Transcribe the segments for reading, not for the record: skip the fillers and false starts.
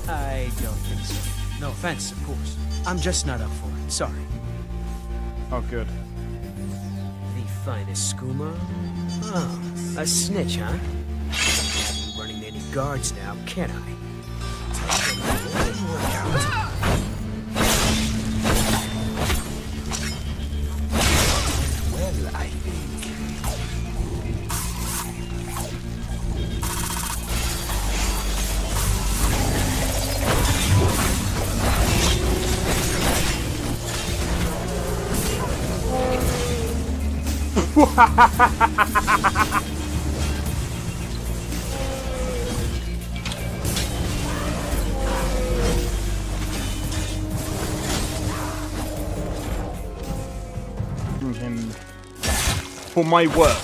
I don't think so. No offense, of course. I'm just not up for it. Sorry. Oh, good. The finest skooma? Oh, a snitch, huh? Can't be running any guards now, can I? Well, I think. Him for my work.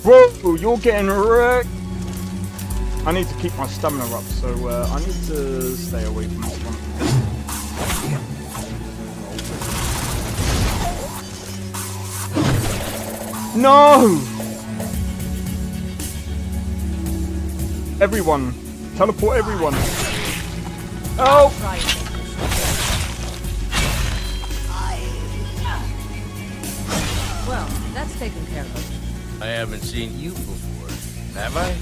Whoa, you're getting wrecked. I need to keep my stamina up, so I need to stay away from this one. No! Everyone, teleport everyone. Oh! Well, that's taken care of. I haven't seen you before, have I?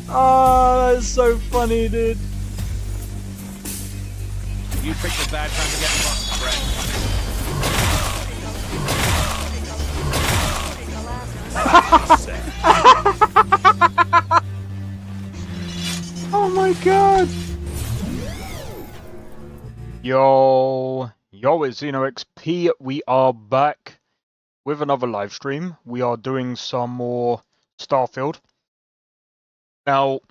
Oh, that's so funny, dude. You picked a bad time to get fucked, friend. Oh my god! Yo, it's XP. We are back with another live stream. We are doing some more Starfield. Now,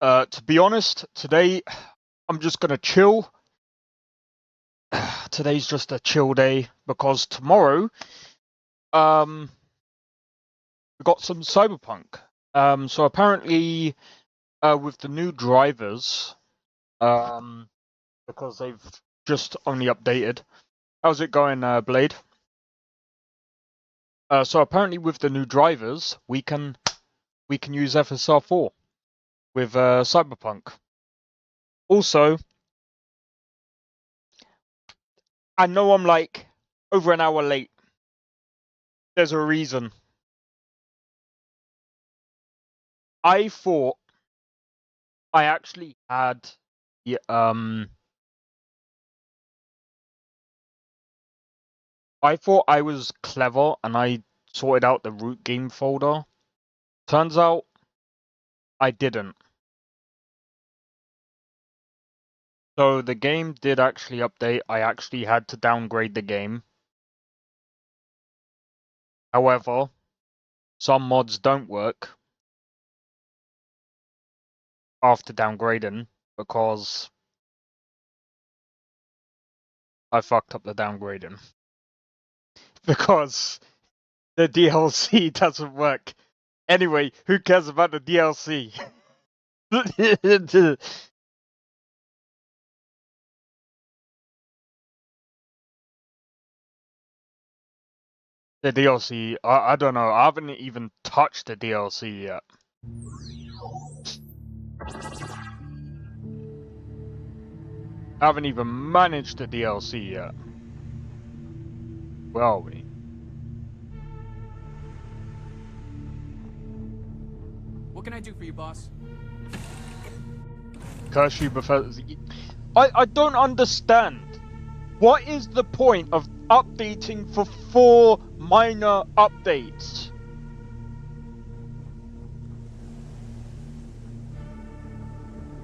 to be honest, today I'm just gonna chill. Today's just a chill day because tomorrow, we got some Cyberpunk. So apparently, with the new drivers, because they've just only updated. How's it going, Blade? So apparently, with the new drivers, we can use FSR4 with Cyberpunk. Also, I know I'm like over an hour late. There's a reason. I thought I actually had the I thought I was clever and I sorted out the root game folder. Turns out I didn't. So the game did actually update. I actually had to downgrade the game. However, some mods don't work after downgrading because I fucked up the downgrading. Because the DLC doesn't work. Anyway, who cares about the DLC? The DLC, I don't know. I haven't even touched the DLC yet. I haven't even managed the DLC yet. Where are we? What can I do for you, boss? Curse you, Bethesda. I don't understand. What is the point of updating for 4 minor updates?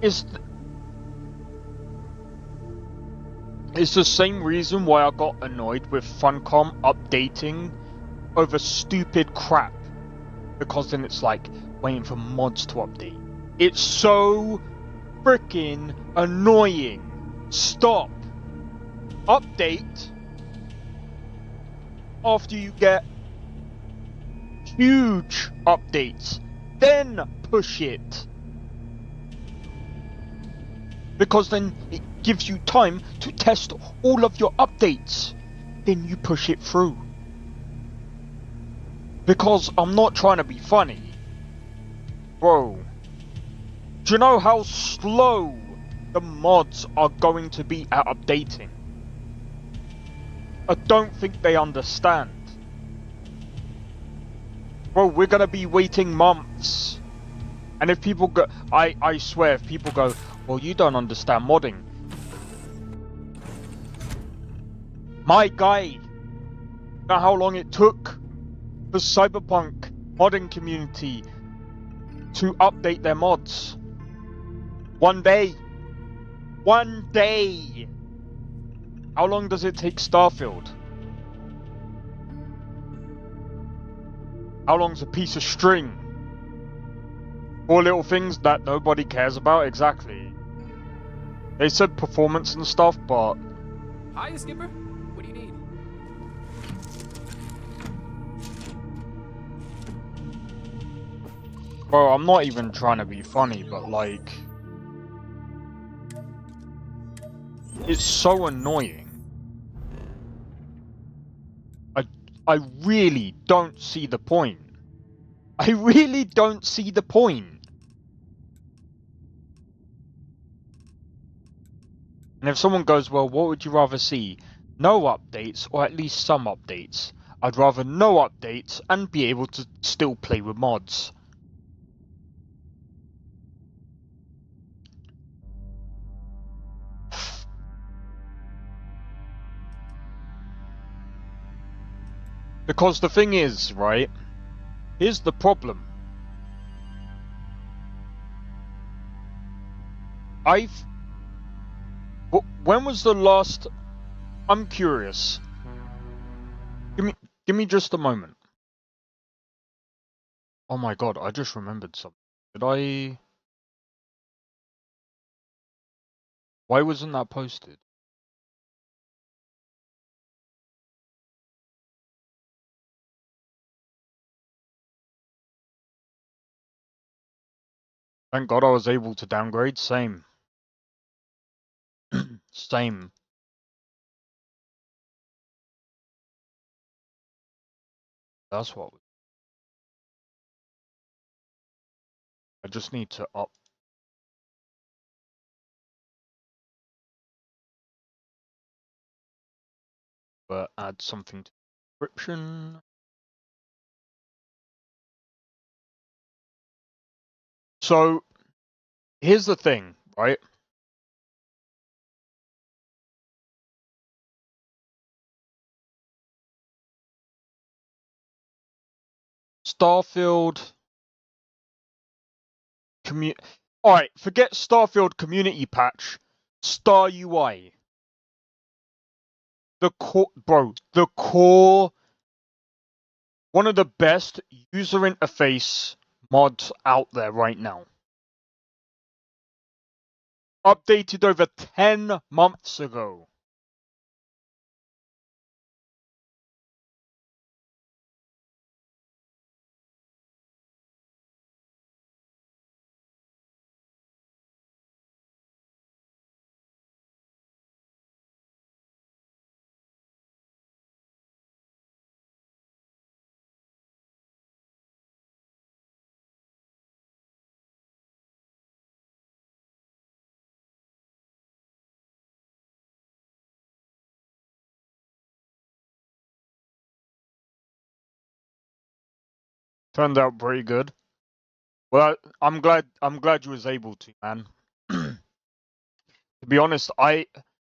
It's the same reason why I got annoyed with Funcom updating over stupid crap. Because then it's like waiting for mods to update. It's so freaking annoying. Stop. Update after you get huge updates. Then push it. Because then gives you time to test all of your updates. Then you push it through. Because I'm not trying to be funny. Bro, do you know how slow the mods are going to be at updating? I don't think they understand. Bro, we're gonna be waiting months. And if people go, I swear, if people go, well, you don't understand modding. My guy, you know how long it took the Cyberpunk modding community to update their mods? 1 day. 1 day. How long does it take Starfield? How long's a piece of string? 4 little things that nobody cares about, exactly. They said performance and stuff, but... Hiya, Skipper. What do you need? Bro, I'm not even trying to be funny, but like... It's so annoying. I really don't see the point. I really don't see the point. And if someone goes, well, what would you rather see? No updates, or at least some updates. I'd rather no updates and be able to still play with mods. Because the thing is, right? Here's the problem. When was the last... I'm curious. Give me just a moment. Oh my god, I just remembered something. Did I... Why wasn't that posted? Thank god I was able to downgrade. Same. Same. That's what... I just need to up... add something to the description. So, here's the thing, right? Starfield... Alright, forget Starfield community patch. Star UI. The core... Bro, the core... One of the best user interface mods out there right now. Updated over 10 months ago. Turned out pretty good. Well, I'm glad you was able to, man. To be honest, I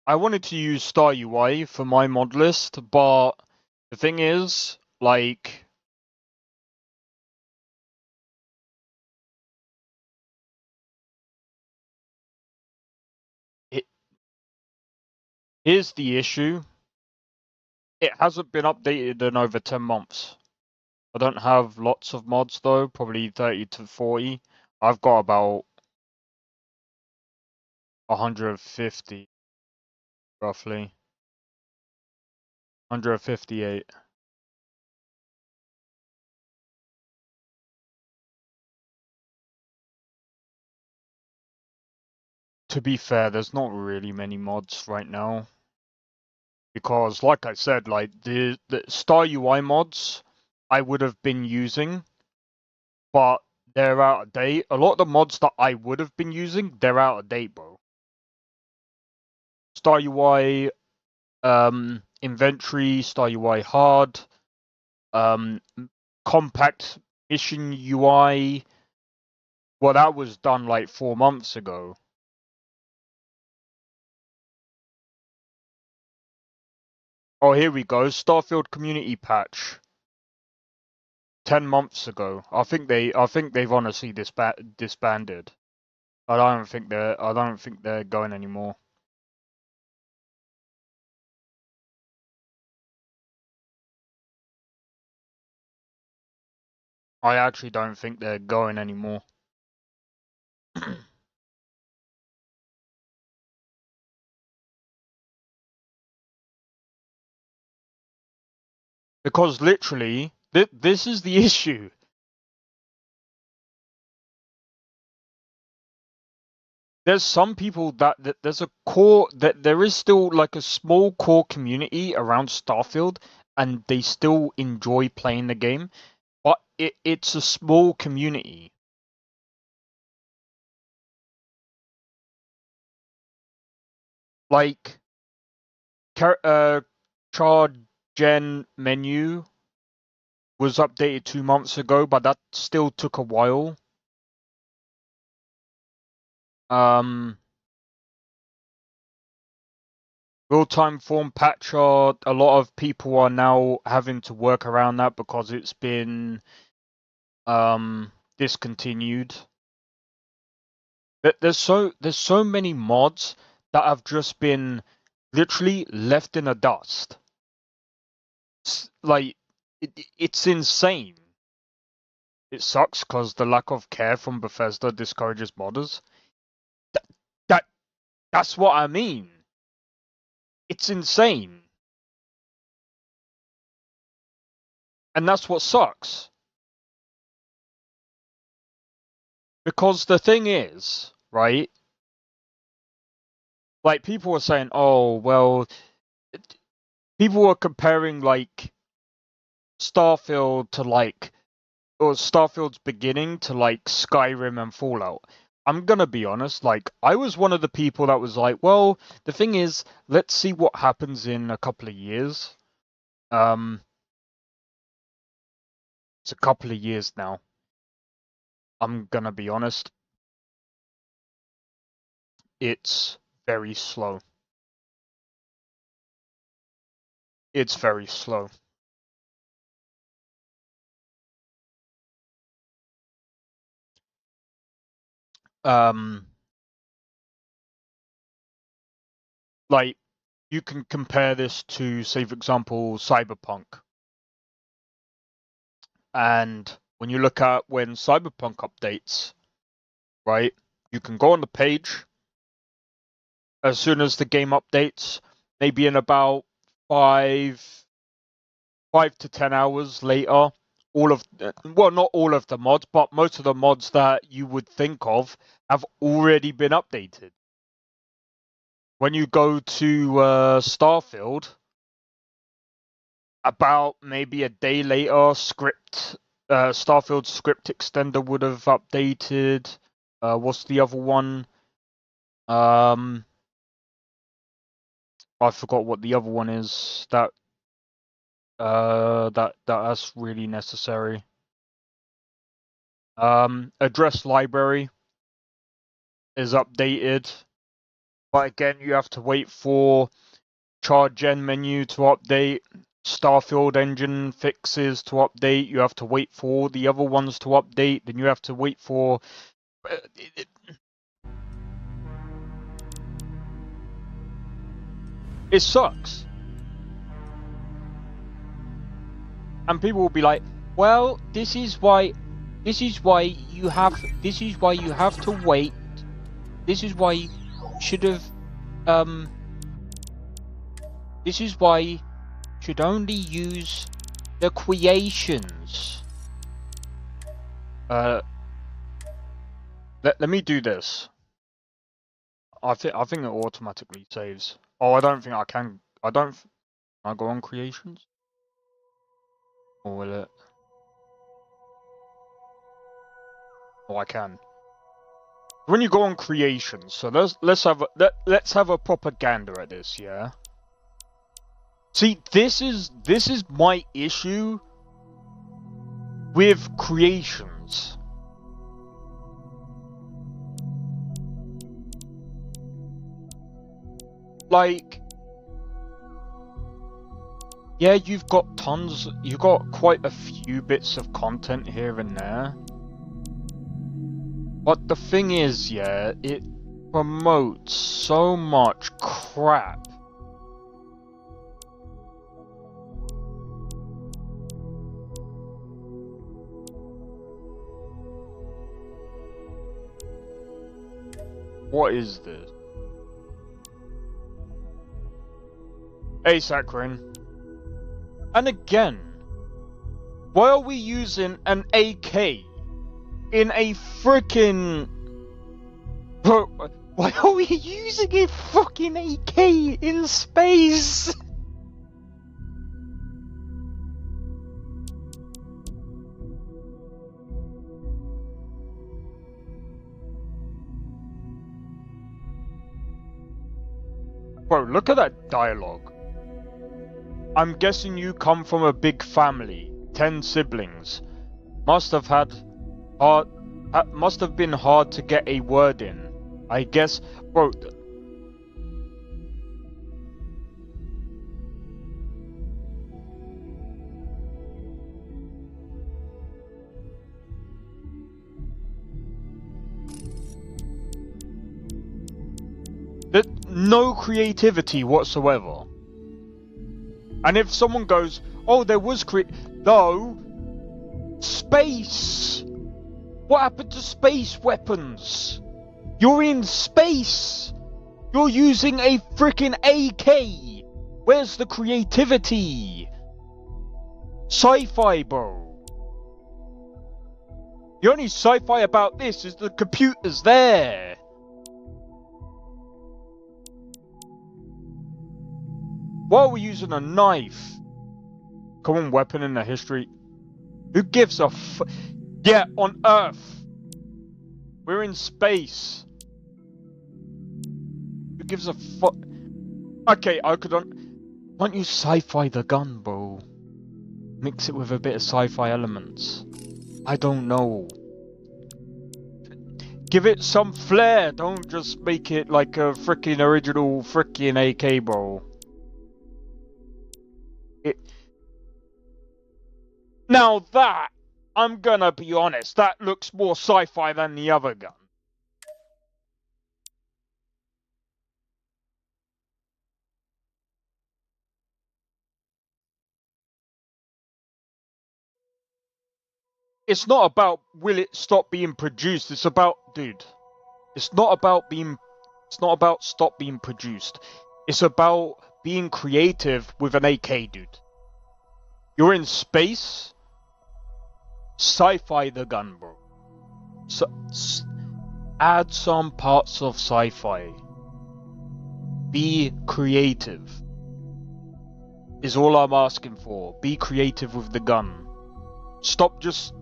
wanted to use Star UI for my mod list, but the thing is, like, here's the issue. It hasn't been updated in over 10 months. I don't have lots of mods though, probably 30 to 40. I've got about 150, roughly. 158. to be fair, there's not really many mods right now. Because, like I said, like the Star UI mods I would have been using, but they're out of date. A lot of the mods that I would have been using, they're out of date, bro. Star UI, inventory, Star UI hard, compact mission UI. Well, that was done like 4 months ago. Oh, here we go. Starfield community patch. 10 months ago. I think they've honestly disbanded. I don't think they're going anymore. I actually don't think they're going anymore. Because literally, this is the issue. There's some people that there's a core, that there is still like a small core community around Starfield, and they still enjoy playing the game, but it's a small community. Like, char gen menu was updated 2 months ago, but that still took a while. Real-time form patcher, a lot of people are now having to work around that because it's been discontinued. There's so many mods that have just been literally left in the dust. Like, it's insane. It sucks because the lack of care from Bethesda discourages modders. That's what I mean. It's insane. And that's what sucks. Because the thing is, right? Like, people were saying, oh, well, people were comparing, like, Starfield to, like, or Starfield's beginning to, like, Skyrim and Fallout. I'm gonna be honest, like, I was one of the people that was like, well, the thing is, let's see what happens in a couple of years. It's a couple of years now. I'm gonna be honest. It's very slow. It's very slow. Like, you can compare this to, say, for example, Cyberpunk. And when you look at when Cyberpunk updates, right, you can go on the page. As soon as the game updates, maybe in about 5 to 10 hours later, not all of the mods, but most of the mods that you would think of have already been updated. When you go to Starfield, about maybe a day later, Starfield script extender would have updated. What's the other one? I forgot what the other one is. That's really necessary. Address library is updated, but again, you have to wait for char gen menu to update. Starfield engine fixes to update. You have to wait for the other ones to update. Then you have to wait for. It sucks. And people will be like, "Well, this is why you have to wait. This is why you should have. This is why you should only use the creations." Let me do this. I think it automatically saves. Oh, I don't think I can. Can I go on creations? Or will it? Oh, I can. When you go on creations, so let's have a propaganda at this, yeah. See, this is my issue with creations. Like, yeah, you've got quite a few bits of content here and there. But the thing is, yeah, it promotes so much crap. What is this? Hey, Sakrin. And again, why are we using an AK in a freaking... Bro, why are we using a fucking AK in space? Bro, look at that dialogue. I'm guessing you come from a big family, 10 siblings. Must have been hard to get a word in. I guess, bro. There's no creativity whatsoever. And if someone goes, oh, there was no, space! What happened to space weapons? You're in space! You're using a freaking AK! Where's the creativity? Sci-fi, bro. The only sci-fi about this is the computer's there. Why are we using a knife? Common weapon in the history. Who gives a Yeah, on Earth. We're in space. Who gives a fuck? Okay, I could Why don't you sci-fi the gun, bro? Mix it with a bit of sci-fi elements. I don't know. Give it some flair. Don't just make it like a freaking original freaking AK, bro. Now that, I'm gonna be honest, that looks more sci-fi than the other gun. It's not about will it stop being produced, it's about, dude, it's not about stop being produced. It's about being creative with an AK, dude. You're in space. Sci-fi the gun, bro. So, add some parts of sci-fi. Be creative. Is all I'm asking for. Be creative with the gun. Stop just...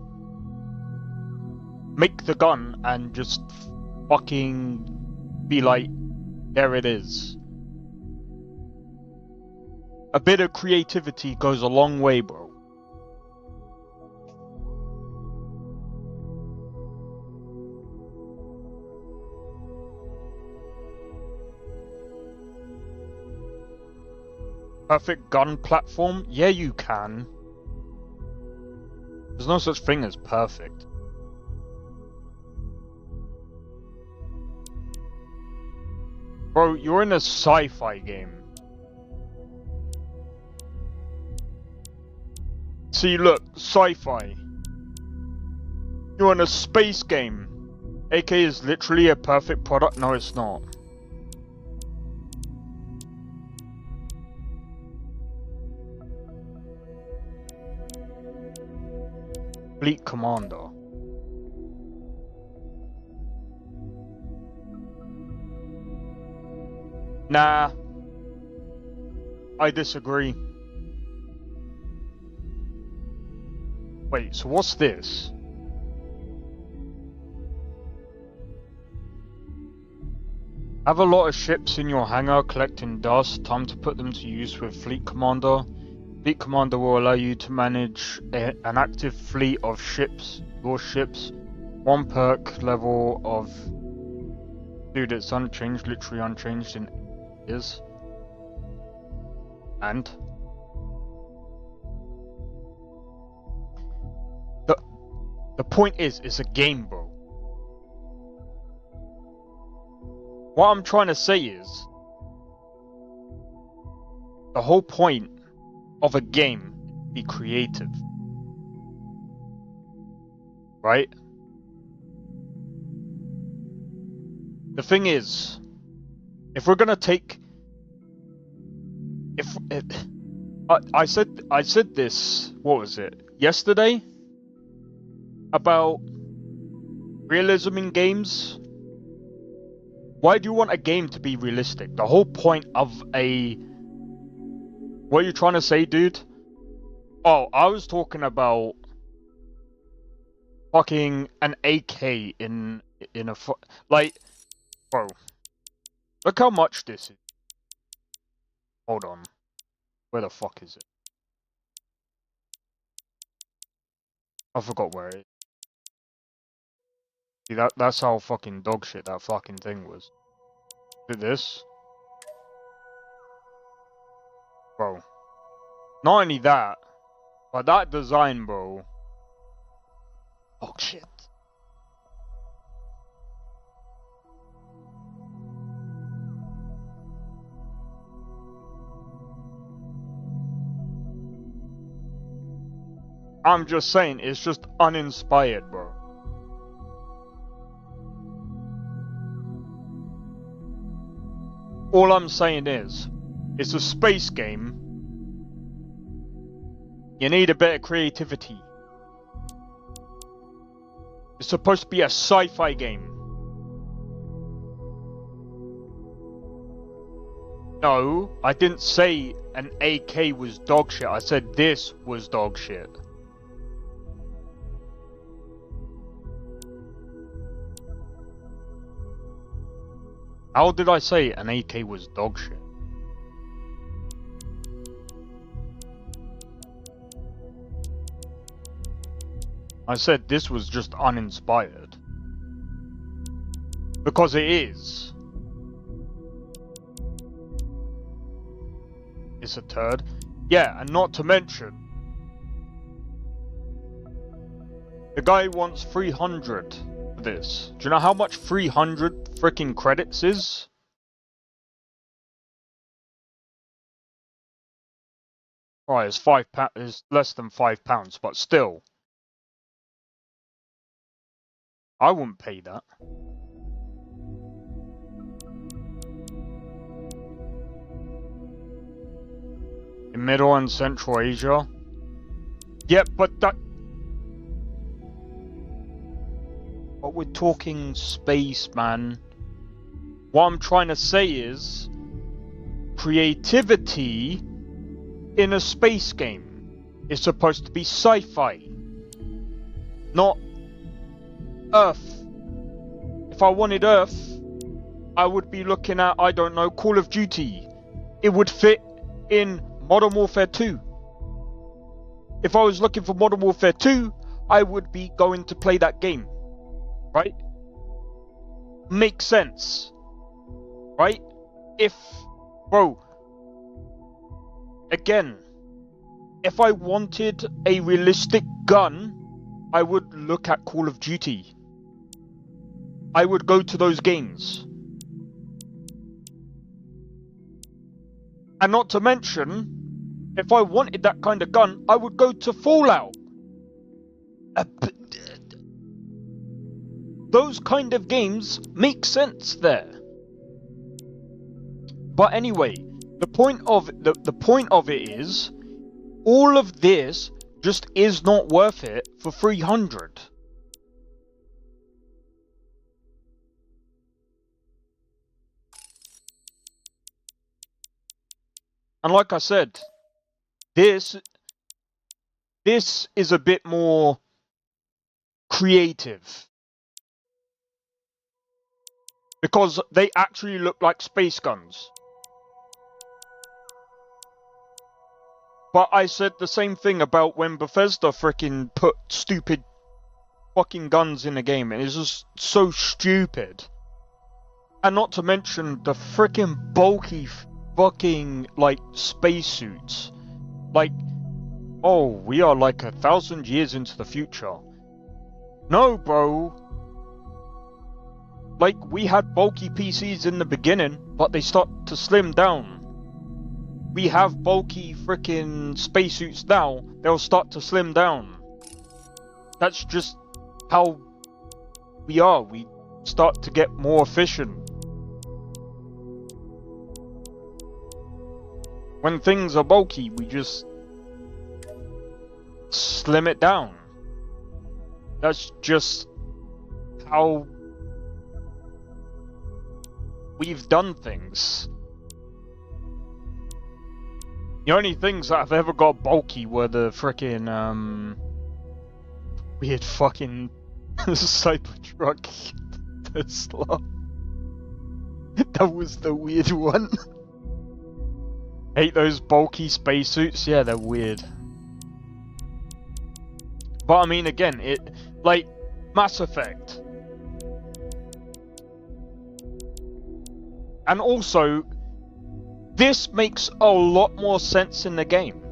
make the gun and just fucking be like, there it is. A bit of creativity goes a long way, bro. Perfect gun platform? Yeah, you can. There's no such thing as perfect. Bro, you're in a sci-fi game. See, look, sci-fi. You're in a space game. AK is literally a perfect product. No, it's not. Fleet Commander. Nah, I disagree. Wait, so what's this? Have a lot of ships in your hangar collecting dust. Time to put them to use with Fleet Commander. Fleet Commander will allow you to manage an active fleet of ships, your ships. One perk level of... Dude, it's unchanged, literally unchanged in years. And? The point is, it's a game, bro. What I'm trying to say is, the whole point of a game is be creative. Right? The thing is, if we're gonna take... I said this, what was it, yesterday? About realism in games. Why do you want a game to be realistic? The whole point of a... What are you trying to say, dude? Oh, I was talking about fucking an AK in a... Like, bro. Look how much this is. Hold on. Where the fuck is it? I forgot where it is. See, that's how fucking dog shit that fucking thing was. Look at this. Bro. Not only that, but that design, bro. Dog shit. I'm just saying, it's just uninspired, bro. All I'm saying is, it's a space game. You need a bit of creativity. It's supposed to be a sci-fi game. No, I didn't say an AK was dog shit. I said this was dog shit. How did I say an AK was dog shit? I said this was just uninspired. Because it is. It's a turd. Yeah, and not to mention, the guy wants 300 for this. Do you know how much 300 freaking credits is? Right, it's £5. It's less than £5, but still, I wouldn't pay that. In Middle and Central Asia? Yeah, but that... But we're talking space, man. What I'm trying to say is... creativity in a space game is supposed to be sci-fi. Not Earth. If I wanted Earth, I would be looking at, I don't know, Call of Duty. It would fit in Modern Warfare 2. If I was looking for Modern Warfare 2, I would be going to play that game. Right? Makes sense. Right? If... Bro. Again. If I wanted a realistic gun, I would look at Call of Duty. I would go to those games. And not to mention, if I wanted that kind of gun, I would go to Fallout. Those kind of games make sense there. But anyway, the point of it is, all of this just is not worth it for 300. And like I said, this is a bit more creative. Because they actually look like space guns. But I said the same thing about when Bethesda frickin' put stupid fucking guns in the game, and it's just so stupid. And not to mention the frickin' bulky fucking, like, spacesuits. Like, oh, we are like 1,000 years into the future. No, bro. Like, we had bulky PCs in the beginning, but they start to slim down. We have bulky frickin' spacesuits now, they'll start to slim down. That's just how we are. We start to get more efficient. When things are bulky, we just slim it down. That's just how we've done things. The only things that have ever got bulky were the frickin' weird fucking Cybertruck Tesla. That was the weird one. Hate those bulky spacesuits. Yeah, they're weird. But I mean, again, it like Mass Effect. And also, this makes a lot more sense in the game.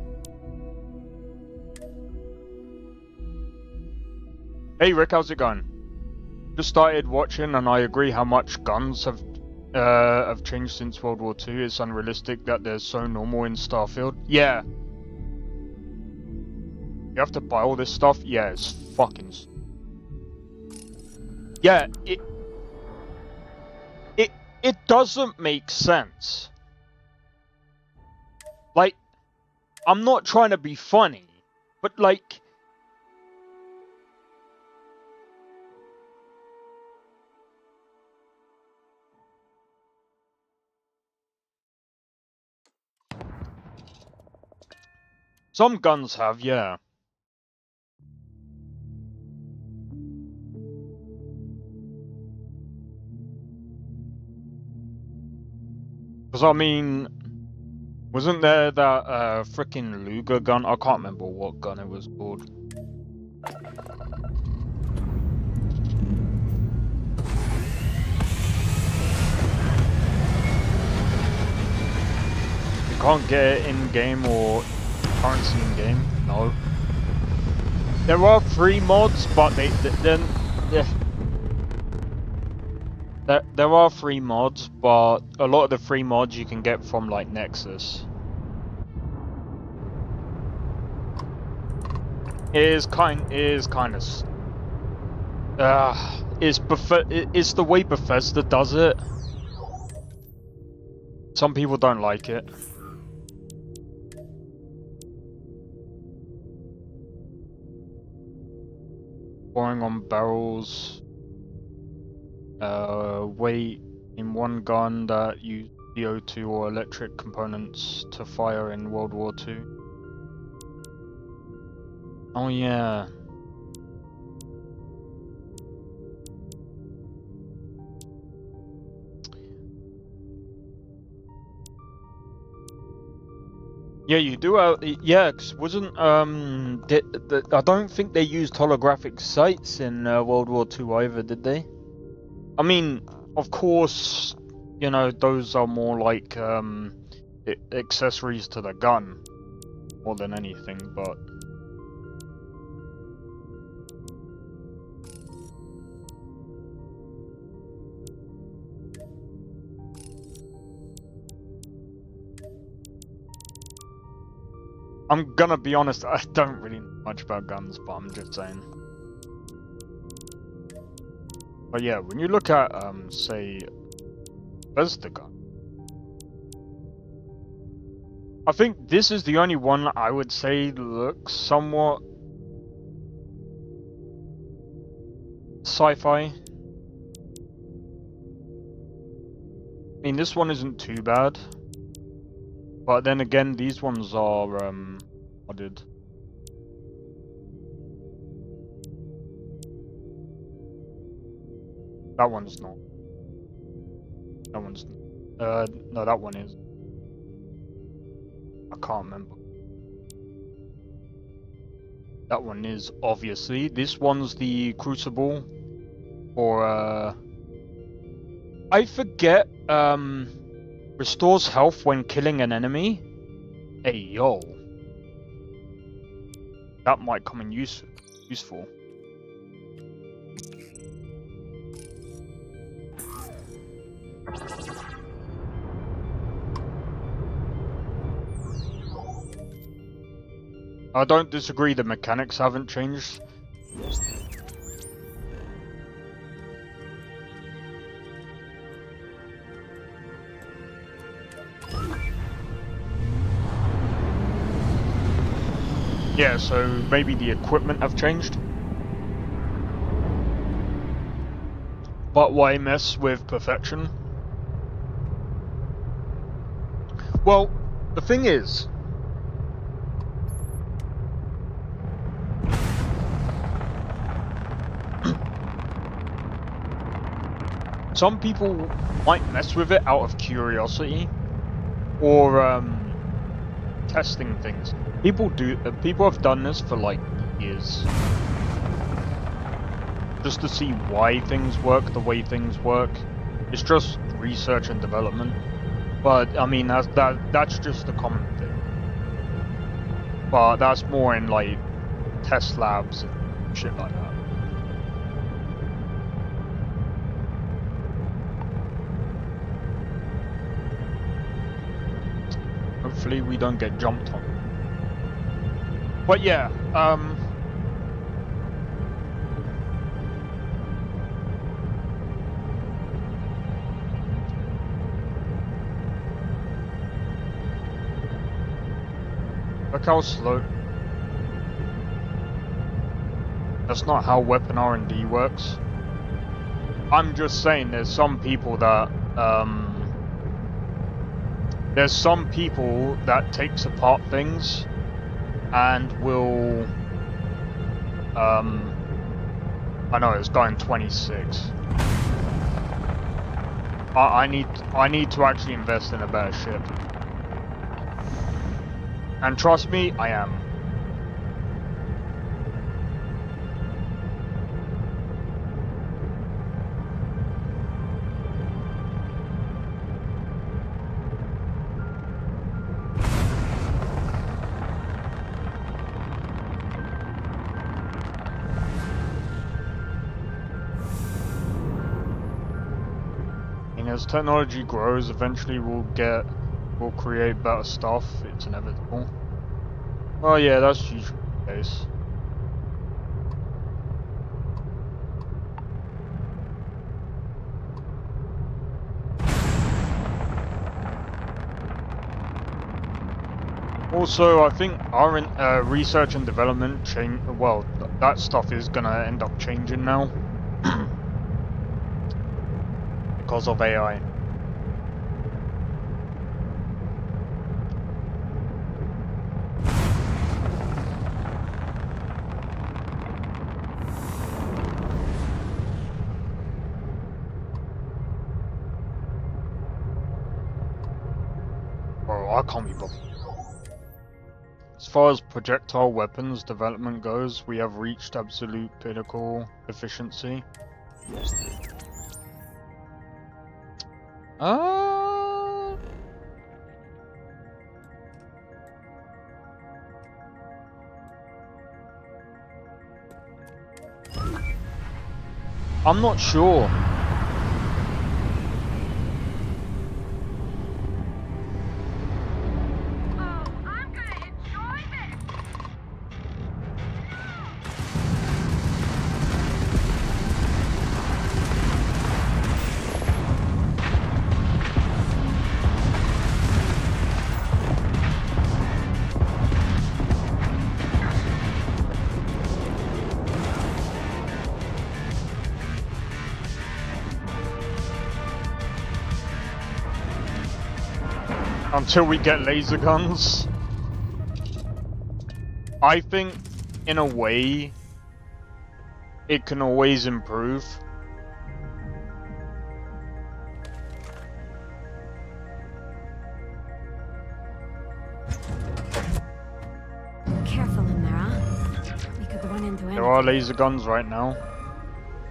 Hey Rick, how's it going? Just started watching and I agree how much guns have changed since World War II. It's unrealistic that they're so normal in Starfield. Yeah. You have to buy all this stuff? Yeah, it's fucking... Yeah, it doesn't make sense. Like, I'm not trying to be funny, but like... Some guns have, yeah. Because I mean... Wasn't there that frickin' Luger gun? I can't remember what gun it was called. You can't get it in-game or currency in-game? No. There are free mods, but there are free mods, but a lot of the free mods you can get from like Nexus. It's the way Bethesda does it. Some people don't like it. Pouring on barrels. Weight in one gun that used CO2 or electric components to fire in World War II. Oh yeah. Yeah, you do. Yeah, 'cause wasn't I don't think they used holographic sights in World War II either, did they? I mean, of course, you know, those are more like accessories to the gun more than anything, but I'm gonna be honest, I don't really know much about guns, but I'm just saying. But yeah, when you look at, say, Bethesda gun, I think this is the only one I would say looks somewhat sci-fi. I mean, this one isn't too bad, But then again, these ones are modded. That one's not. That one's no, that one is. I can't remember. That one is, obviously. This one's the Crucible. Or I forget, restores health when killing an enemy. Hey, yo. That might come in useful. I don't disagree, the mechanics haven't changed. Yeah, so maybe the equipment have changed. But why mess with perfection? Well, the thing is, some people might mess with it out of curiosity or testing things. People have done this for like years, just to see why things work the way things work. It's just research and development. But I mean, that's just a common thing. But that's more in like test labs and shit like that. Hopefully we don't get jumped on. But yeah, look how slow. That's not how weapon R&D works. I'm just saying there's some people that takes apart things and will I know it's going 26. I need to actually invest in a better ship. And trust me, I am. As technology grows, eventually we'll create better stuff. It's inevitable. Oh yeah, that's usually the case. Also, I think our research and development that stuff is gonna end up changing now. Because of AI. Bro, I can't be bothered. As far as projectile weapons development goes, we have reached absolute pinnacle efficiency. I'm not sure. Until we get laser guns. I think, in a way, it can always improve. Careful in there, huh? We could run into anything. There are laser guns right now.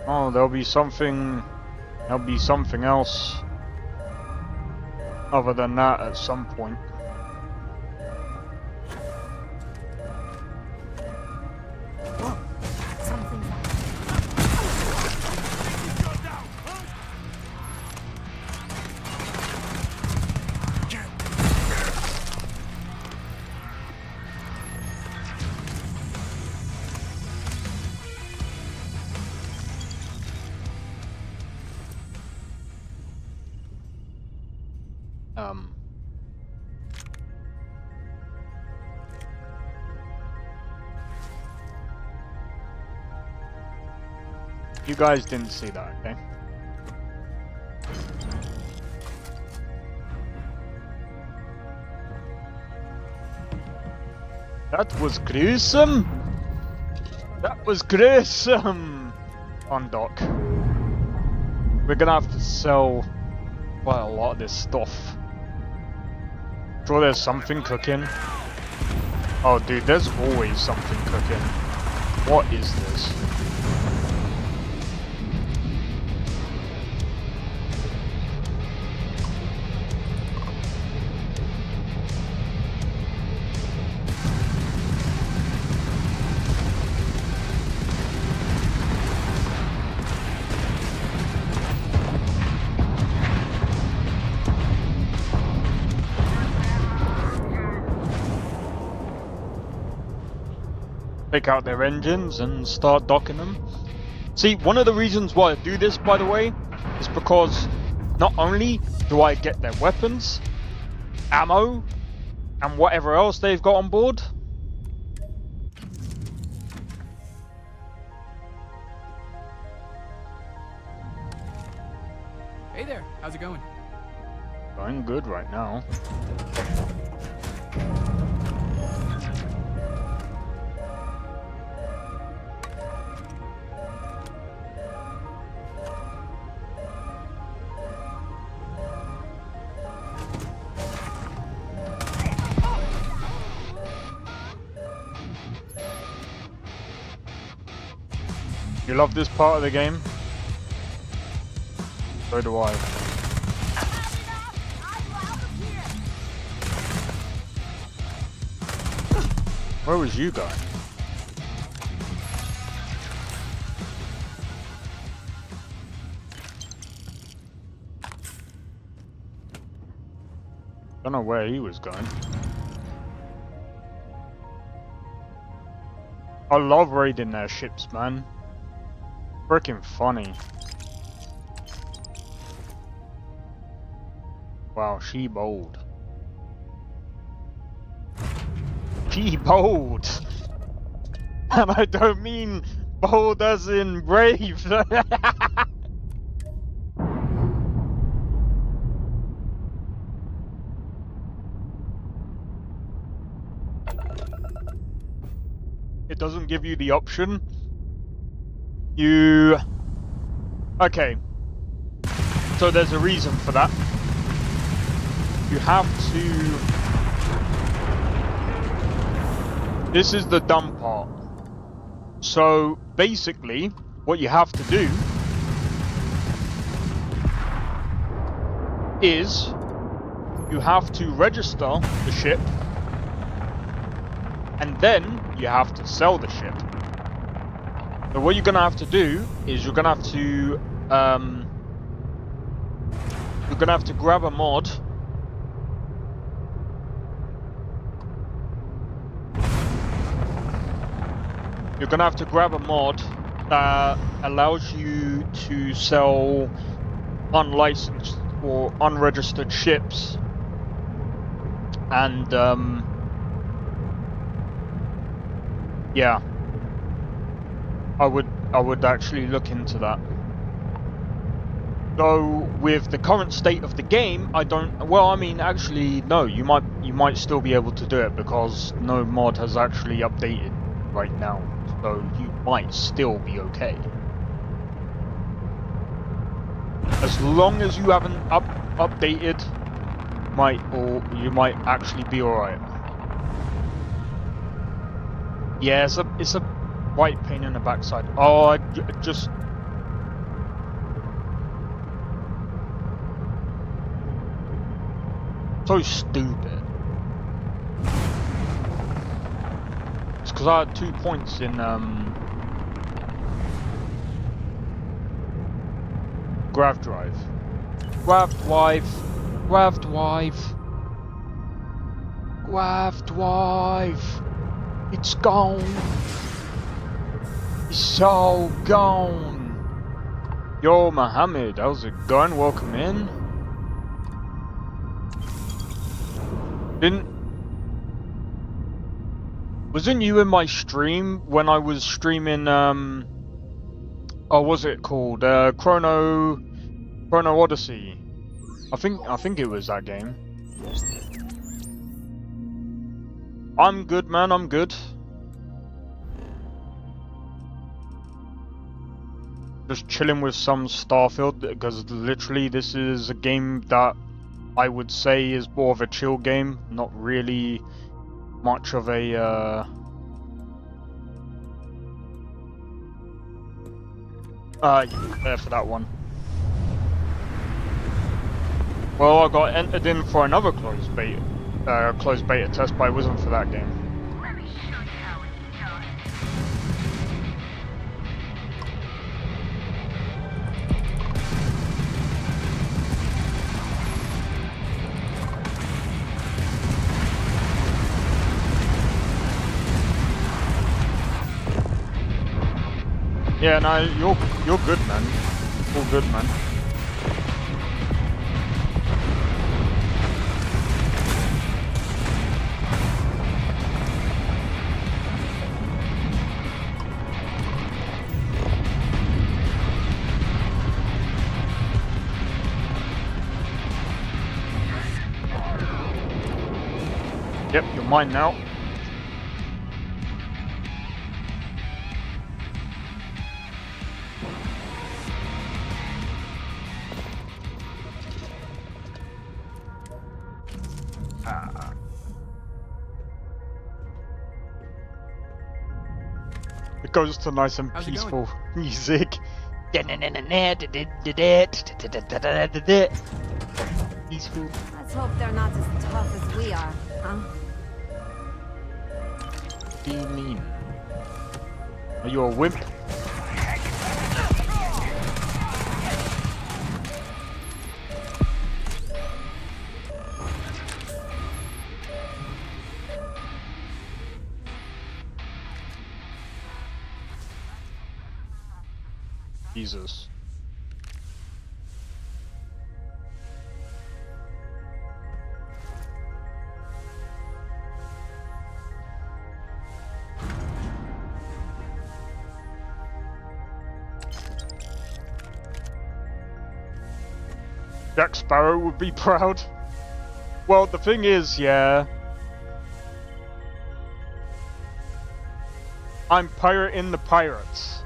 Oh, there'll be something else other than that at some point. Something's You guys didn't see that, okay? That was gruesome! That was gruesome! On dock. We're gonna have to sell quite a lot of this stuff. Sure there's something cooking. Oh dude, there's always something cooking. What is this? Take out their engines and start docking them. See, one of the reasons why I do this, by the way, is because not only do I get their weapons, ammo, and whatever else they've got on board. Hey there, how's it going? Going good right now. You love this part of the game? So do I. Where was you going? Don't know where he was going. I love raiding their ships, man. Freaking funny. Wow, she bold. She bold! And I don't mean bold as in brave. It doesn't give you the option. Okay. So there's a reason for that. You have to... This is the dumb part. So basically, what you have to do is you have to register the ship, and then you have to sell the ship. So what you're gonna have to do is you're gonna have to grab a mod. You're gonna have to grab a mod that allows you to sell unlicensed or unregistered ships, and yeah. I would actually look into that. Though with the current state of the game, I don't. Well, I mean, actually, no. You might still be able to do it because no mod has actually updated right now, so you might still be okay. As long as you haven't updated, you might actually be alright. Yeah, it's a right pain in the backside. Oh, I just. So stupid. It's because I had 2 points in Grav Drive. Grav Drive. Grav Drive. Grav Drive. It's gone. It's so gone. Yo, Mohammed, how's it going? Welcome in. Wasn't you in my stream when I was streaming oh, what was it called? Chrono Odyssey. I think it was that game. I'm good, man, I'm good. Just chilling with some Starfield because literally this is a game that I would say is more of a chill game, not really much of a there for that one. Well, I got entered in for another closed beta test, but it wasn't for that game. Yeah, no, you're good, man. All good, man. Yep, you're mine now. It goes to nice and peaceful music. Peaceful. Let's hope they're not as tough as we are, huh? What do you mean? Are you a wimp? Jesus. Jack Sparrow would be proud. Well, the thing is, yeah. I'm pirating the pirates.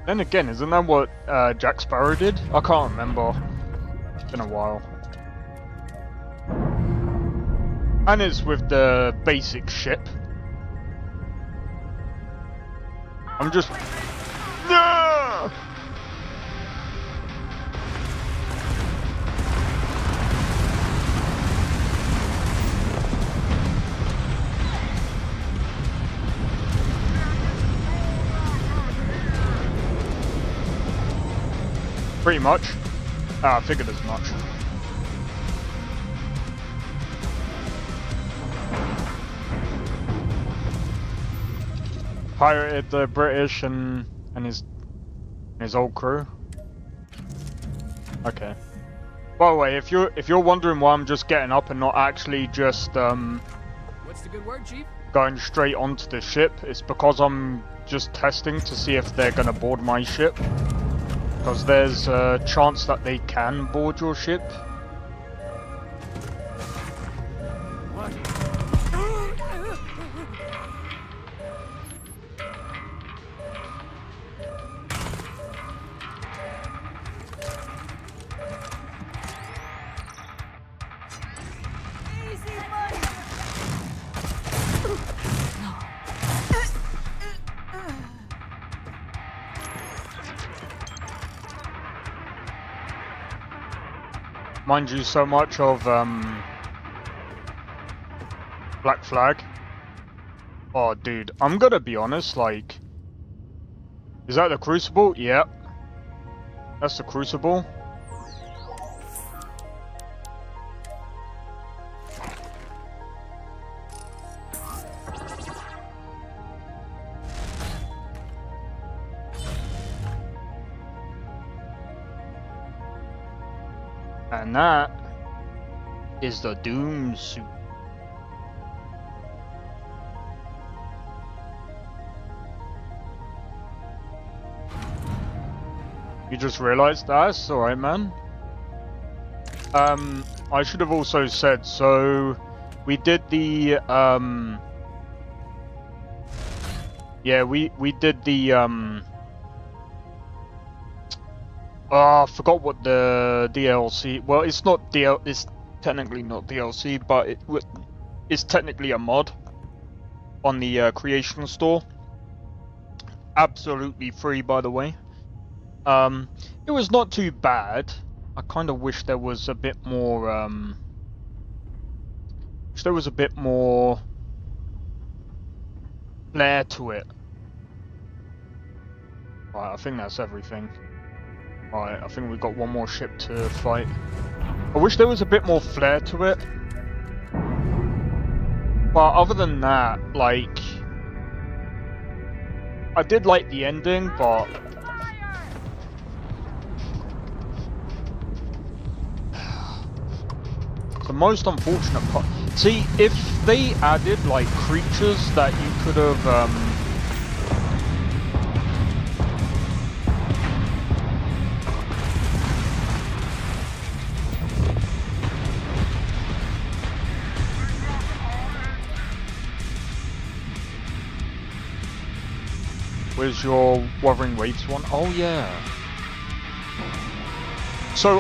Then again, isn't that what Jack Sparrow did? I can't remember. It's been a while. And it's with the basic ship. I'm just... No! Pretty much. I figured as much. Pirated the British and his old crew. Okay. By the way, if you're wondering why I'm just getting up and not actually just What's the good word, Chief? going straight onto the ship. It's because I'm just testing to see if they're gonna board my ship. Because there's a chance that they can board your ship. Mind you, so much of Black Flag. Oh, dude, I'm gonna be honest. Like, is that the Crucible? Yep, that's the Crucible. And that is the Doom suit. You just realized that? That's alright, man. I should have also said, so we did the yeah, we did the I forgot what the DLC. Well, it's not it's technically not DLC, but it's technically a mod on the Creation Store. Absolutely free, by the way. It was not too bad. I kind of wish there was a bit more. Wish there was a bit more flair to it. Right, I think that's everything. Right, I think we've got one more ship to fight. I wish there was a bit more flair to it. But other than that, like, I did like the ending, but the most unfortunate part. See, if they added like creatures that you could have where's your Wuthering Waves one? Oh yeah. So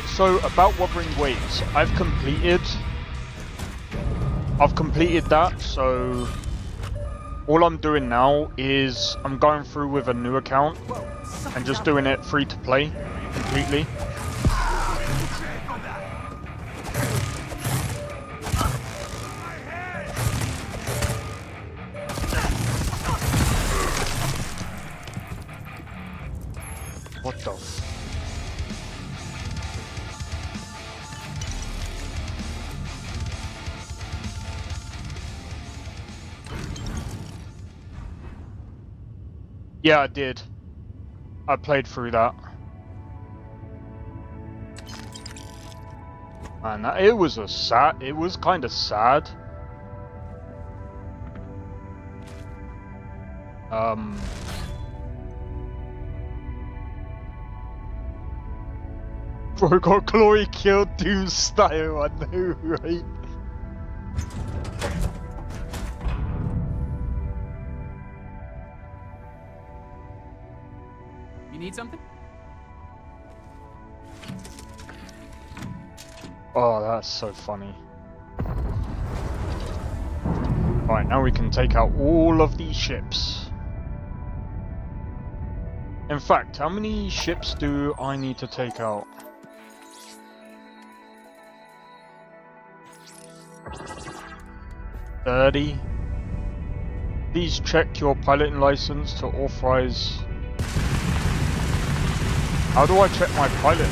so about Wuthering Waves, I've completed that, so all I'm doing now is I'm going through with a new account and just doing it free to play completely. What the f- Yeah, I did. I played through that. Man, it was kind of sad. Bro got Chloe killed Doomstyle, I know, right? You need something? Oh, that's so funny. Alright, now we can take out all of these ships. In fact, how many ships do I need to take out? $30. Please check your piloting license to authorize. How do I check my pilot?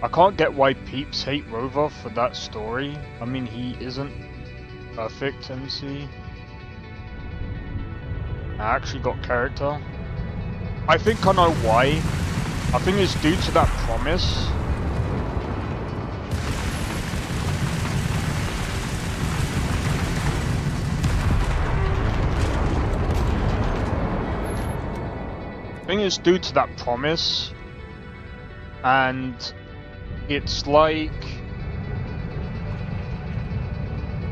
I can't get why peeps hate Rover for that story. I mean, he isn't perfect MC. I actually got character. I think I know why. I think it's due to that promise. I think it's due to that promise, and it's like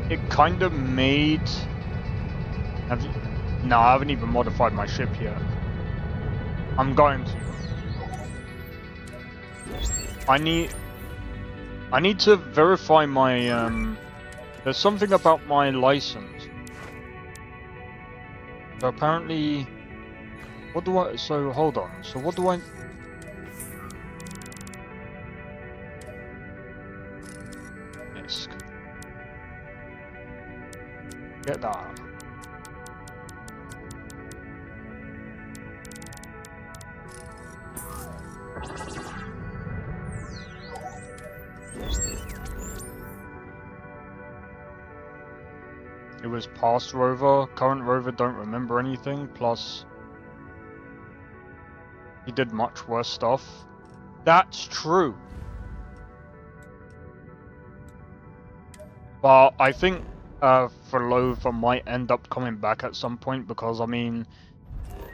it kind of made. No, I haven't even modified my ship yet. I'm going to. I need to verify my there's something about my license. So apparently, what do I? So hold on. So what do I? Disk. Get that. It was past rover, current rover don't remember anything, plus he did much worse stuff. That's true. But I think Frolova might end up coming back at some point because, I mean,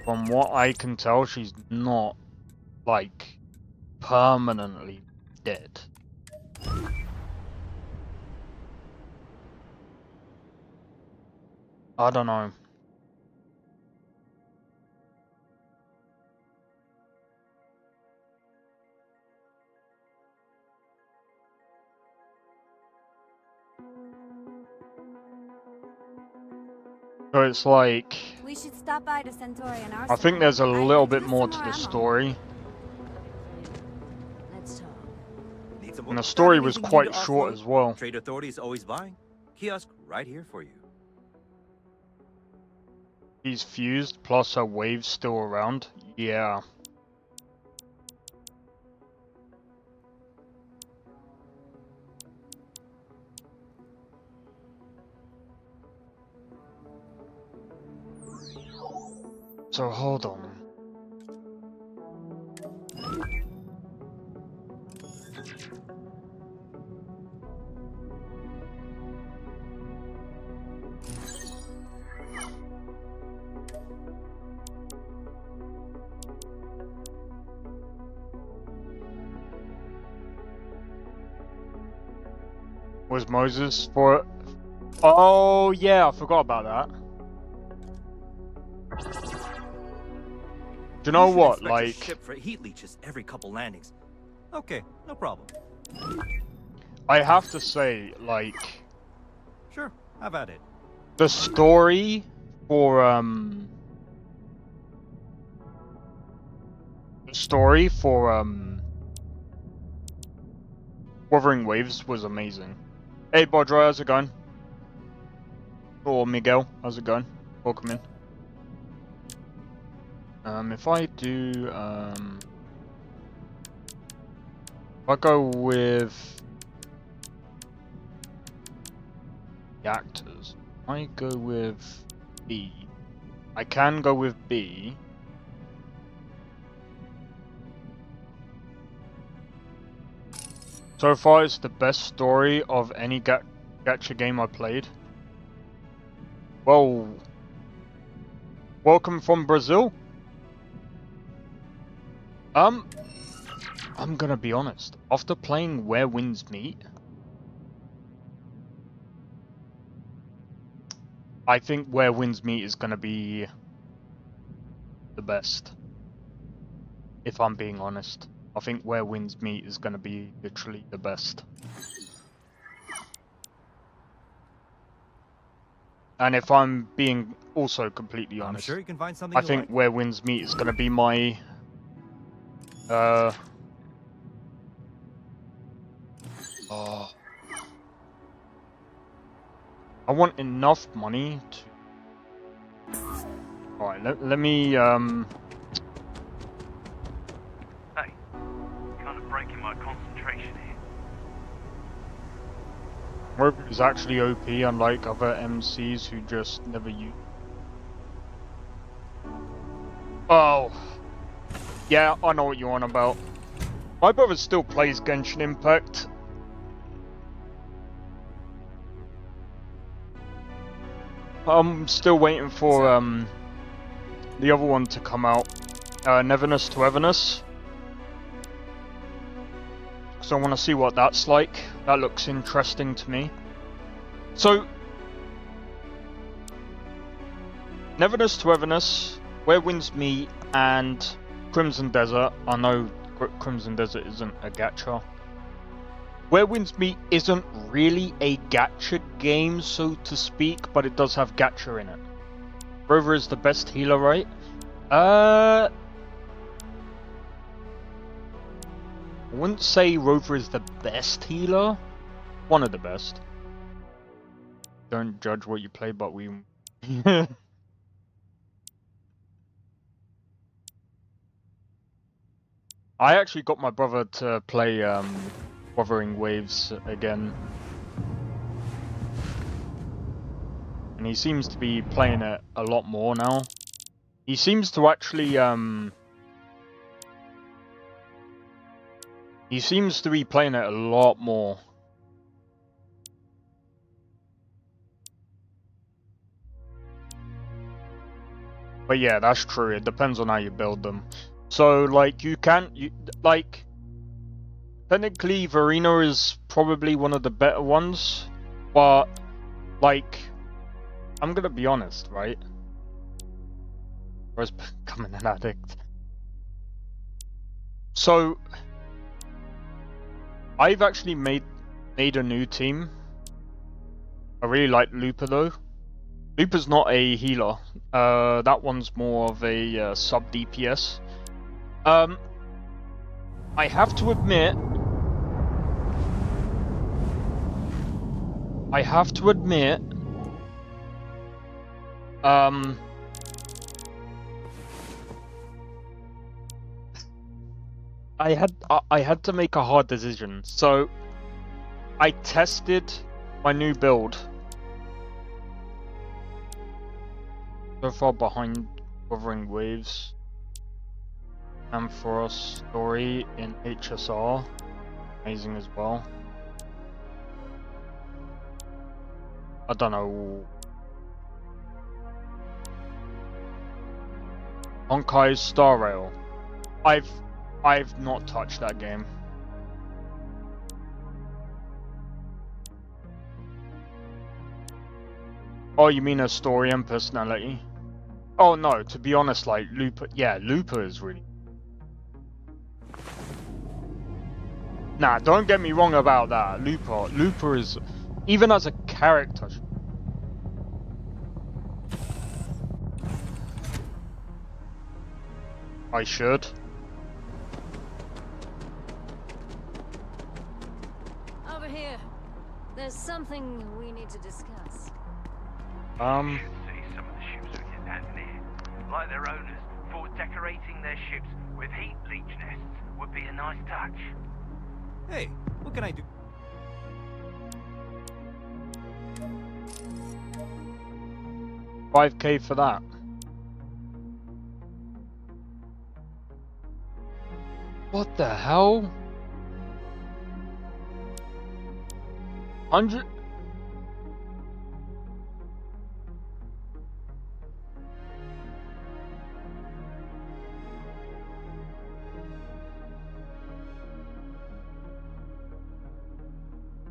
from what I can tell, she's not, like, permanently dead. I don't know. So it's like, We should stop by the Centaurian arsenal. I think there's a little bit Just more some to more the ammo. story. Let's talk. And the story was quite short as well. Trade authorities always buying. Kiosk right here for you. He's fused, plus her wave's still around. Yeah. So hold on. Was Moses for? Oh yeah, I forgot about that. Do you know should what? inspect your Like, ship for heat leeches every couple landings. Okay, no problem. I have to say, like, Sure, have at it. the story for Wuthering Waves was amazing. Hey Bodro, how's it going? Or Miguel, how's it going? Welcome in. If I do if I go with reactors, I go with B. I can go with B. So far, it's the best story of any gacha game I played. Well, welcome from Brazil. I'm gonna be honest. After playing Where Winds Meet, I think Where Winds Meet is gonna be the best. If I'm being honest. I think Where Winds Meet is going to be literally the best. And if I'm being also completely honest, I'm sure you can find something I you think like. Where Winds Meet is going to be my... Oh. I want enough money to... Alright, let me... Hey, kind of breaking my concentration here. Rope is actually OP, unlike other MCs who just never use. Oh, Yeah, I know what you're on about. My brother still plays Genshin Impact. I'm still waiting for the other one to come out, Neverness to Everness. So I want to see what that's like. That looks interesting to me. So, Neverness to Everness, Where Winds Meet, and Crimson Desert. I know Crimson Desert isn't a gacha. Where Winds Meet isn't really a gacha game, so to speak, but it does have gacha in it. Rover is the best healer, right? I wouldn't say Rover is the best healer. One of the best. Don't judge what you play, but we... I actually got my brother to play Wuthering Waves again. And he seems to be playing it a lot more now. He seems to actually he seems to be playing it a lot more. But yeah, that's true. It depends on how you build them. So like like technically Verena is probably one of the better ones, but like I'm gonna be honest, right? I was becoming an addict. So I've actually made a new team. I really like Looper though. Looper's not a healer. That one's more of a sub DPS. I have to admit, I had to make a hard decision. So I tested my new build. So far behind Wuthering Waves, Ampharos story in HSR, amazing as well. I don't know. Honkai's Star Rail. I've not touched that game. Oh, you mean a story and personality? Oh no, to be honest, like Looper, yeah, Looper is really... Nah, don't get me wrong about that. Looper is, even as a character... I should. Over here. There's something we need to discuss. You should see some of the ships we get out there. Like their owners, thought decorating their ships with heat leech nests would be a nice touch. Hey, what can I do? $5K for that. What the hell? 100?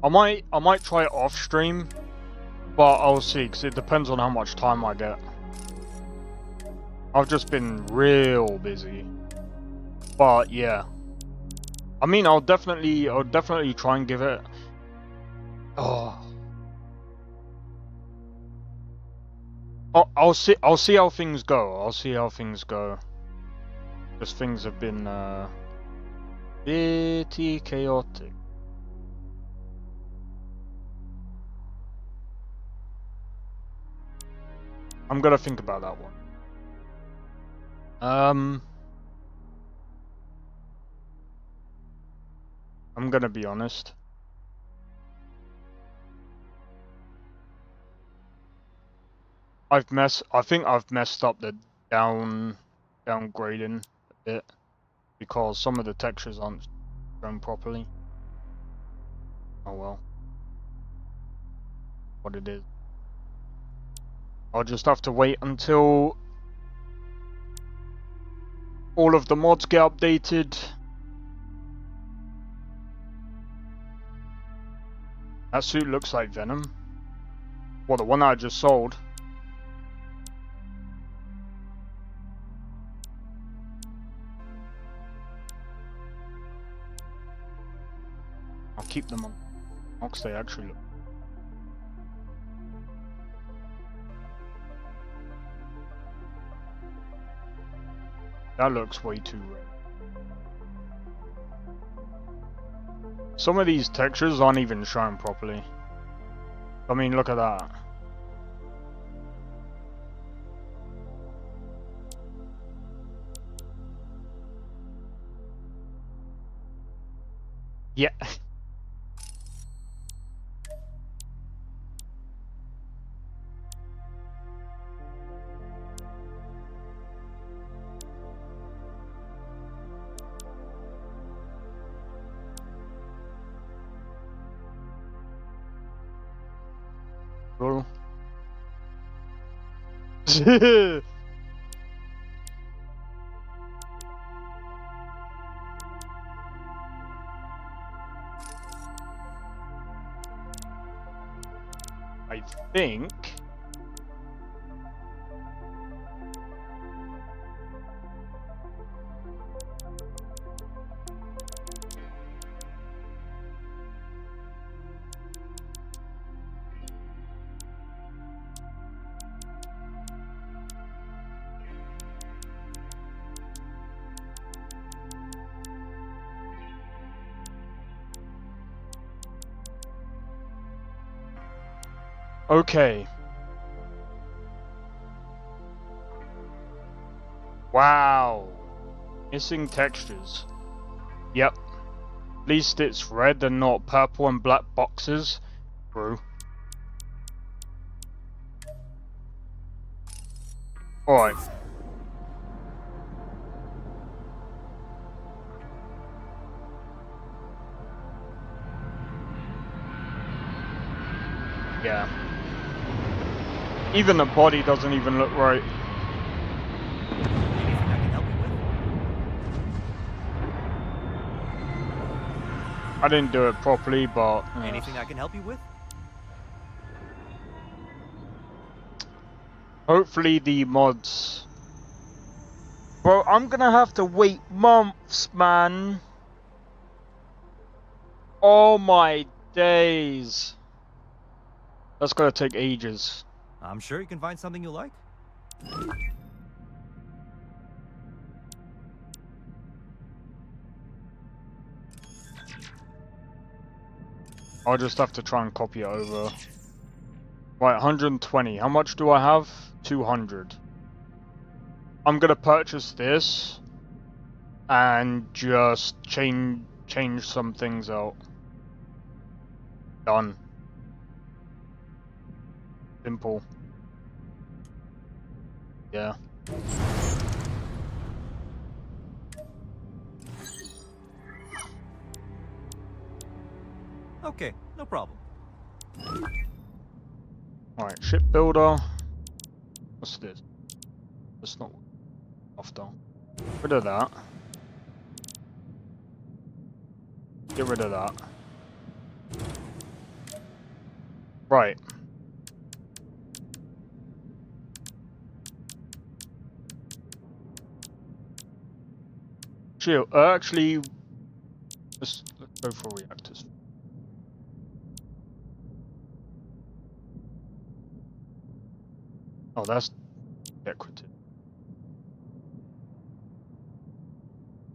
I might try it off stream, but I'll see, because it depends on how much time I get. I've just been real busy. But yeah. I mean, I'll definitely try and give it... Oh. I'll see how things go. I'll see how things go. Because things have been pretty chaotic. I'm gonna think about that one. I'm gonna be honest. I think I've messed up the downgrading a bit. because some of the textures aren't shown properly. Oh well. What it is. I'll just have to wait until all of the mods get updated. That suit looks like Venom. Well, the one I just sold. I'll keep them on box, they actually look. That looks way too red. Some of these textures aren't even shown properly. I mean, look at that. Yeah. Cool. I think okay. Wow. Missing textures. Yep. At least it's red and not purple and black boxes. True. Alright. Yeah. Even the body doesn't even look right. Anything I can help you with? I didn't do it properly, but... Anything I can help you with? hopefully the mods... Bro, I'm gonna have to wait months, man. Oh my days. That's gonna take ages. I'm sure you can find something you like. I'll just have to try and copy it over. Right, 120. How much do I have? 200. I'm gonna purchase this and just change some things out. Done. Simple. Yeah. Okay, no problem. Alright, shipbuilder. What's this? That's not after. Rid of that. Get rid of that. Right. Chill. Actually, let's go for reactors. Oh, that's decorative.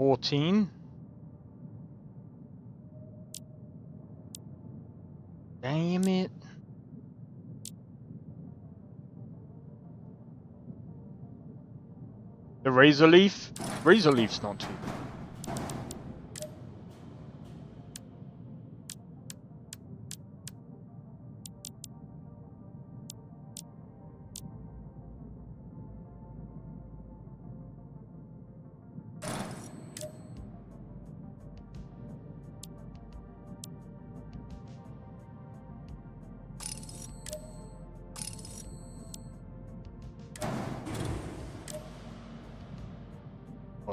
14. Damn it. The razor leaf? Razor leaf's not too bad.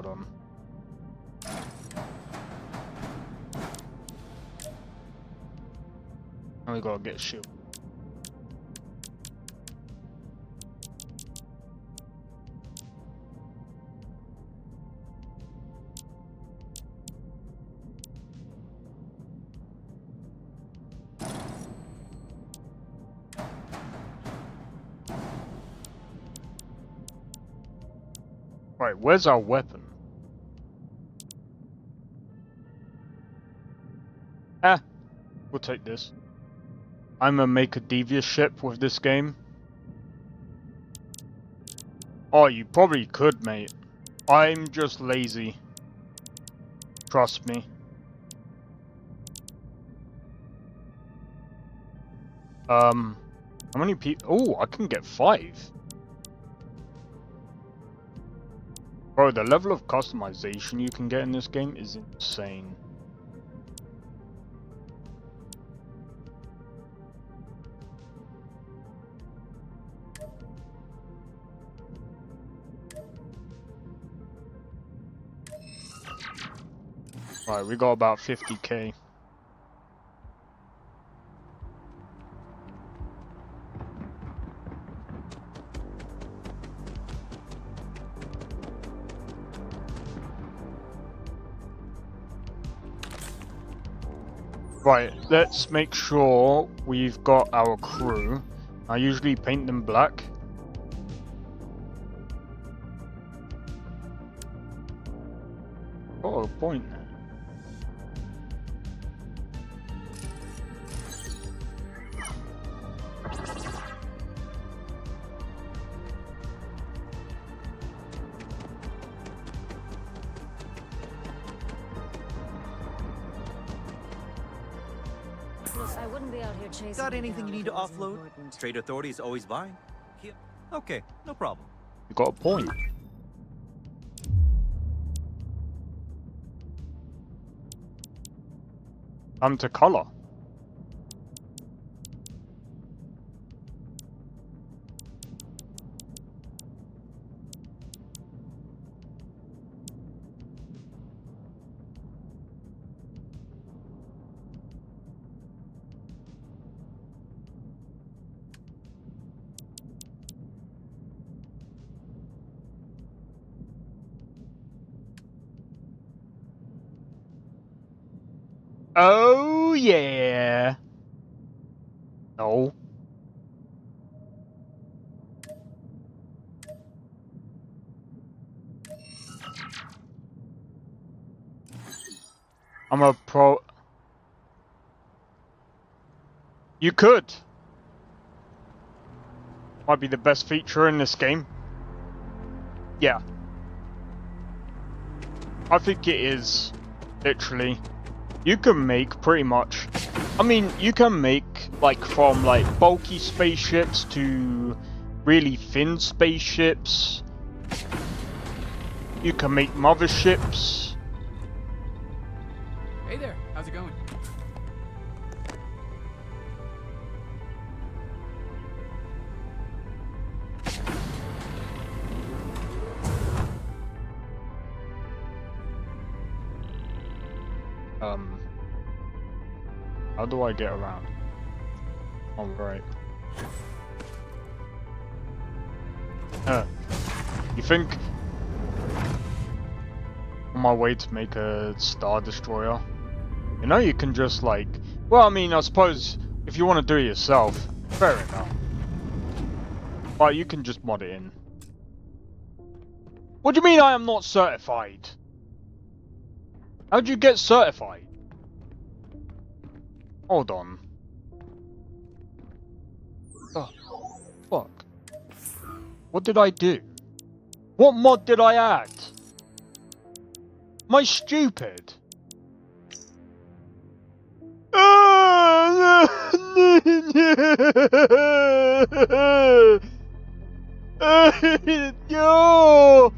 Hold on. And we gotta get a shield. Right, where's our weapon? Ah, we'll take this. I'm gonna make a devious ship with this game. Oh, you probably could, mate. I'm just lazy. Trust me. How many people? Oh, I can get 5. Bro, the level of customization you can get in this game is insane. Right, we got about 50k. Right, let's make sure we've got our crew. I usually paint them black. Got a point there. I wouldn't be out here chasing. Got you anything down you need if to it wasn't offload? important. Trade authorities always buying. Yeah. Okay, no problem. You got a point. To color. Oh yeah. No. I'm a pro. You could. Might be the best feature in this game. Yeah. I think it is. Literally. You can make pretty much. I mean, you can make like from like bulky spaceships to really thin spaceships. You can make motherships. Hey there, how's it going? How do I get around? All right. You think on my way to make a Star Destroyer? You know, you can just like, well, I mean, I suppose if you want to do it yourself, fair enough. But you can just mod it in. What do you mean I am not certified? How'd you get certified? Hold on. Oh, fuck. What did I do? What mod did I add? Am I stupid? No!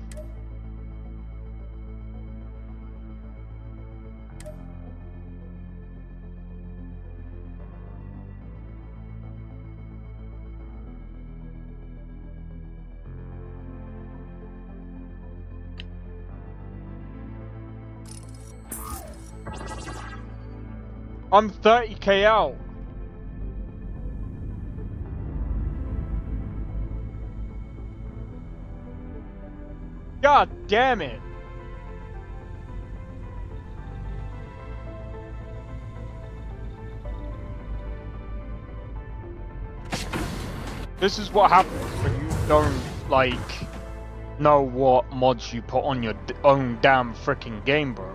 I'm 30k out. God damn it. This is what happens when you don't, like, know what mods you put on your own damn freaking game, bro.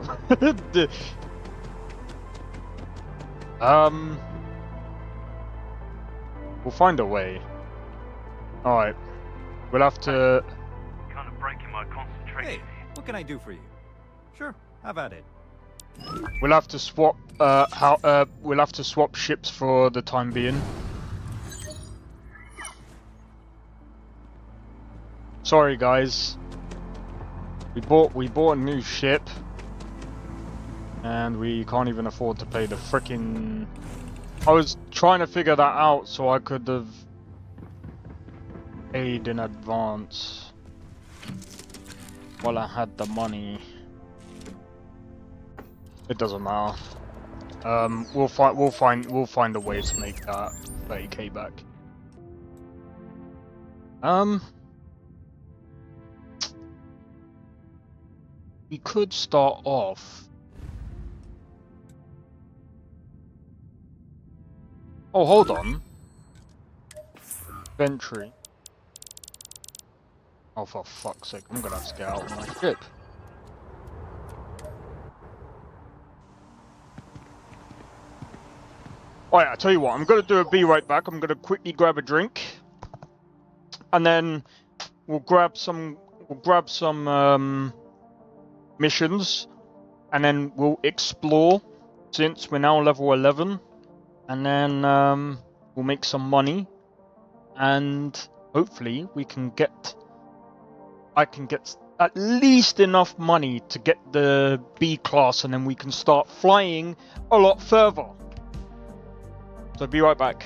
We'll find a way. Alright. We'll have to... Kind of breaking my concentration. Hey, what can I do for you? Sure, have at it. We'll have to swap, we'll have to swap ships for the time being. Sorry guys. We bought a new ship. And we can't even afford to pay the frickin'... I was trying to figure that out so I could have paid in advance while I had the money. It doesn't matter. We'll find a way to make that 30k back. We could start off. Oh, hold on. Inventory. Oh, for fuck's sake, I'm gonna have to get out of my ship. Alright, I tell you what, I'm gonna be right back. I'm gonna quickly grab a drink. And then we'll grab some missions. And then we'll explore, since we're now level 11. And then we'll make some money, and hopefully we can I can get at least enough money to get the B class, and then we can start flying a lot further. So be right back.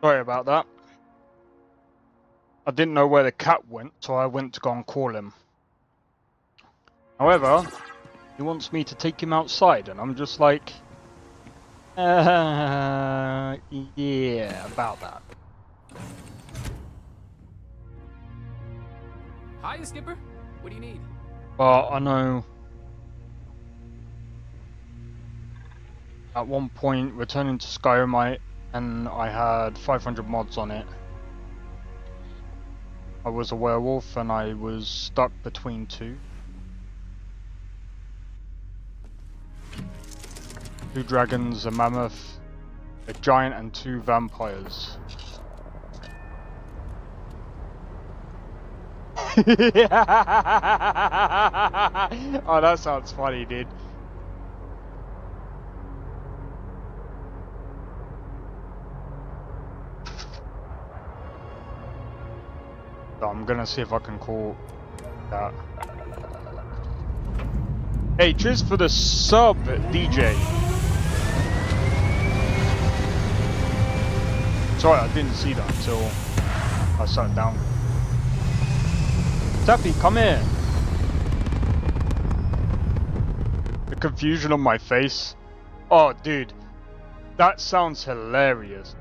Sorry about that. I didn't know where the cat went, so I went to go and call him. However, he wants me to take him outside, and I'm just like, yeah, about that. Hi, Skipper. What do you need? But I know at one point returning to Skyrim, and I had 500 mods on it. I was a werewolf and I was stuck between two. Two dragons, a mammoth, a giant, and two vampires. Oh, that sounds funny, dude. So I'm gonna see if I can call that. Hey, cheers for the sub, DJ. Sorry, I didn't see that until I sat down. Tappy, come here. The confusion on my face. Oh, dude, that sounds hilarious.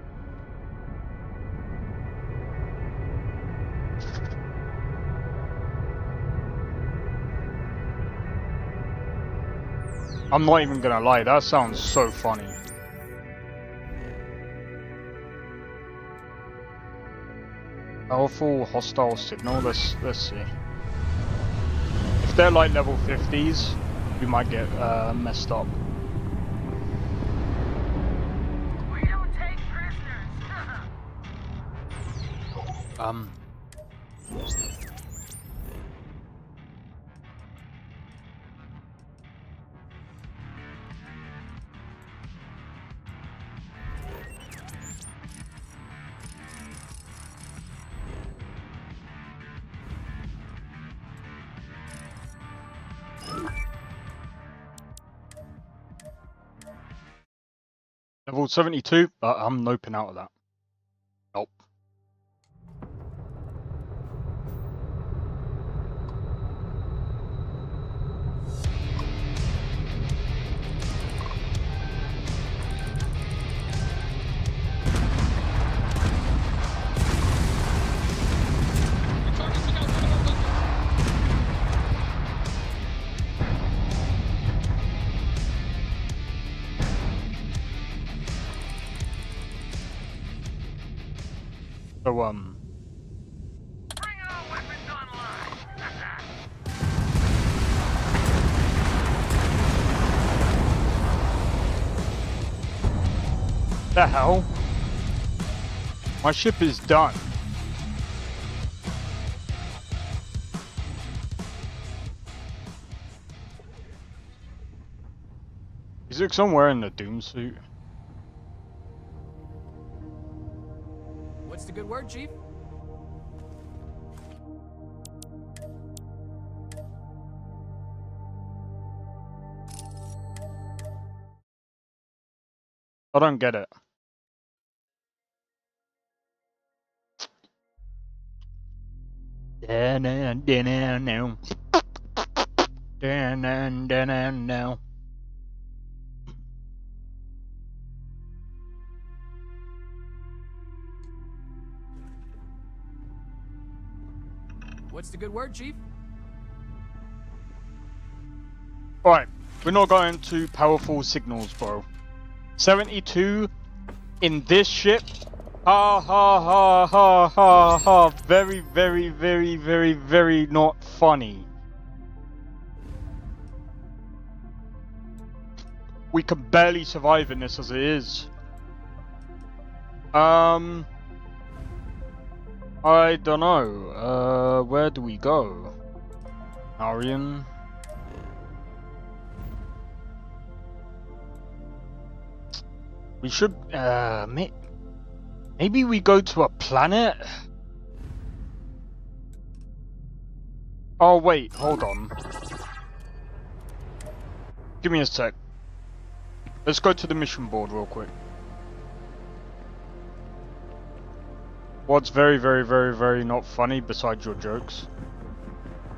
I'm not even gonna lie, that sounds so funny. Powerful hostile signal. Let's see. If they're like level 50s, we might get messed up. We don't take prisoners. Level 72, but I'm noping out of that. Nope. So, Bring our weapons online. the hell? My ship is done. Is it somewhere in the Doom suit? What's the good word, Chief? I don't get it. No. What's the good word, Chief? Alright, we're not going to powerful signals, bro. 72 in this ship? Ha ha ha ha ha ha. Very, very, very, very, very not funny. We can barely survive in this as it is. I don't know. Where do we go? Arian? We should, maybe we go to a planet? Oh wait, hold on. Give me a sec. Let's go to the mission board real quick. What's very, very, very, very not funny besides your jokes?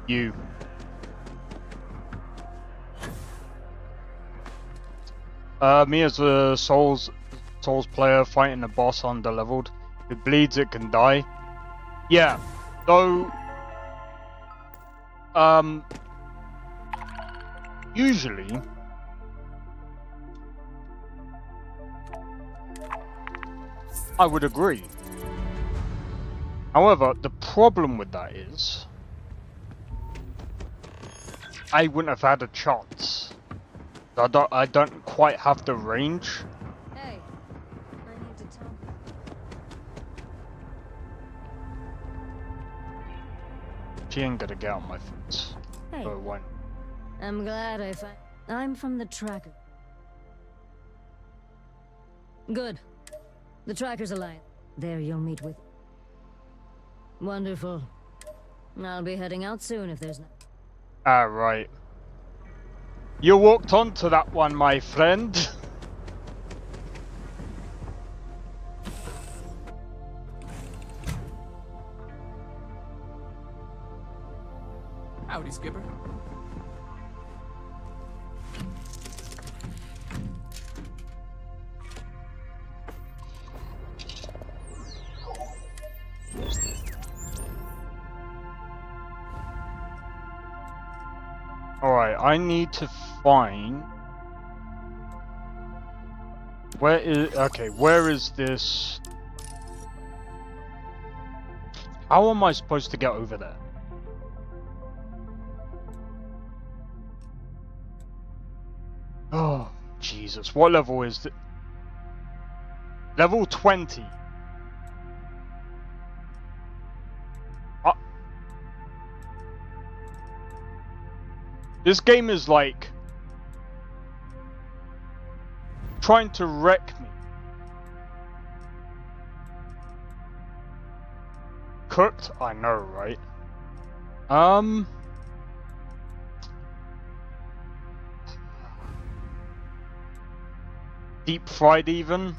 You. Me as a Souls player fighting a boss underleveled. If it bleeds, it can die. Yeah, though. Usually. I would agree. However, the problem with that is I wouldn't have had a chance. I don't quite have the range. Hey, I need to talk. She ain't gonna get on my fence. Hey, So when I'm glad I found. I'm from the tracker. Good. The tracker's alive. There you'll meet with. Wonderful. I'll be heading out soon if there's no. Ah, right. You walked onto that one, my friend. Howdy, Skipper. Alright, I need to find... Where is... Okay, where is this... How am I supposed to get over there? Oh, Jesus. What level is it? Level 20. This game is like trying to wreck me. Cooked? I know, right? Deep fried even?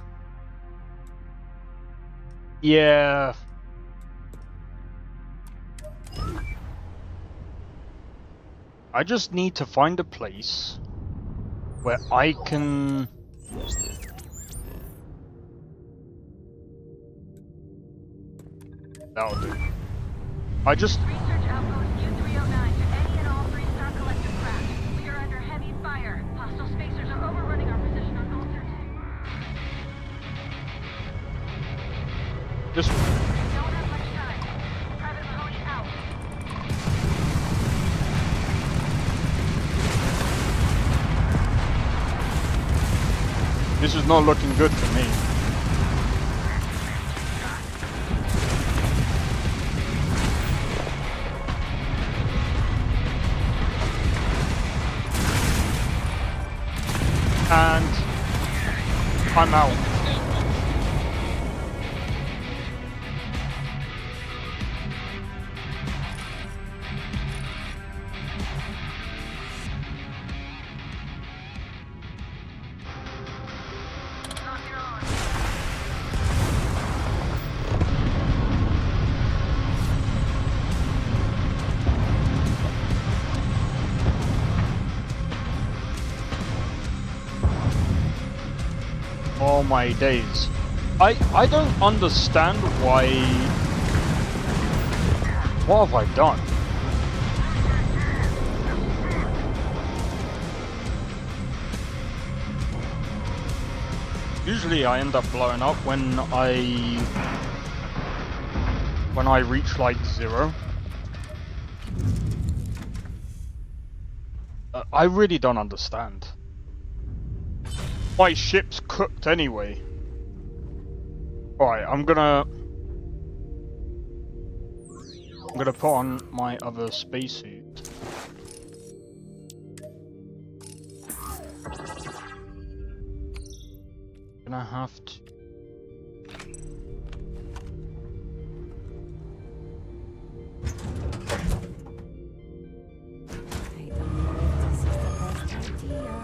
Yeah. I just need to find a place where I can... That'll do. I just... Research outpost U-309 to any and all three-star collector craft. We are under heavy fire. Hostile spacers are overrunning our position on Alter 2. Just... We don't have much time. Private Mahoney out. This is not looking good for me. And I'm out. Oh my days. I don't understand why... What have I done? Usually I end up blowing up when I reach like 0. I really don't understand. My ship's cooked anyway. Alright, I'm gonna put on my other spacesuit. Gonna have to... I don't know if this is the best idea.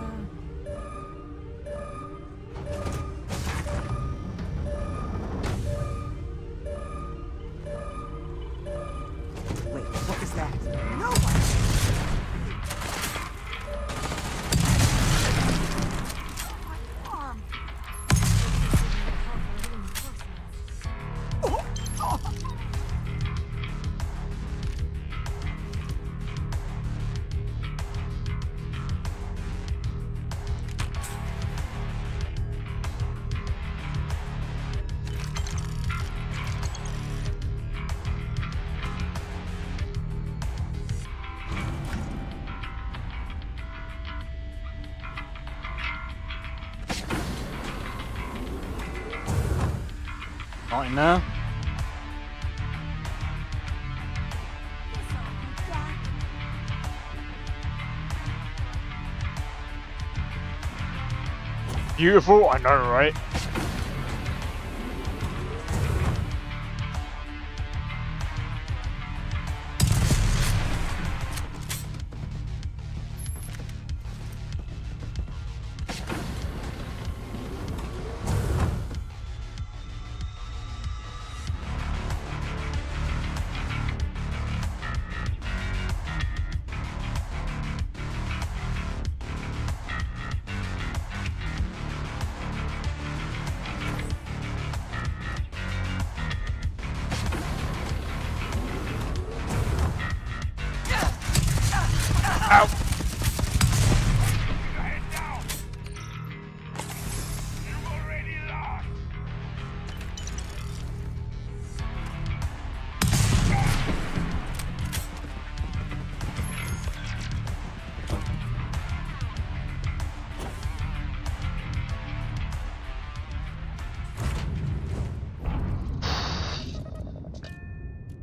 Not in there. Beautiful, I know, right? Ow!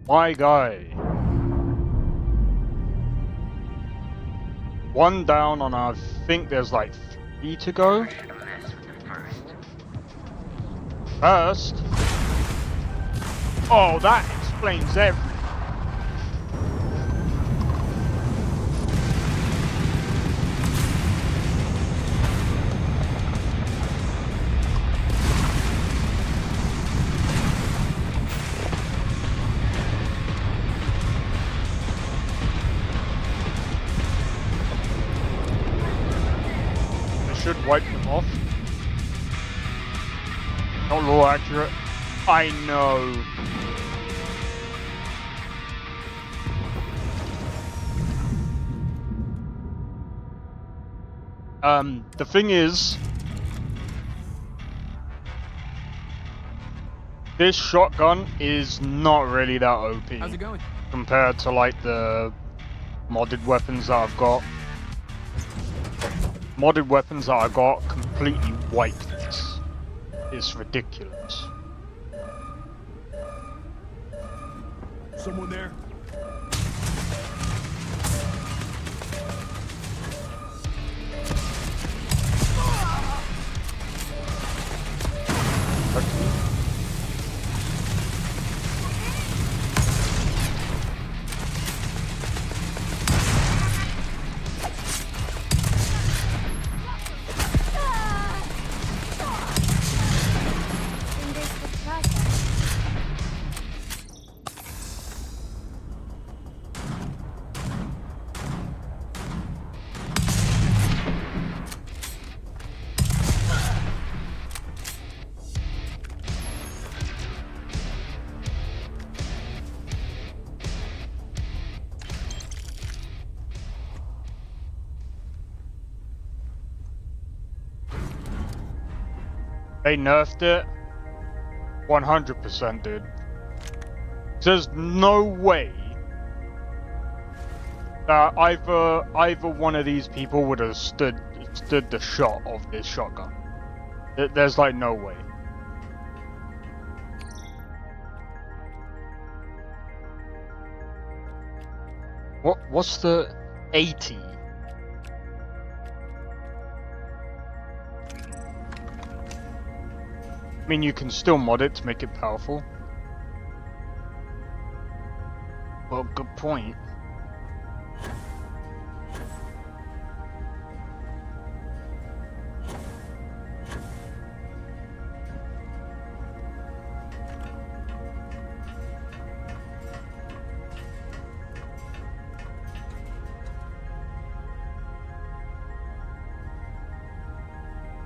My guy. One down on I think there's like 3 to go. First. Oh, that explains everything. Should wipe them off. Not law accurate. I know. The thing is, this shotgun is not really that OP. How's it going? Compared to like the modded weapons that I've got. Modded weapons that I got completely wiped this. It's ridiculous. Someone there? They nerfed it 100%, dude. There's no way that either one of these people would have stood the shot of this shotgun. There's like no way. What's the 80? I mean, you can still mod it to make it powerful. Well, good point.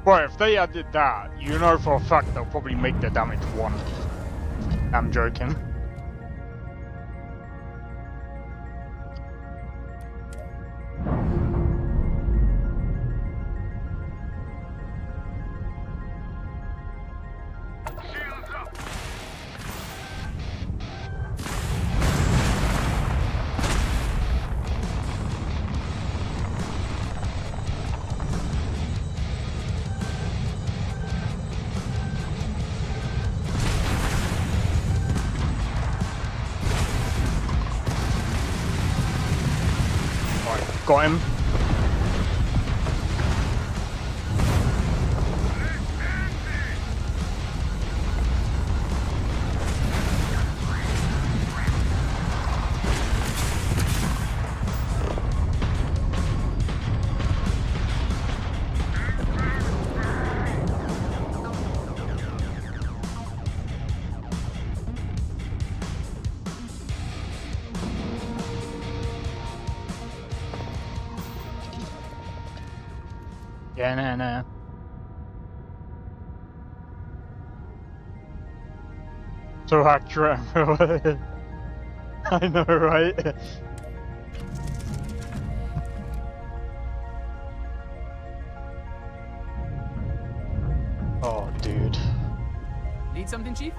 Right, if they added that, you know for a fact they'll probably make the damage 1. I'm joking. Got him. Yeah, nah. So accurate. I know, right? Oh, dude. Need something, Chief?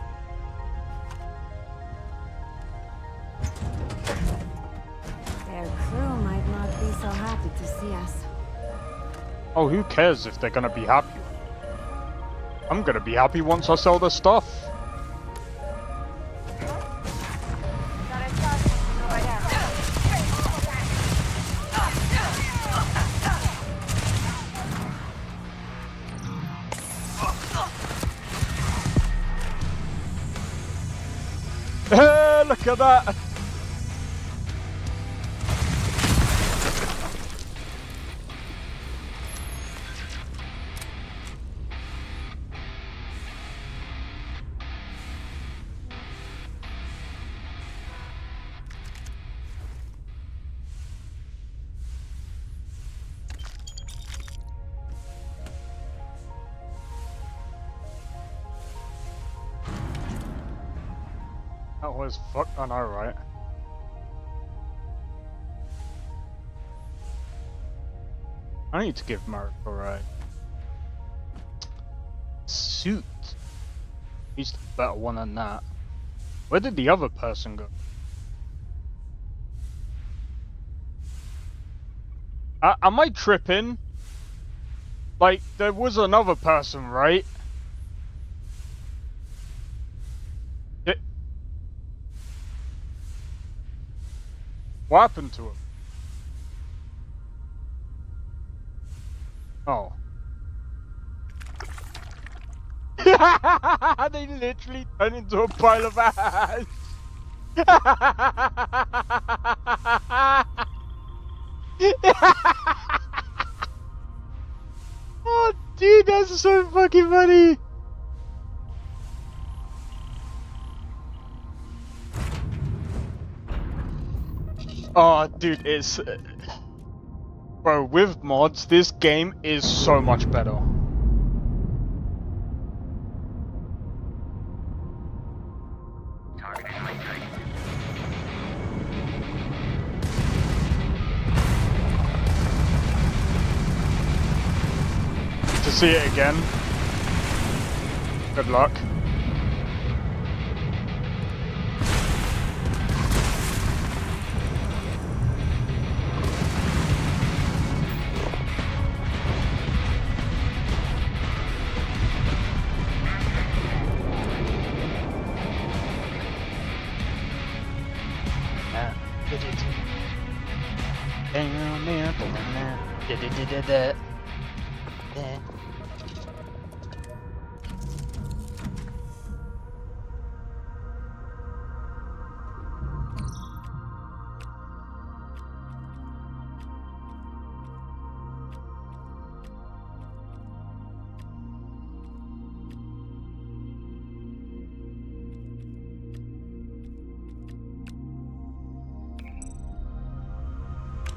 Their crew might not be so happy to see us. Oh, who cares if they're gonna be happy? I'm gonna be happy once I sell the stuff. Hey, look at that! That was fuck. I know, right? I need to give Mark a ride. Suit. He's the better one than that. Where did the other person go? Am I tripping? Like, there was another person, right? What happened to him? Oh. They literally turned into a pile of ash. Oh, dude, that's so fucking funny. Oh, dude, it's... Bro, with mods, this game is so much better. To see it again. Good luck.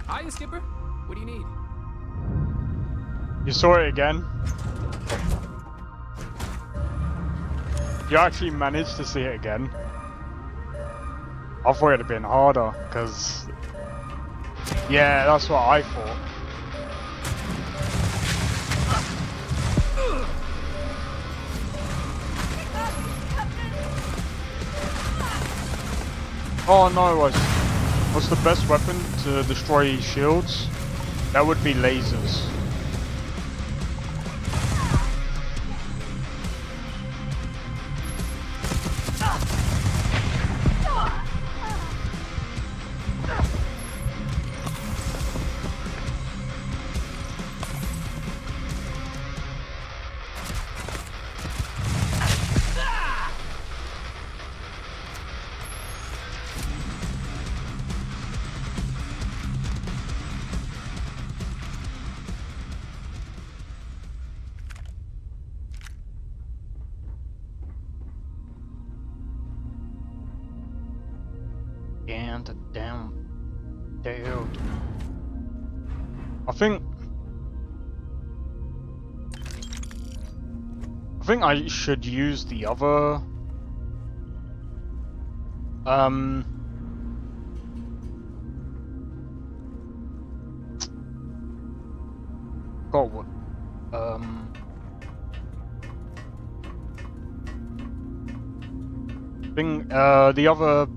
Hiya, Skipper. What do you need? You saw it again? You actually managed to see it again? I thought it'd have been harder, because... Yeah, that's what I thought. Oh no, what's the best weapon to destroy shields? That would be lasers. again, the damn dude. I think I should use the other God, what the other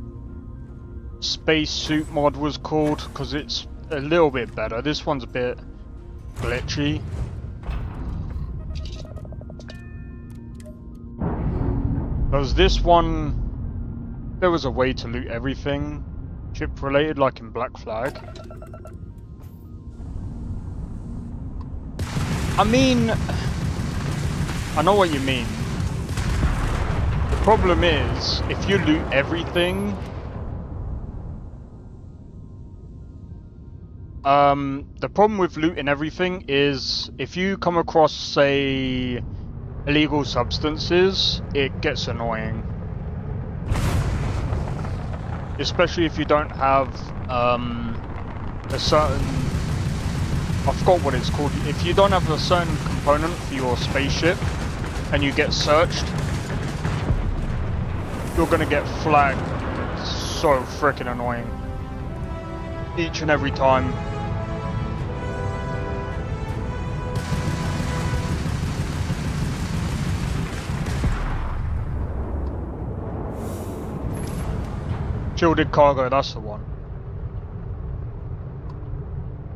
spacesuit mod was called, because it's a little bit better. This one's a bit glitchy. Because this one, there was a way to loot everything ship related, like in Black Flag. I mean, I know what you mean. The problem is, if you loot everything, the problem with looting everything is if you come across, say, illegal substances, it gets annoying. Especially if you don't have a certain, I forgot what it's called, if you don't have a certain component for your spaceship and you get searched, you're gonna get flagged. It's so freaking annoying. Each and every time. Shielded cargo, that's the one.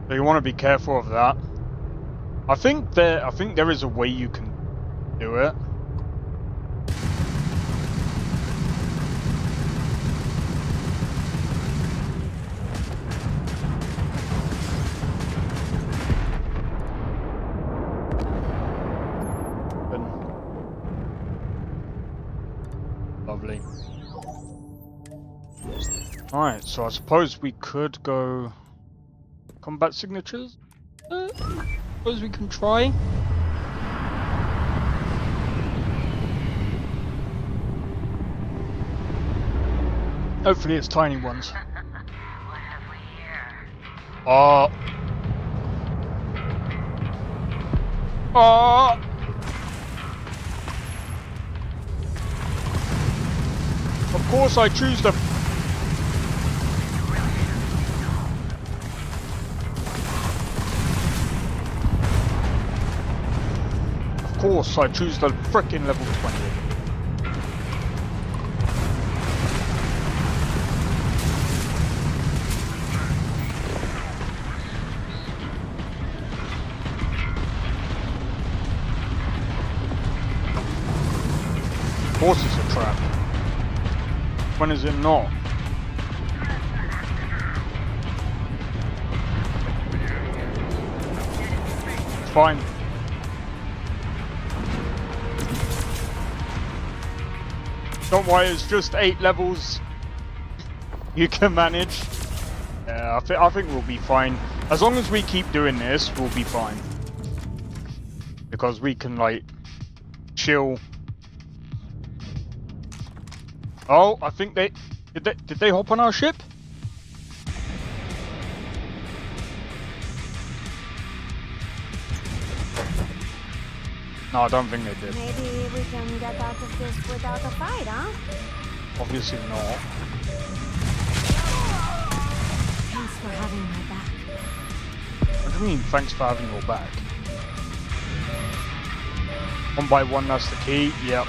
So you want to be careful of that. I think there is a way you can do it. Lovely. Alright, so I suppose we could go combat signatures? Suppose we can try. Hopefully it's tiny ones. What have we here? Oh. Oh. Of course I choose the... Of course I choose the frickin' level 20. Of course it's a trap. When is it not? It's fine. Don't worry, it's just 8 levels. You can manage. Yeah, I think we'll be fine. As long as we keep doing this, we'll be fine. Because we can, like, chill. Oh, I think did they hop on our ship? No, I don't think they did. Maybe we can get out of this without a fight, huh? Obviously not. Thanks for having my back. What do you mean, thanks for having your back? One by one, that's the key. Yep.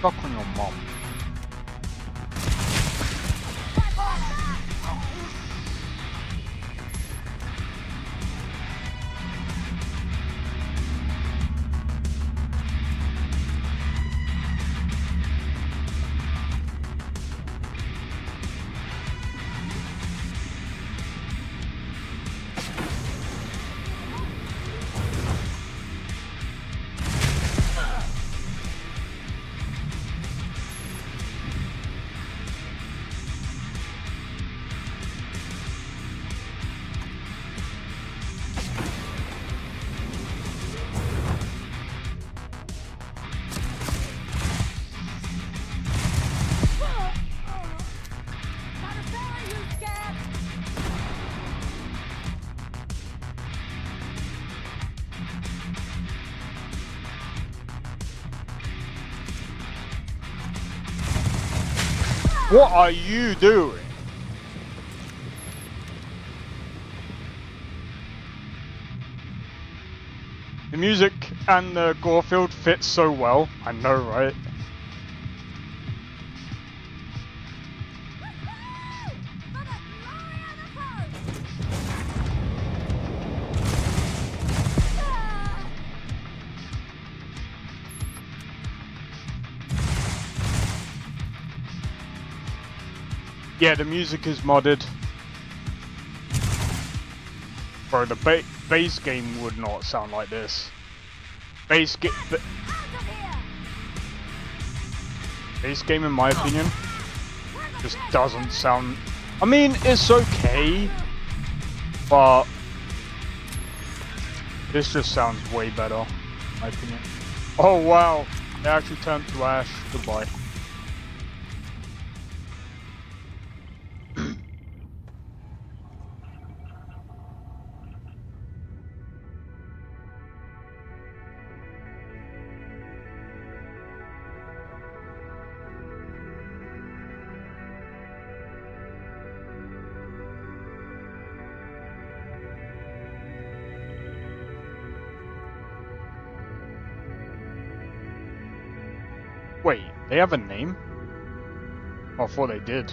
Fuck on your mom. What are you doing? The music and the Garfield fit so well. I know, right? Yeah, the music is modded. Bro, the base game would not sound like this. Base game, in my opinion, just doesn't sound. I mean, it's okay, but this just sounds way better, in my opinion. Oh wow, it actually turned to ash. Goodbye. Wait, they have a name? Oh, I thought they did.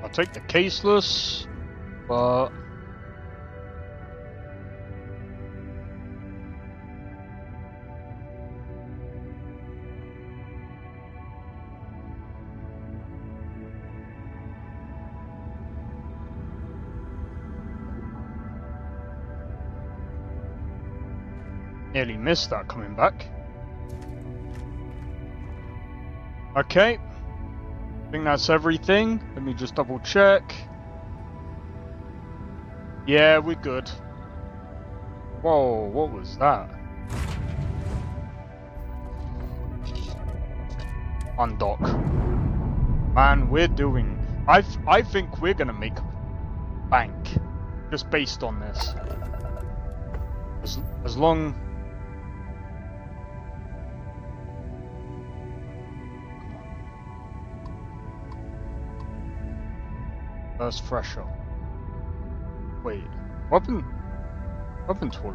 I'll take the caseless, but nearly missed that coming back. Okay. I think that's everything. Let me just double check. Yeah, we're good. Whoa, what was that? Undock. Man, we're doing... I think we're gonna make bank. Just based on this. As long... First fresher. Wait, weapon tool.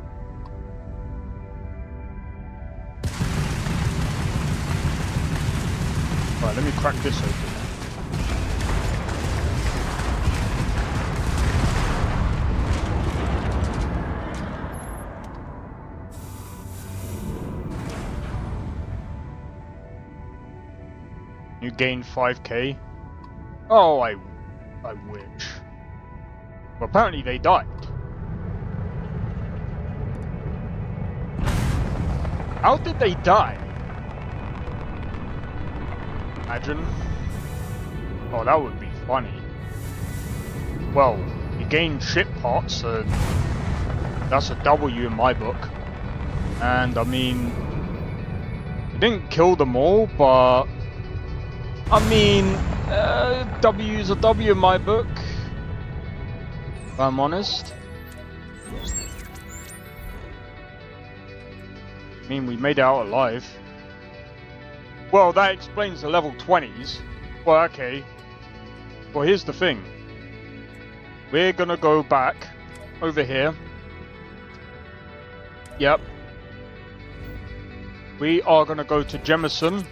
Right, let me crack this open. You gained 5k. Oh, I wish. Well, apparently they died. How did they die? Imagine. Oh, that would be funny. Well, you gained ship parts, so that's a W in my book. And I mean, you didn't kill them all, but I mean, W's a W in my book, if I'm honest. I mean, we made it out alive. Well, that explains the level 20s. Well, okay. Well, here's the thing. We're gonna go back over here. Yep. We are gonna go to Jemison.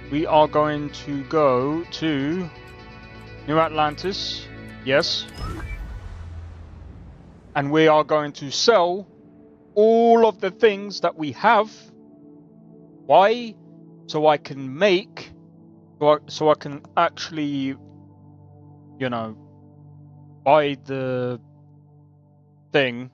We are going to go to New Atlantis, yes. And we are going to sell all of the things that we have. Why? So I can make, so I can actually, you know, buy the thing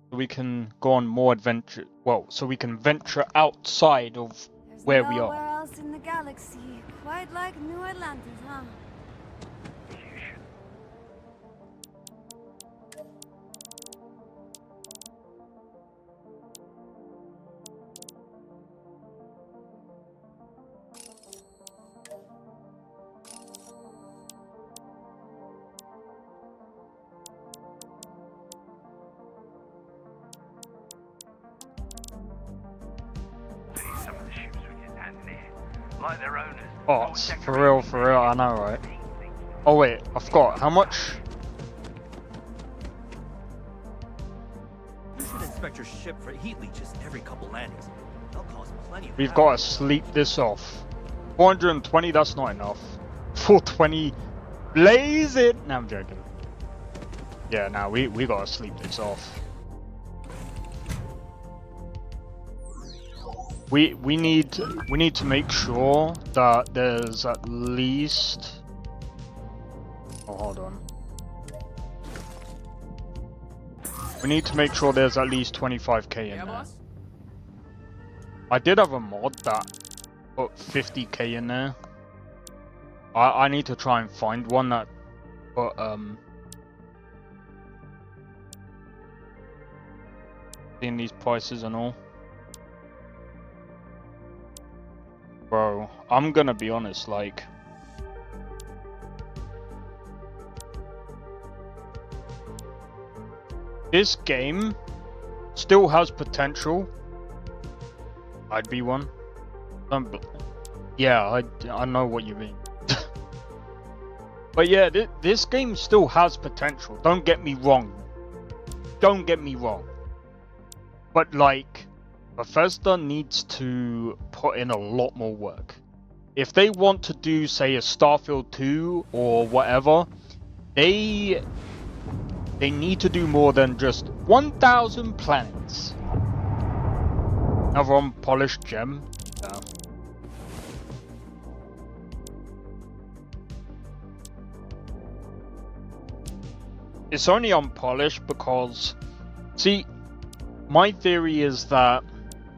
so we can go on more adventure. Well, so we can venture outside of where we are. Else in the galaxy, quite like New Atlantis, huh? like their owners. Oh, it's for real, I know, right? Oh wait, I forgot. How much? You should inspect your ship for heat leeches every couple landings. They'll cause plenty of We've havoc. got to sleep this off. 420, that's not enough. 420, blaze it! No, I'm joking. Yeah, now we gotta sleep this off. We need to make sure that there's at least. Oh, hold on. We need to make sure there's at least 25k in Yeah, there. boss? I did have a mod that put 50k in there. I need to try and find one that put seeing these prices and all. Bro, I'm gonna be honest, like this game still has potential. I'd be one. Yeah, I know what you mean. But yeah, this game still has potential. Don't get me wrong. Don't get me wrong. But like, Bethesda needs to put in a lot more work. If they want to do, say, a Starfield 2 or whatever, they need to do more than just 1,000 planets. Another unpolished gem. Yeah. It's only unpolished because, see, my theory is that,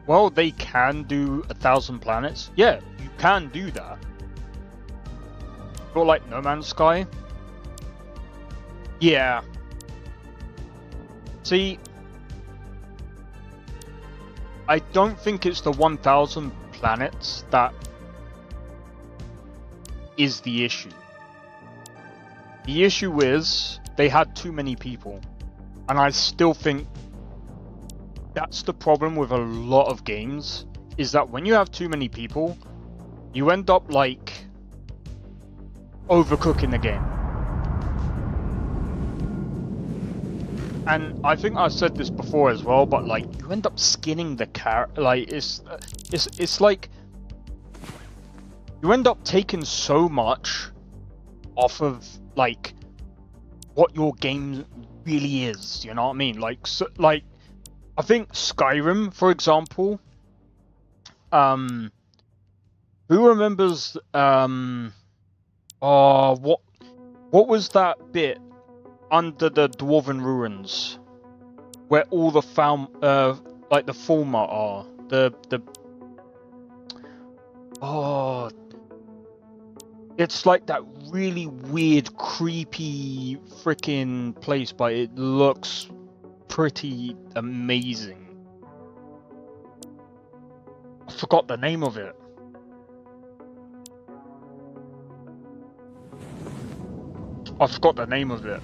well, they can do 1,000 planets. Yeah, you can do that. But like No Man's Sky. Yeah. See, I don't think it's the 1,000 planets that is the issue. The issue is they had too many people, and I still think that's the problem with a lot of games, is that when you have too many people, you end up like overcooking the game. And I think I've said this before as well, but like you end up skinning the character. Like it's like you end up taking so much off of like what your game really is. You know what I mean? Like like I think Skyrim, for example. Who remembers? What was that bit under the Dwarven ruins, where all the like the Fulma are, it's like that really weird, creepy freaking place, but it looks pretty amazing. I forgot the name of it. I forgot the name of it.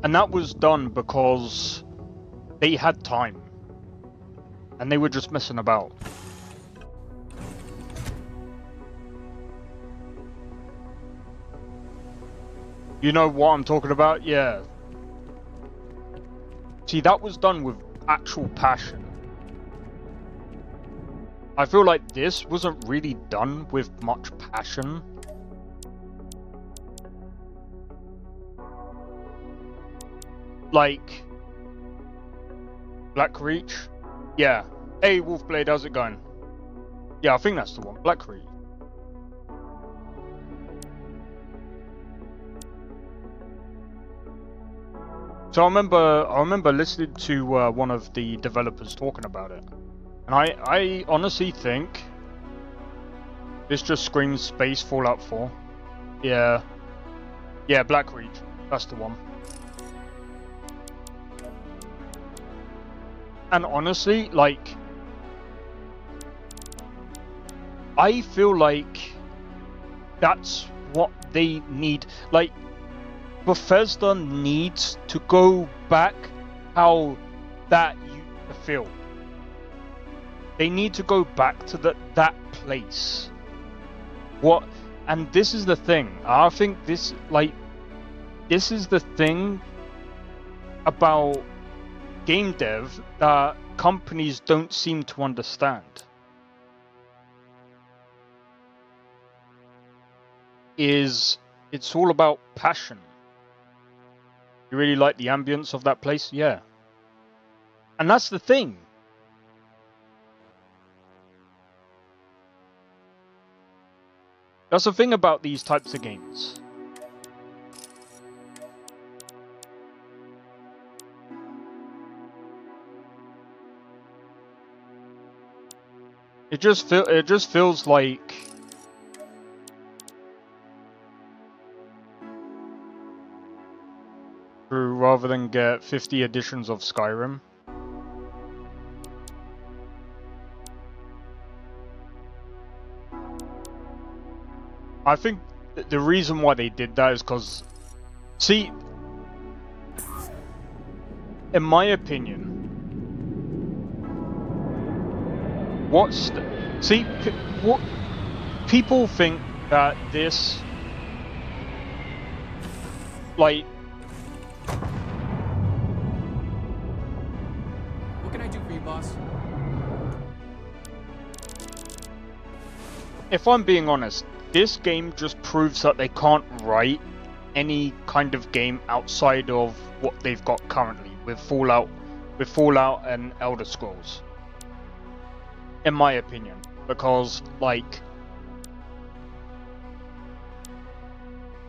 And that was done because they had time. And they were just messing about. You know what I'm talking about? Yeah. See, that was done with actual passion. I feel like this wasn't really done with much passion. Like Black Reach? Yeah. Hey Wolfblade, how's it going? Yeah, I think that's the one. Black Reach. So I remember listening to one of the developers talking about it. And I honestly think this just screams space Fallout 4. Yeah. Yeah, Black Reach. That's the one. And honestly, like, I feel like that's what they need. Like, Bethesda needs to go back how that used to feel. They need to go back to that place. What? And this is the thing. I think this is the thing about game dev that companies don't seem to understand. It's all about passion. You really like the ambience of that place? Yeah. And that's the thing. That's the thing about these types of games. It just feels like rather than get 50 editions of Skyrim. I think the reason why they did that is because, see, in my opinion, what people think that this, like, What can I do for you, boss? if I'm being honest, this game just proves that they can't write any kind of game outside of what they've got currently with Fallout and Elder Scrolls. In my opinion, because like,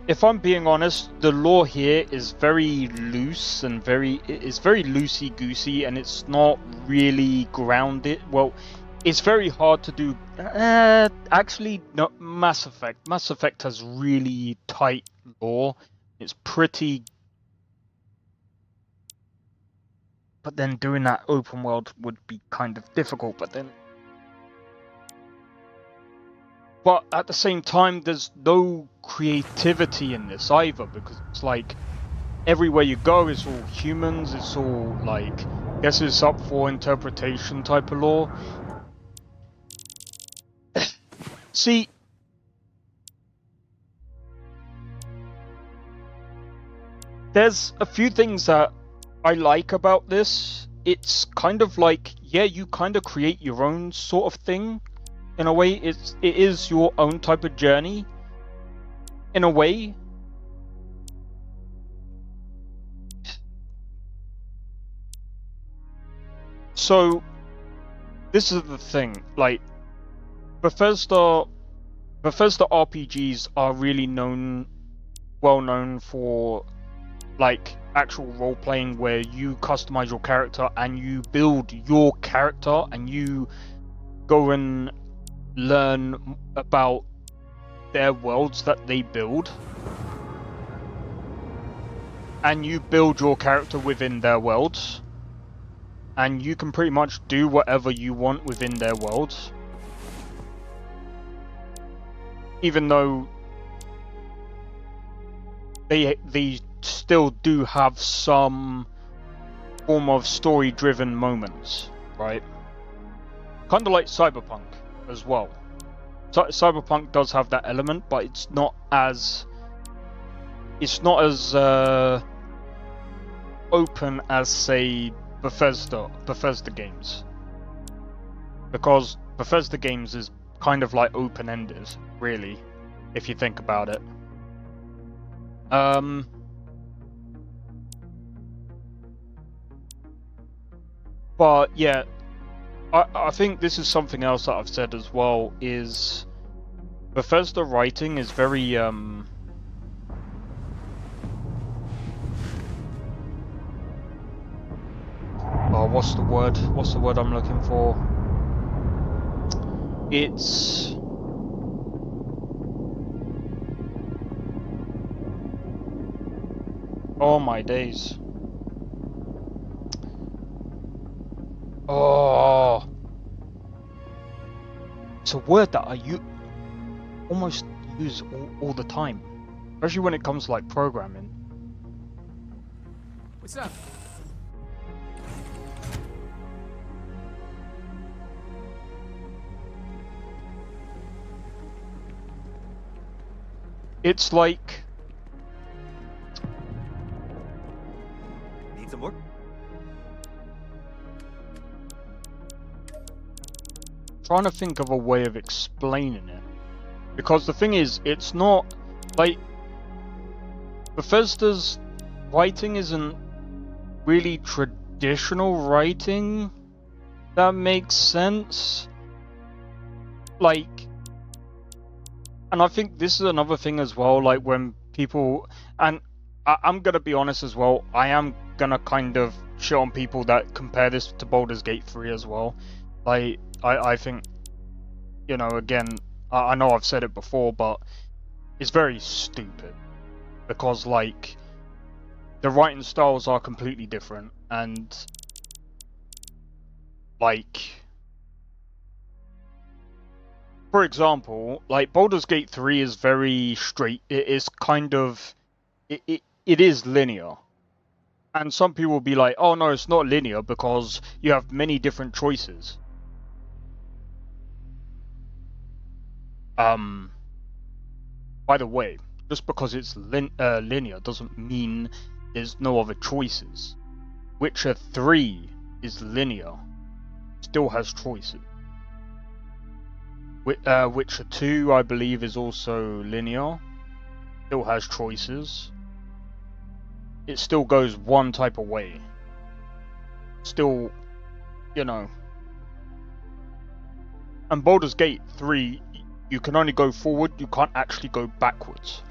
if I'm being honest, the lore here is very loose and very loosey-goosey, and it's not really grounded. Well, it's very hard to do. Actually, no. Mass Effect. Mass Effect has really tight lore. It's pretty. But then doing that open world would be kind of difficult. But at the same time, there's no creativity in this either, because it's like everywhere you go, it's all humans. It's all like, I guess it's up for interpretation type of lore. See, there's a few things that I like about this. It's kind of like, yeah, you kind of create your own sort of thing. In a way, it is your own type of journey. In a way. So, this is the thing, like, Bethesda RPGs are really well known for like actual role playing where you customize your character and you build your character and you go and learn about their worlds that they build, and you build your character within their worlds, and you can pretty much do whatever you want within their worlds. Even though they still do have some form of story-driven moments, right? Kind of like Cyberpunk as well. Cyberpunk does have that element, but it's not as open as, say, Bethesda games, because Bethesda games is kind of like open-ended, really, if you think about it. But yeah, I think this is something else that I've said as well, is Bethesda writing is very what's the word I'm looking for? It's oh my days. Oh, it's a word that I almost use all the time, especially when it comes to like programming. What's up? It's like... Need some more? Trying to think of a way of explaining it. Because the thing is, it's not... Like... Bethesda's writing isn't really traditional writing. That makes sense. Like... And I think this is another thing as well, like when people... And I'm gonna be honest as well, I am gonna kind of shit on people that compare this to Baldur's Gate 3 as well. Like, I think, you know, again, I know I've said it before, but it's very stupid. Because, like, the writing styles are completely different, and, like... For example, like, Baldur's Gate 3 is very straight, it is kind of... It is linear. And some people will be like, oh no, it's not linear because you have many different choices. By the way, just because it's linear doesn't mean there's no other choices. Witcher 3 is linear, still has choices. Witcher 2, I believe, is also linear, still has choices. It still goes one type of way. Still, you know. And Baldur's Gate 3, you can only go forward, you can't actually go backwards.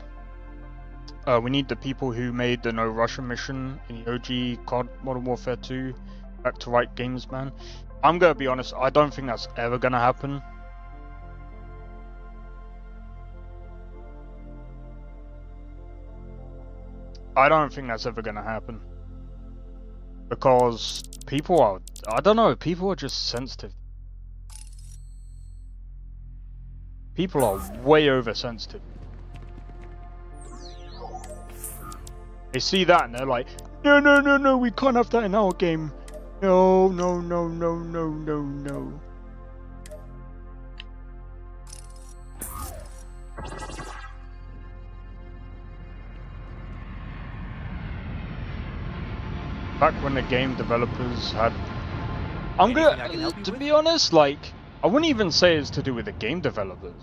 We need the people who made the No Russian mission in the OG COD Modern Warfare 2 back to write games, man. I'm gonna be honest, I don't think that's ever gonna happen. I don't think that's ever gonna happen. Because people are, I don't know, people are just sensitive. People are way oversensitive. They see that and they're like, no, no, no, no, we can't have that in our game. No, no, no, no, no, no, no. Back when the game developers had... to be honest, like, I wouldn't even say it's to do with the game developers.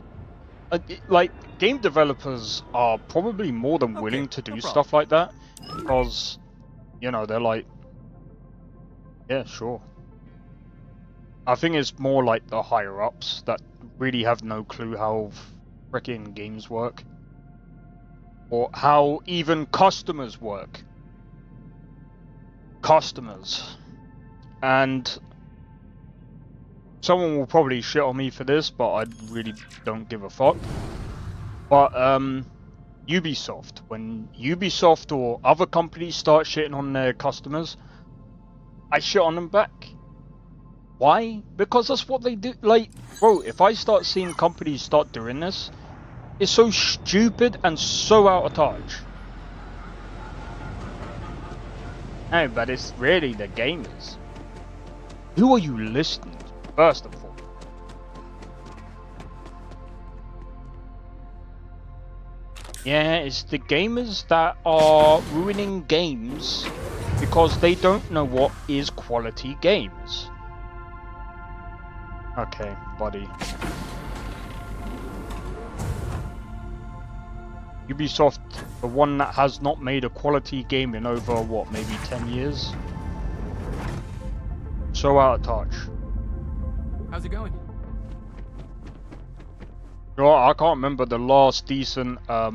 Like, game developers are probably more than willing to do stuff like that. Because, you know, they're like, yeah, sure. I think it's more like the higher-ups that really have no clue how freaking games work. Or how even customers work. Customers. And someone will probably shit on me for this, but I really don't give a fuck. But Ubisoft, when Ubisoft or other companies start shitting on their customers, I shit on them back. Why? Because that's what they do. Like, bro, if I start seeing companies start doing this, it's so stupid and so out of touch. No, but it's really the gamers. Who are you listening to, first of all? Yeah, it's the gamers that are ruining games because they don't know what is quality games. Okay, buddy. Ubisoft, the one that has not made a quality game in over, what, maybe 10 years? So out of touch. How's it going? You know, I can't remember the last decent, I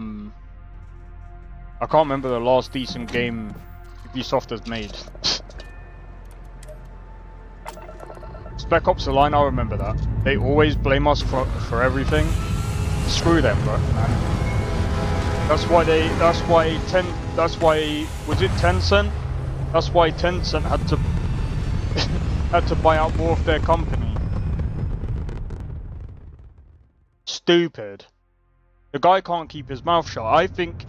can't remember the last decent game Ubisoft has made. Spec Ops: The Line, I remember that. They always blame us for everything. Screw them, bro, man. That's why, was it Tencent? That's why Tencent had to buy out more of their company. Stupid. The guy can't keep his mouth shut. I think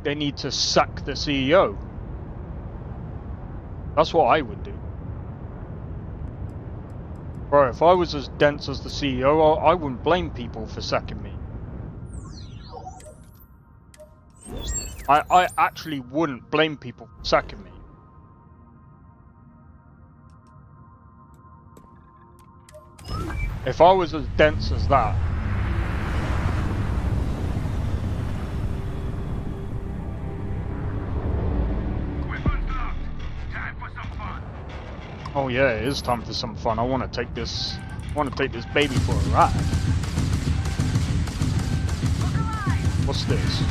they need to sack the CEO. That's what I would do. Bro, if I was as dense as the CEO, I wouldn't blame people for sacking me. I actually wouldn't blame people for sacking me. If I was as dense as that. Oh yeah, it is time for some fun. I want to take this baby for a ride. What's this?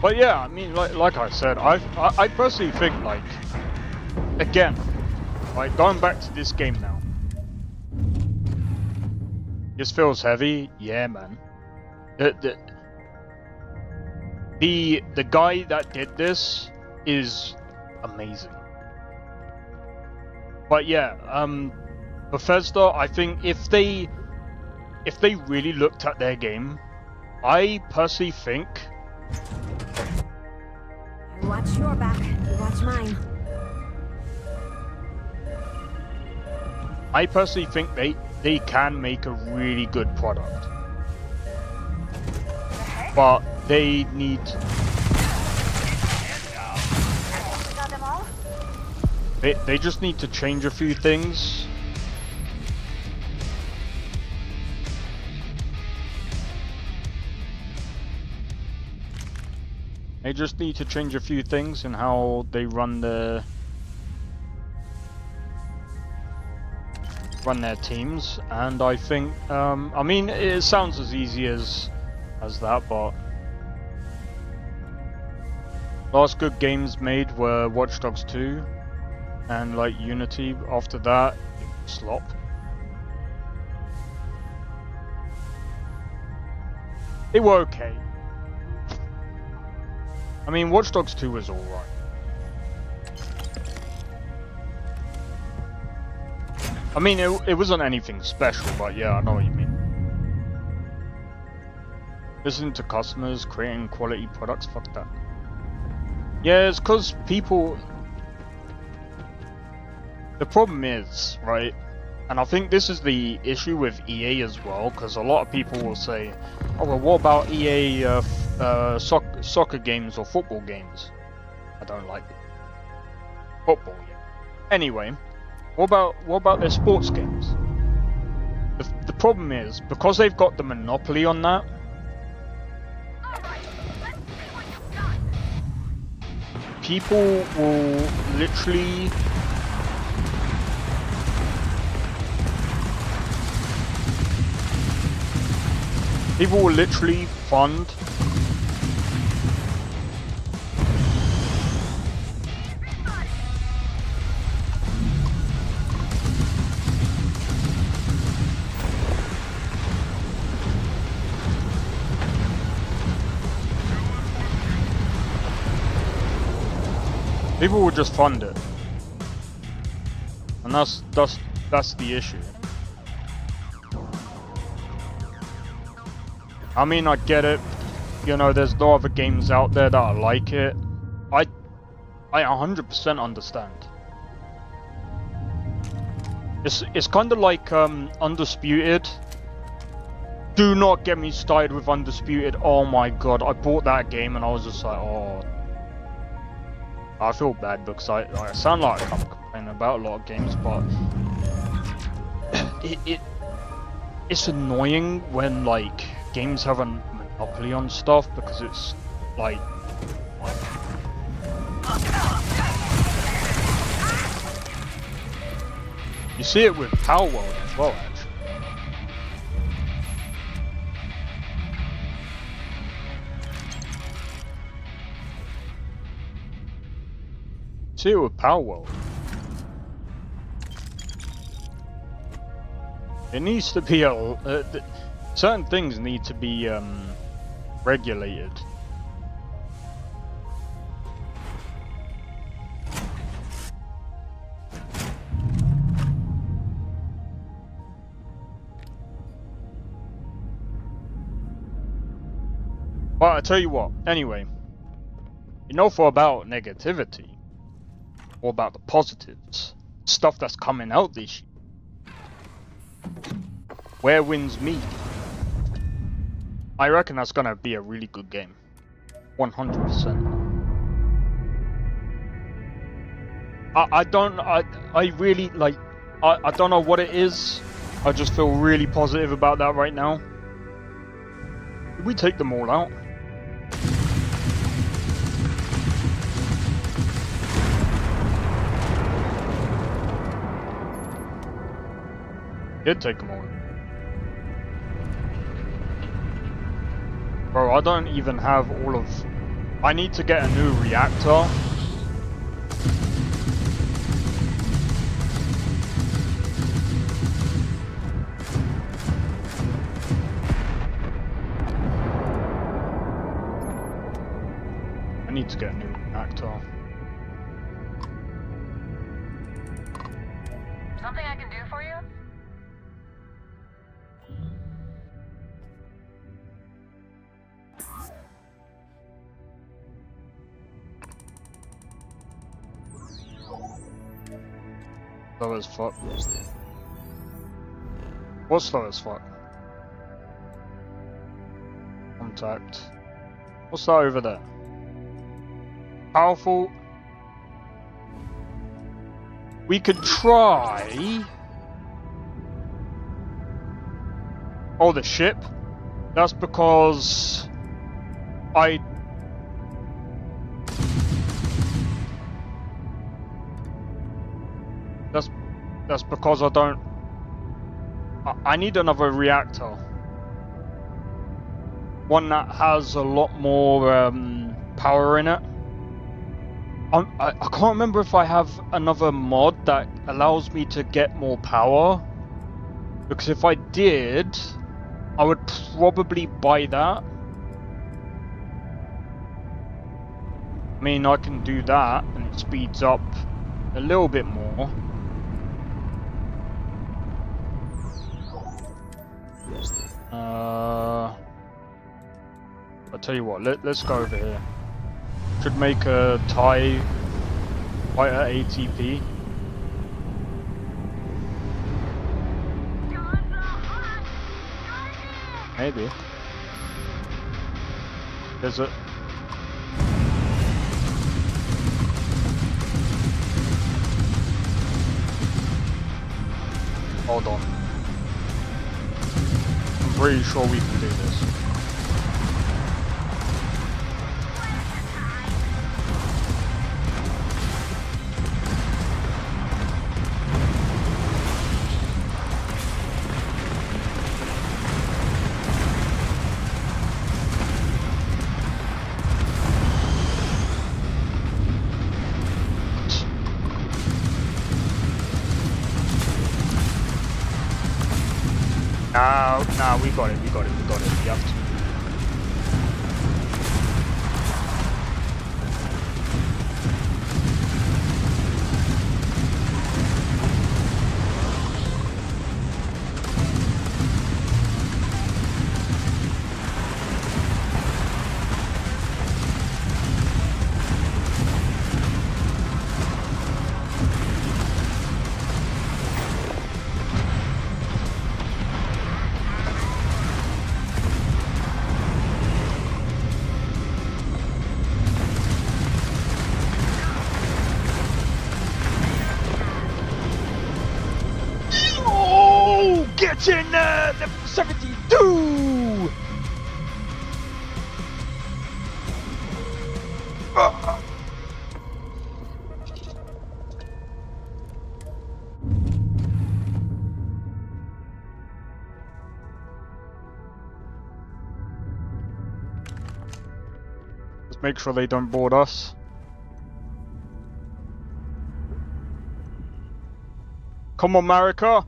But yeah, I mean, like I said, I personally think, like, again, like going back to this game now. This feels heavy, yeah, man. The guy that did this is amazing. But yeah, Bethesda, I think if they really looked at their game, I personally think. Watch your back, watch mine. I personally think they can make a really good product. But they need... They just need to change a few things. They just need to change a few things in how they run their teams, and I think I mean, it sounds as easy as that, but last good games made were Watch Dogs 2 and like Unity. After that, slop. They were okay. I mean, Watch Dogs 2 was alright. I mean, it wasn't anything special, but yeah, I know what you mean. Listening to customers, creating quality products, fuck that. Yeah, it's because people... The problem is, right, and I think this is the issue with EA as well, because a lot of people will say, oh well, what about EA soccer games or football games? I don't like football yet. Anyway, what about their sports games? The problem is, because they've got the monopoly on that, people will literally fund people will just fund it, and that's the issue. I mean, I get it. You know, there's no other games out there that are like it. I 100% understand. It's kind of like Undisputed. Do not get me started with Undisputed. Oh my god, I bought that game and I was just like, oh. I feel bad because I sound like I'm complaining about a lot of games, but it's annoying when like games have a monopoly on stuff, because it's like you see it with Power World as well, actually. See it with Power World. It needs to be certain things need to be regulated. But I tell you what, anyway. Enough about negativity. Or about the positives. Stuff that's coming out this year. Where wins me? I reckon that's gonna be a really good game. 100%. I really, like, I don't know what it is. I just feel really positive about that right now. Did we take them all out? Did take them all. Bro, I don't even have all of... I need to get a new reactor. I need to get a new reactor. Something I can do for you? Slow as fuck. What's slow as fuck? Contact. What's that over there? Powerful. We could try. Oh, the ship? That's because That's because I don't... I need another reactor. One that has a lot more power in it. I can't remember if I have another mod that allows me to get more power. Because if I did, I would probably buy that. I mean, I can do that and it speeds up a little bit more. I'll tell you what, let's go over here. Should make a TIE fighter ATP. Maybe. There's a... Hold on. I'm pretty sure we can do this. Nah, we got it. We have to. Get in there! Level 72! Let's make sure they don't board us. Come on, Marika!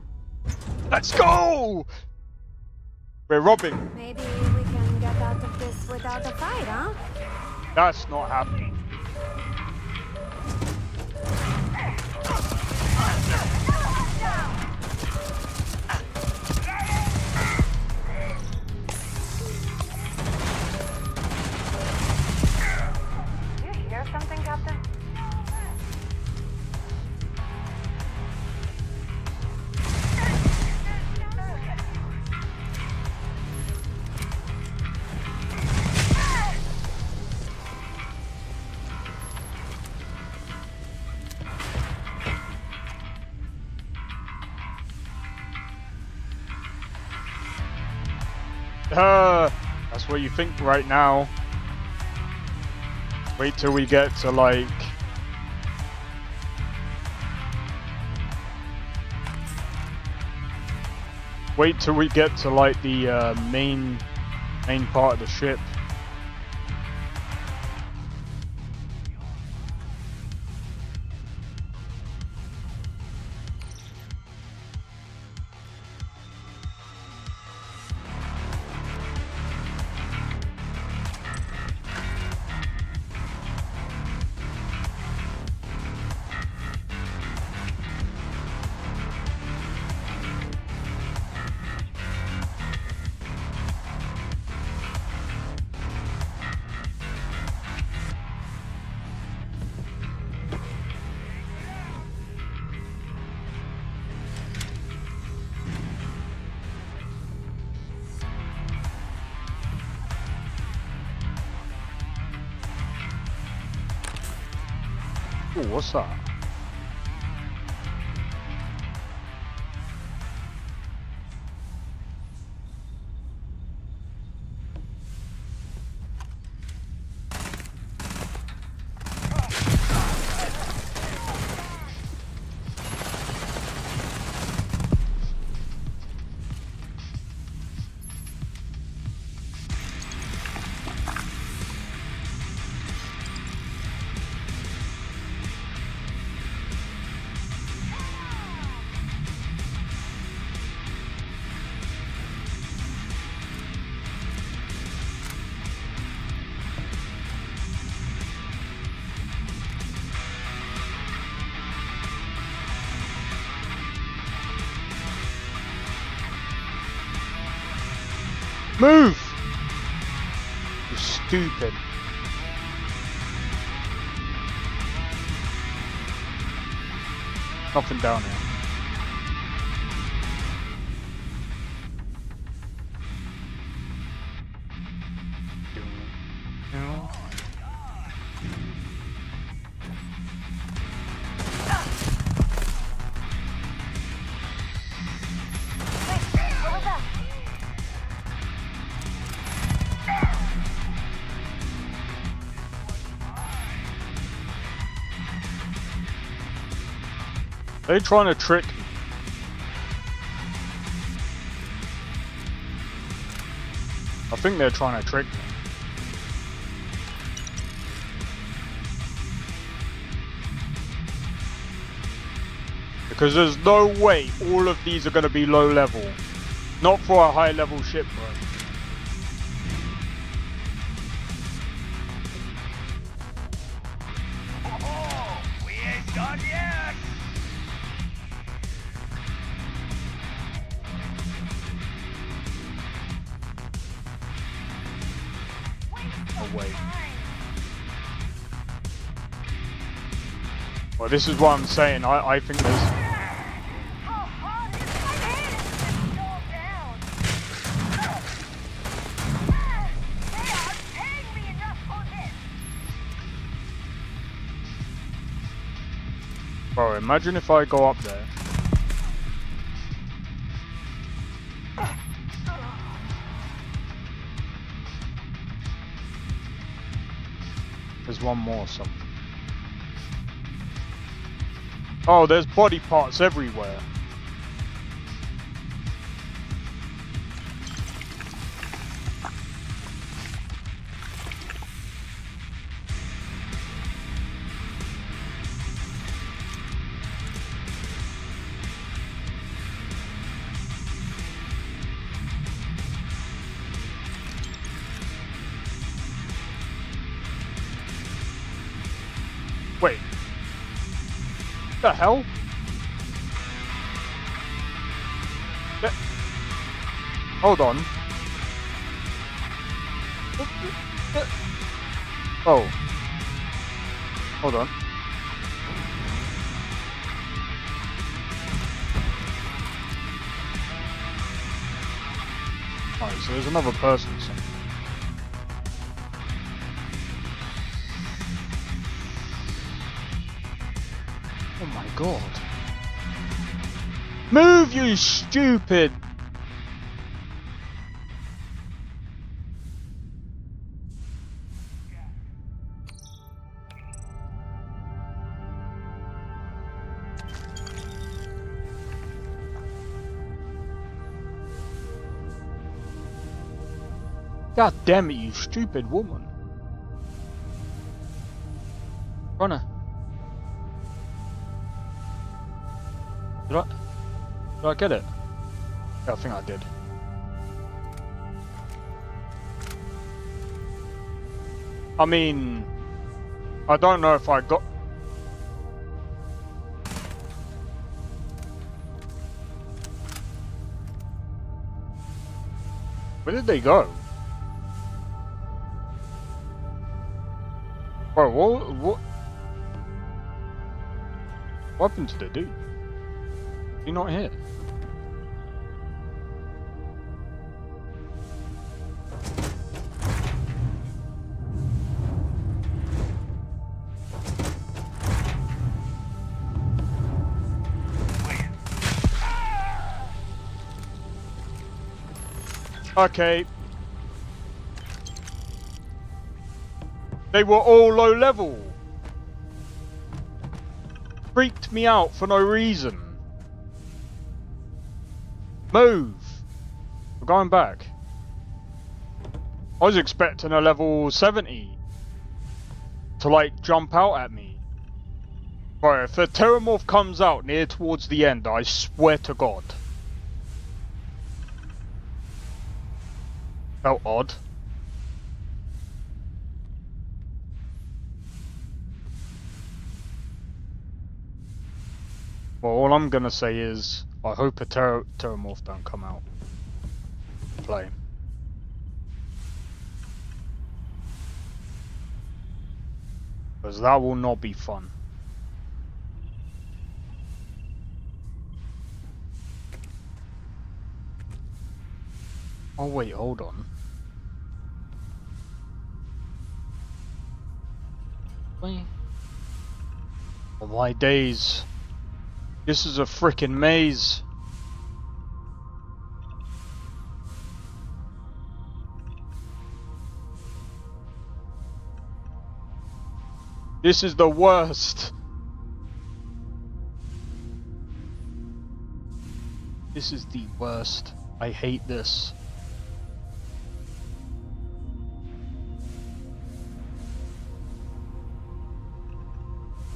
Let's go! We're robbing. Maybe we can get out of this without a fight, huh? That's not happening. That's what you think right now. Wait till we get to like... Wait till we get to like the main part of the ship. Ooh, what's that? Move! You stupid. Nothing down here. They're trying to trick me. I think they're trying to trick me. Because there's no way all of these are going to be low level. Not for a high level ship, bro. Well, this is what I'm saying. I think there's... Bro, imagine if I go up there. There's one more something. Oh, there's body parts everywhere. Wait. What the hell? Hold on. Oh. Hold on. Alright, so there's another person somewhere. Oh my god. Move, you stupid! God damn it, you stupid woman. Runner. Did I get it? Yeah, I think I did. I mean, I don't know if I got... Where did they go? Bro, what happened to the dude? Is he not here? Okay. They were all low level. Freaked me out for no reason. Move. We're going back. I was expecting a level 70 to like jump out at me. Bro, if a Terramorph comes out near towards the end, I swear to God. Felt odd. Well, all I'm gonna say is, I hope a Terramorph don't come out. Play. Because that will not be fun. Oh wait, hold on. Wait. Oh my days. This is a frickin' maze. This is the worst. This is the worst. I hate this.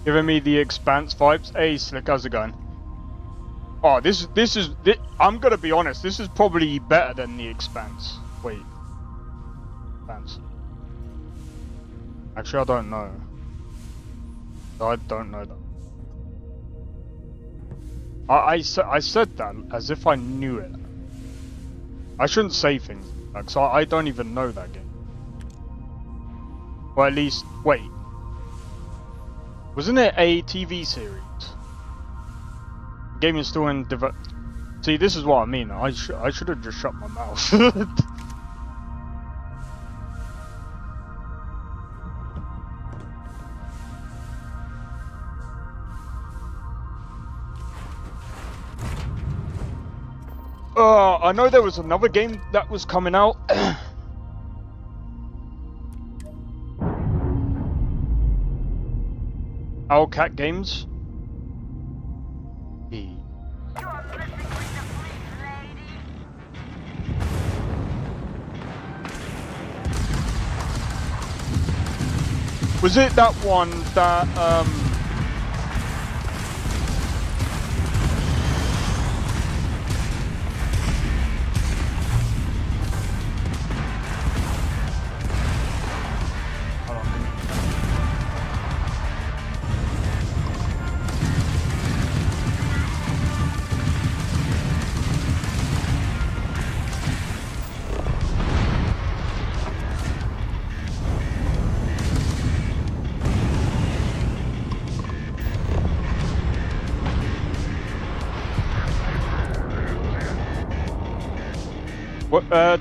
Giving me the Expanse vibes. Hey, Slick, how's it going? Oh, this is. I'm gonna be honest. This is probably better than the Expanse. Wait, Expanse. Actually, I don't know. I don't know that. I said that as if I knew it. I shouldn't say things like so. I don't even know that game. Or at least, wait. Wasn't it a TV series? The game is still in See, this is what I mean. I should have just shut my mouth. I know there was another game that was coming out. Owlcat Games. Was it that one that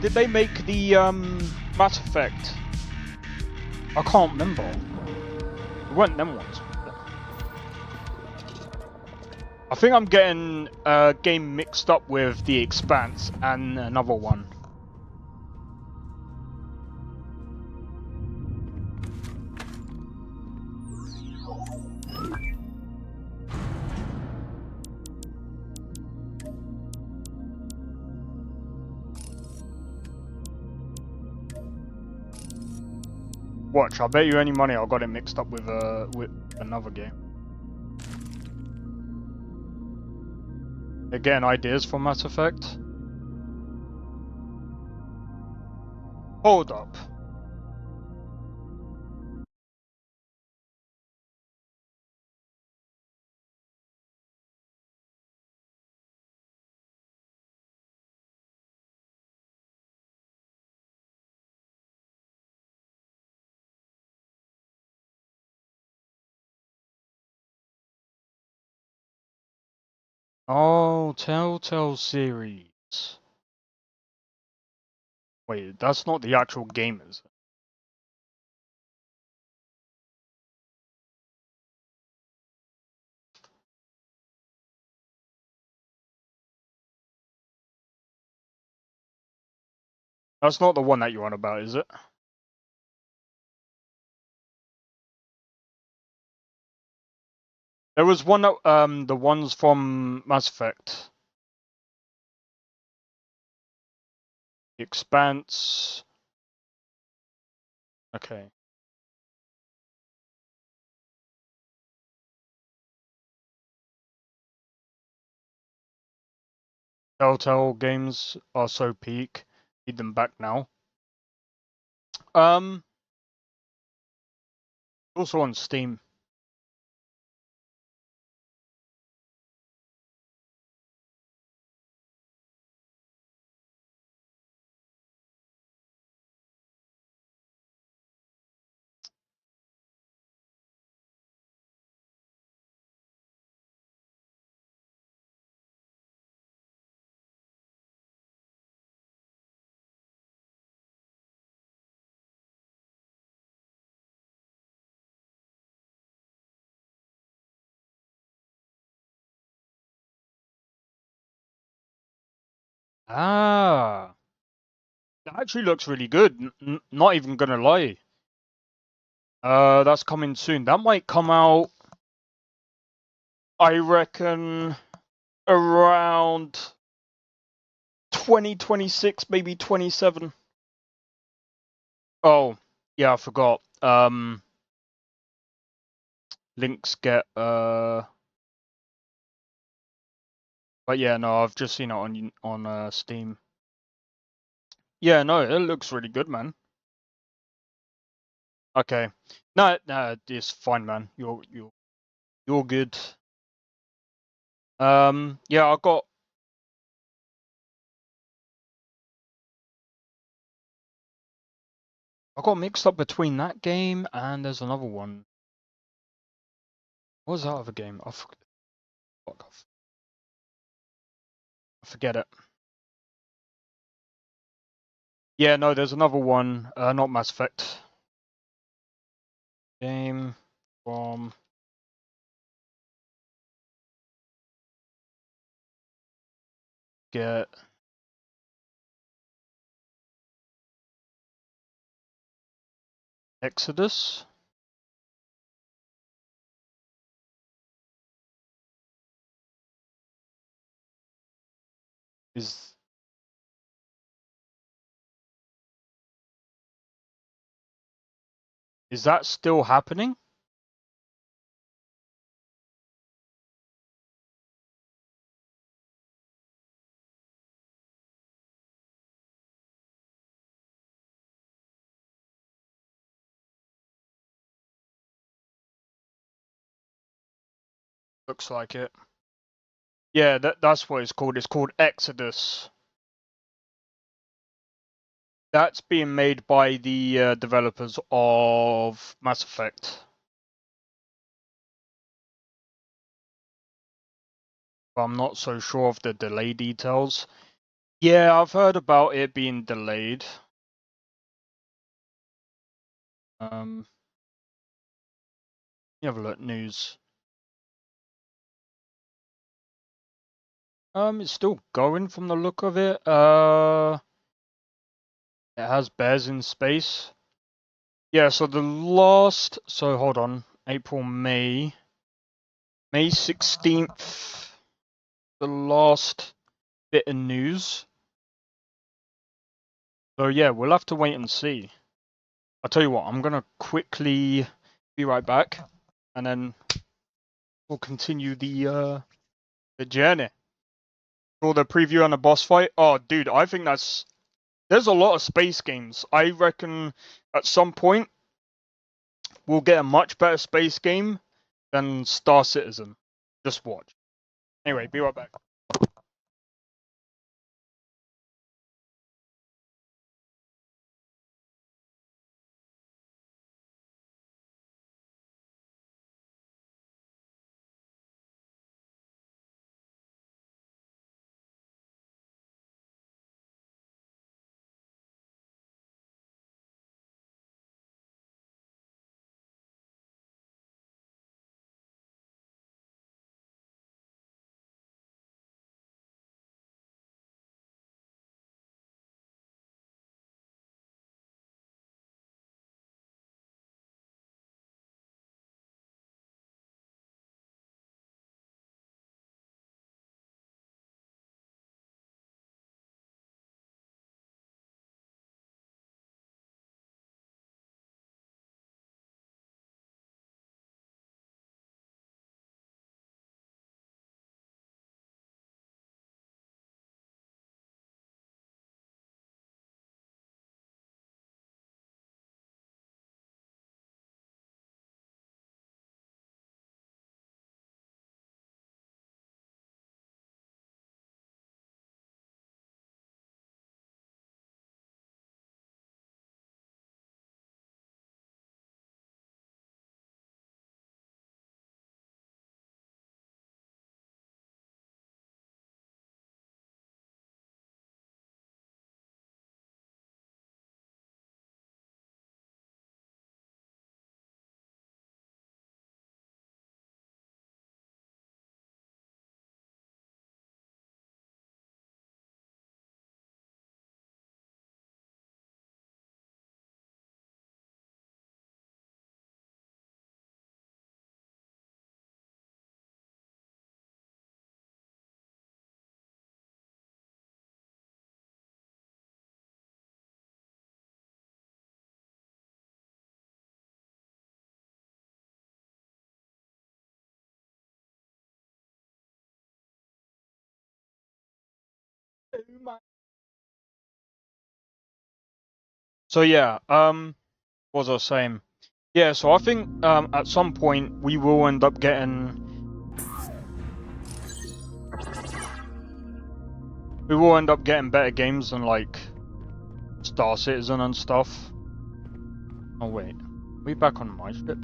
did they make the Mass Effect? I can't remember. It weren't them ones. I think I'm getting a game mixed up with The Expanse and another one. Watch, I'll bet you any money I got it mixed up with another game. Again, ideas for Mass Effect. Hold up. Oh, Telltale series. Wait, that's not the actual game, is it? That's not the one that you're on about, is it? There was one that, the ones from Mass Effect. The Expanse. Okay. Telltale games are so peak. Need them back now. Also on Steam. Ah, that actually looks really good. Not even gonna lie. That's coming soon. That might come out, I reckon, around 2026, maybe 27. Oh, yeah, I forgot. Links get but yeah, no, I've just seen it on Steam. Yeah, no, it looks really good, man. Okay. No, it's fine, man. You're good. Yeah, I got mixed up between that game and there's another one. What was that other game? I forget it. Yeah, no, there's another one. Not Mass Effect. Game from get Exodus. Is that still happening? Looks like it. Yeah, that's what it's called. It's called Exodus. That's being made by the developers of Mass Effect. But I'm not so sure of the delay details. Yeah, I've heard about it being delayed. You have a look, news. It's still going from the look of it. It has bears in space. Yeah, so hold on, April, May 16th, the last bit of news. So yeah, we'll have to wait and see. I'll tell you what, I'm gonna quickly be right back, and then we'll continue the journey. For the preview on the boss fight. Oh, dude, I think there's a lot of space games. I reckon at some point we'll get a much better space game than Star Citizen. Just watch. Anyway, be right back. So yeah, what was I saying? Yeah, so I think at some point we will end up getting better games than like Star Citizen and stuff. Oh wait, are we back on my ship?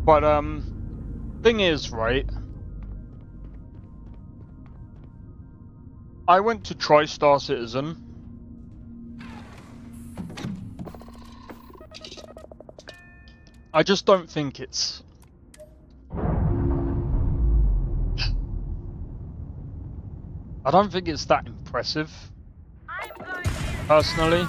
But thing is, right? I went to try Star Citizen. I just don't think it's... I don't think it's that impressive, personally.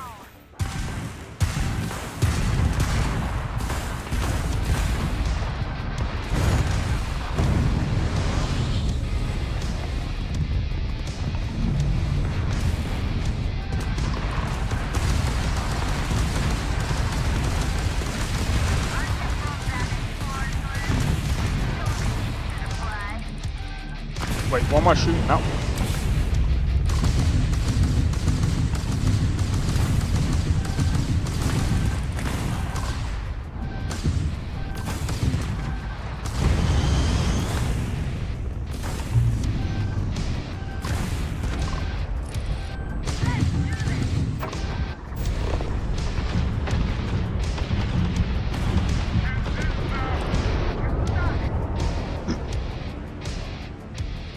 Wait, what am I shooting at?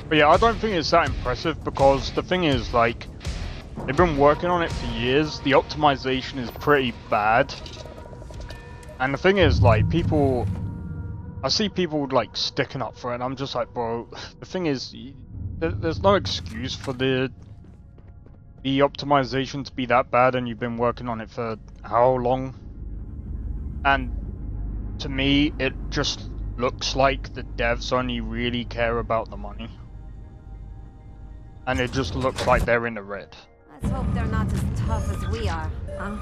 But yeah, I don't think it's that impressive because the thing is, like, they've been working on it for years. The optimization is pretty bad. And the thing is, like, I see people, like, sticking up for it, and I'm just like, bro, the thing is, there's no excuse for the the optimization to be that bad, and you've been working on it for how long? And to me, it just looks like the devs only really care about the money. And it just looks like they're in the red. Let's hope they're not as tough as we are, huh?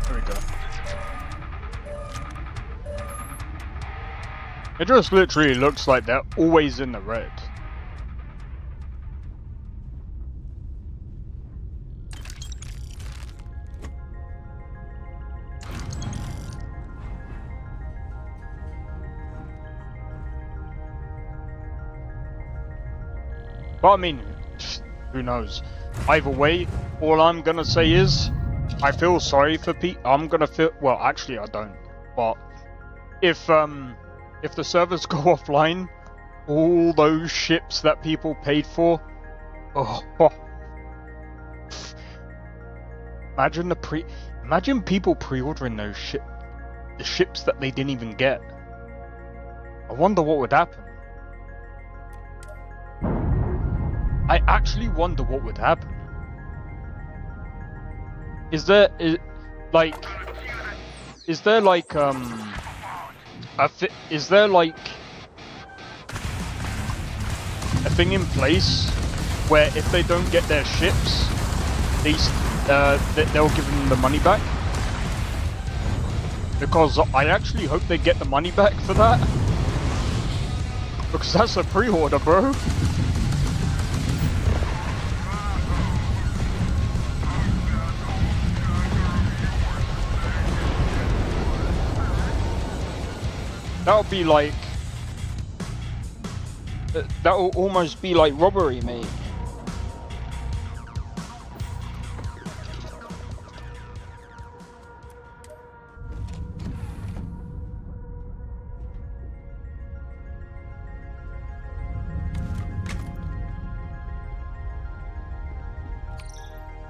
There we go. It just literally looks like they're always in the red. But I mean, who knows? Either way, all I'm gonna say is, I feel sorry for I'm gonna feel, well, actually I don't. But if the servers go offline, all those ships that people paid for, imagine people pre-ordering those the ships that they didn't even get. I wonder what would happen. I actually wonder what would happen. Is there like a thing in place where if they don't get their ships, they'll give them the money back? Because I actually hope they get the money back for that. Because that's a pre-order, bro. That'll be like... That'll almost be like robbery, mate.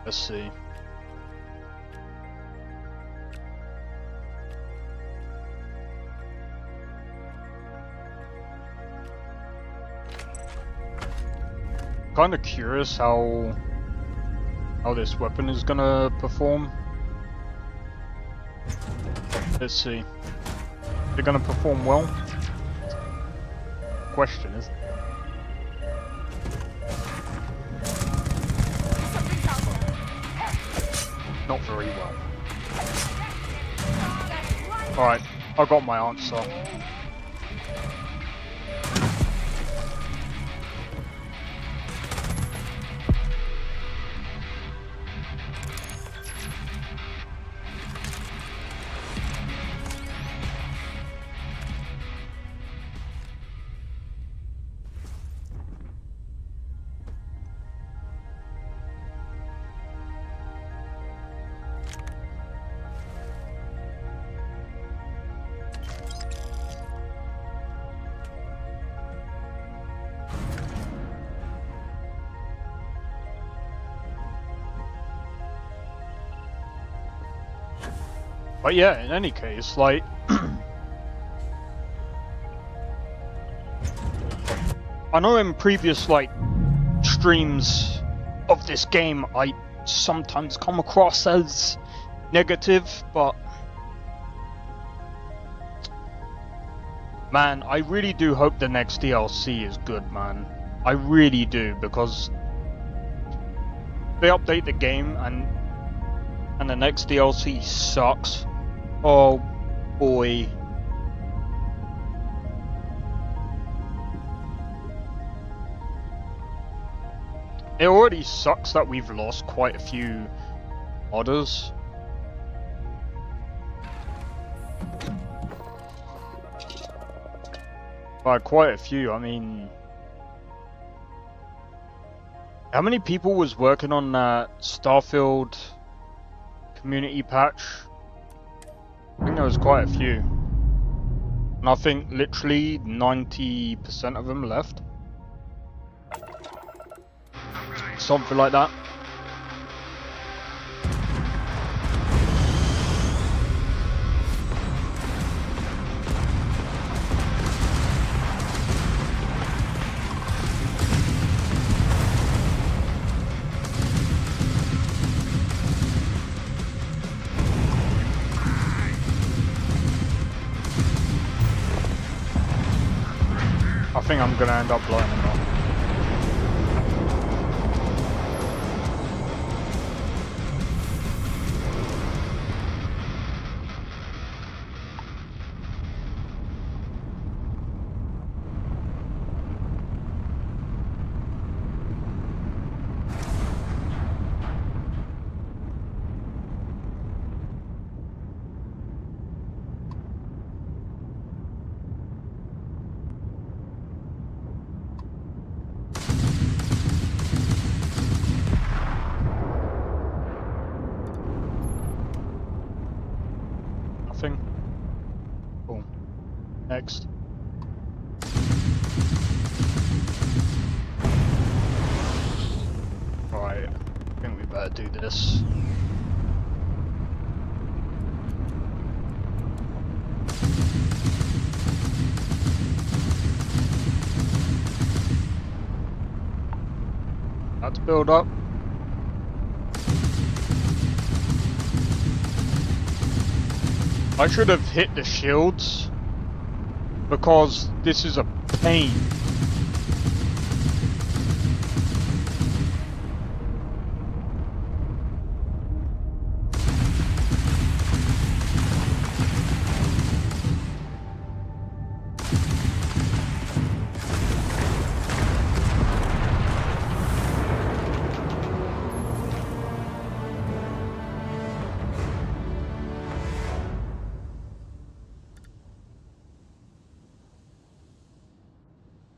Let's see. Kind of curious how this weapon is gonna perform. Let's see. They're gonna perform well. Question is. Not very well. Alright, I got my answer. But yeah, in any case, like... I know in previous, like, streams of this game, I sometimes come across as negative, but... Man, I really do hope the next DLC is good, man. I really do, because... they update the game, and the next DLC sucks. Oh boy. It already sucks that we've lost quite a few modders. By quite a few, I mean... How many people was working on that Starfield community patch? I think there was quite a few. And I think literally 90% of them left. Something like that. I think I'm gonna end up blowing them up. Nothing. Cool. Next. Alright, I think we better do this. Let's build up. I should have hit the shields because this is a pain.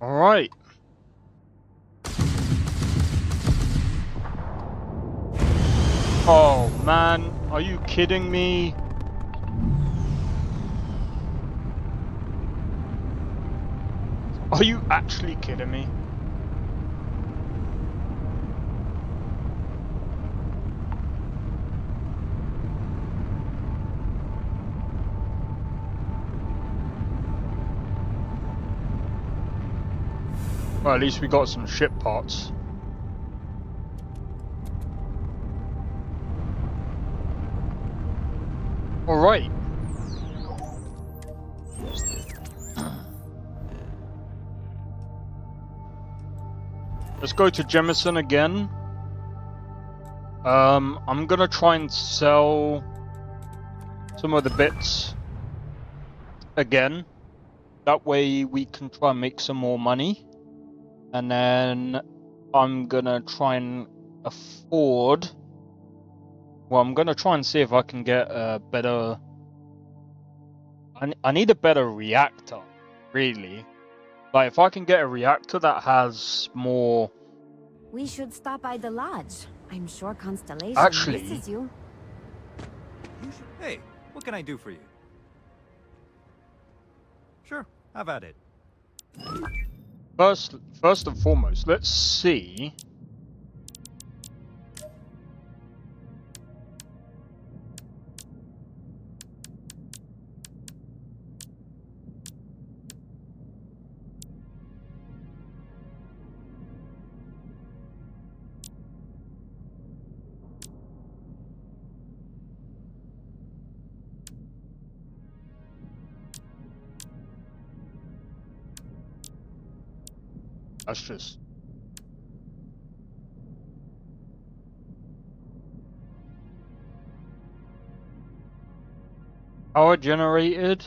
Alright. Oh man, are you kidding me? Are you actually kidding me? Well, at least we got some ship parts. Alright. Let's go to Jemison again. I'm gonna try and sell some of the bits again. That way we can try and make some more money. And then I'm gonna try and afford. Well, I'm gonna try and see if I can get a better. I need a better reactor, really. Like, if I can get a reactor that has more. We should stop by the lodge. I'm sure Constellation Actually, misses you. Hey, what can I do for you? Sure, have at it. First and foremost, let's see. That's just power generated.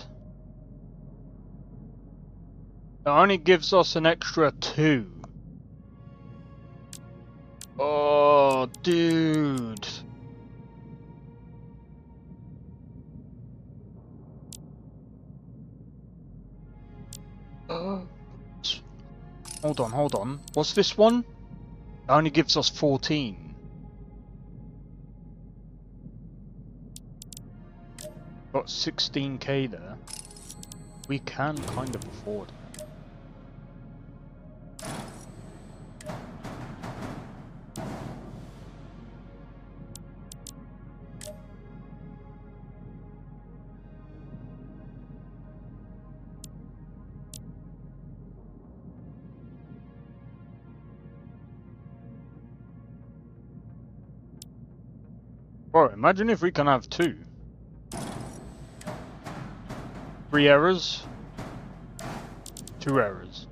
It only gives us an extra 2. Oh, dude. Hold on. What's this one? It only gives us 14. Got 16k there. We can kind of afford it. Bro, imagine if we can have 2. 3 errors. 2 errors.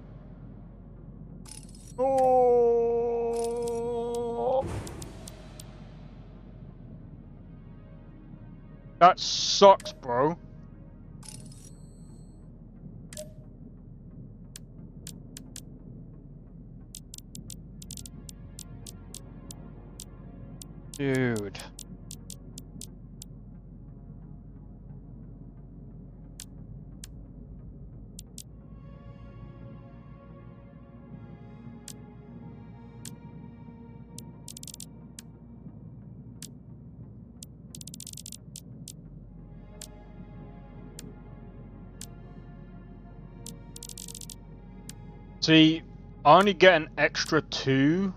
Oh, that sucks, bro. Dude. See, I only get an extra 2.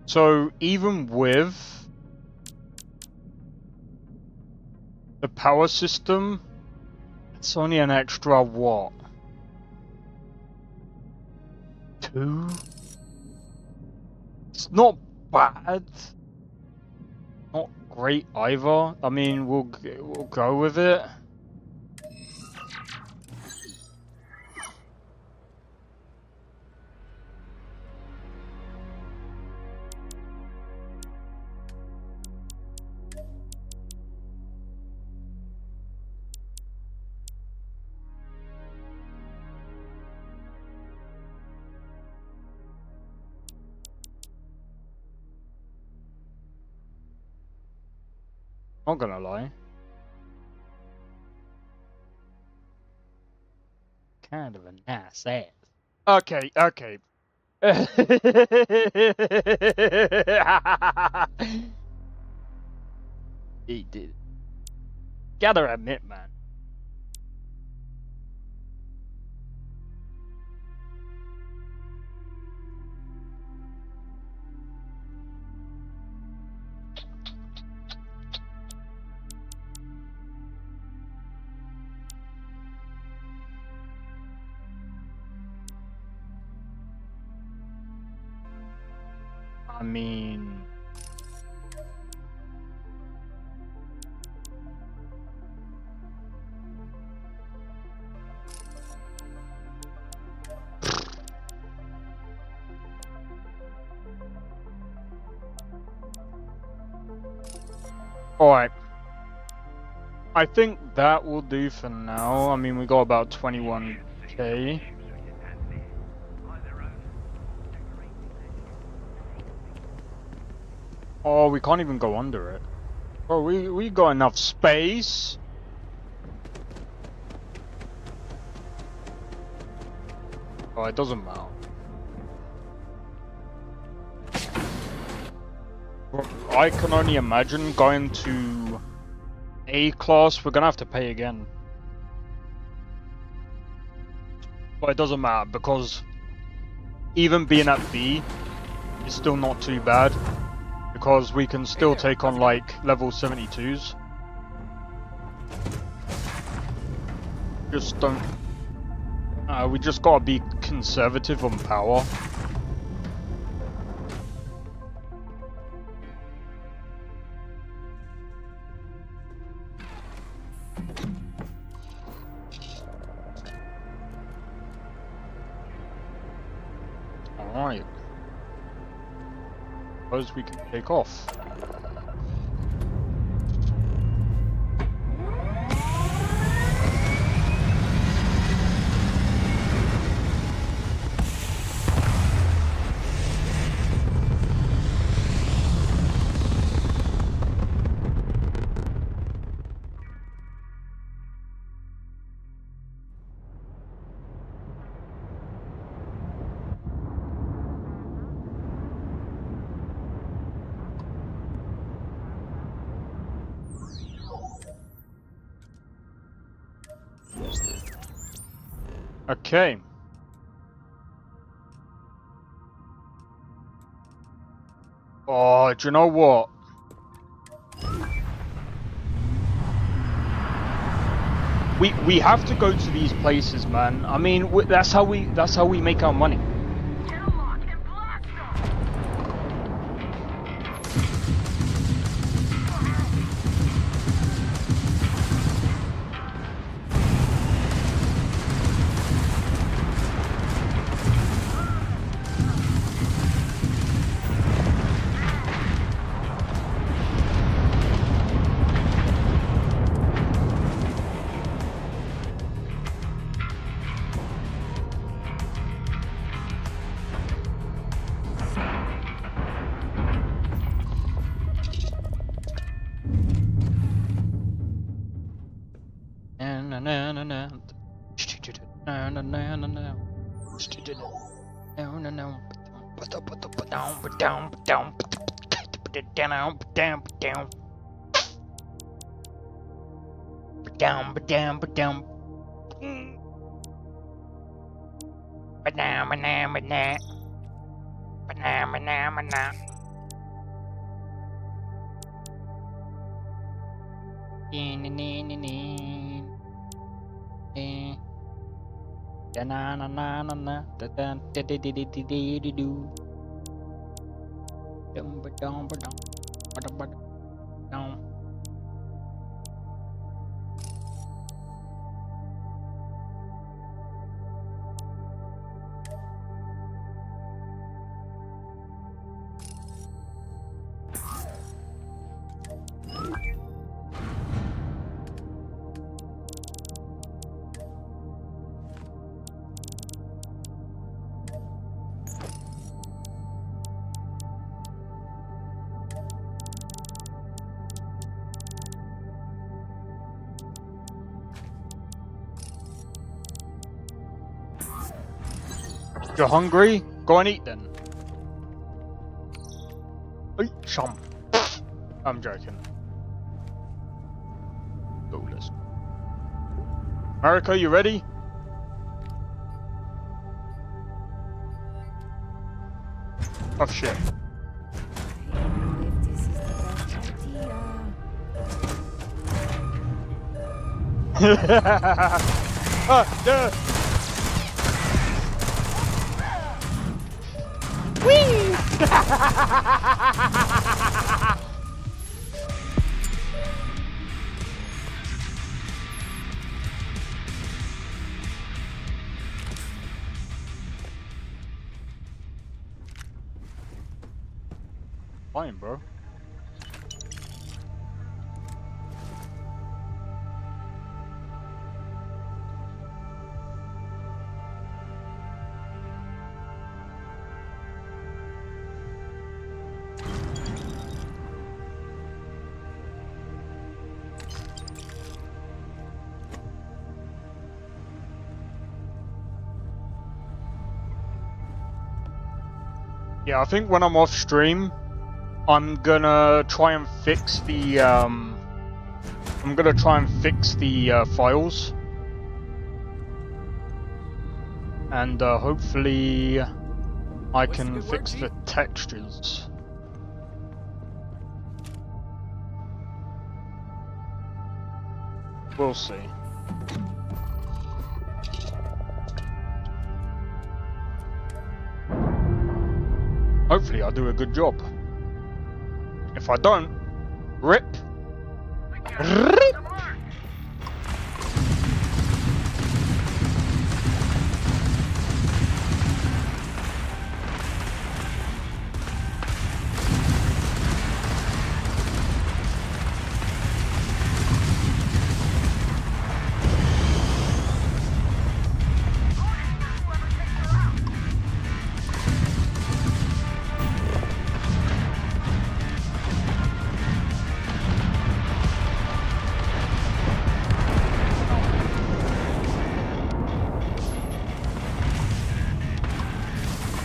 So even with the power system, it's only an extra what? 2? It's not bad. Not great either. I mean, we'll go with it. Not gonna lie. Kind of a nice ass. Okay, okay. He did. Gotta admit, man. I mean, all right. I think that will do for now. I mean, we got about 21k. Oh, we can't even go under it. Bro, we got enough space. Oh, it doesn't matter. Bro, I can only imagine going to A class, we're gonna have to pay again. But it doesn't matter because even being at B is still not too bad. Because we can still take on like level 72s. Just don't. We just gotta be conservative on power. Alright. Suppose we can take off. Okay. Oh, do you know what? We have to go to these places, man. I mean, that's how we make our money. Get a lock and blast them! You're hungry? Go and eat then. Eat some. I'm joking. Go, let's go. America, you ready? Oh shit. I don't know if this is the best idea. Yeah. Whee! Fine, bro. Yeah, I think when I'm off stream, I'm gonna try and fix the files, and hopefully I can fix the textures. We'll see. Hopefully I'll do a good job. If I don't, rip. Rip.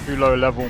Too low level.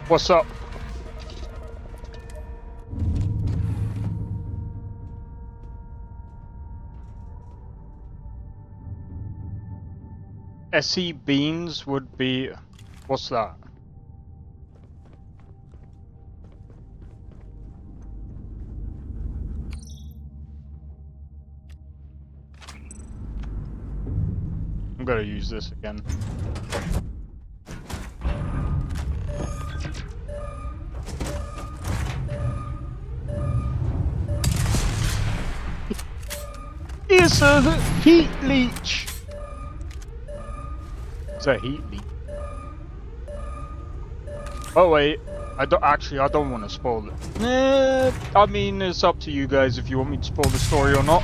What's up? SE beans would be... What's that? I'm gonna use this again. It's a heat leech. It's a heat leak. Oh wait, I don't want to spoil it. I mean, it's up to you guys if you want me to spoil the story or not.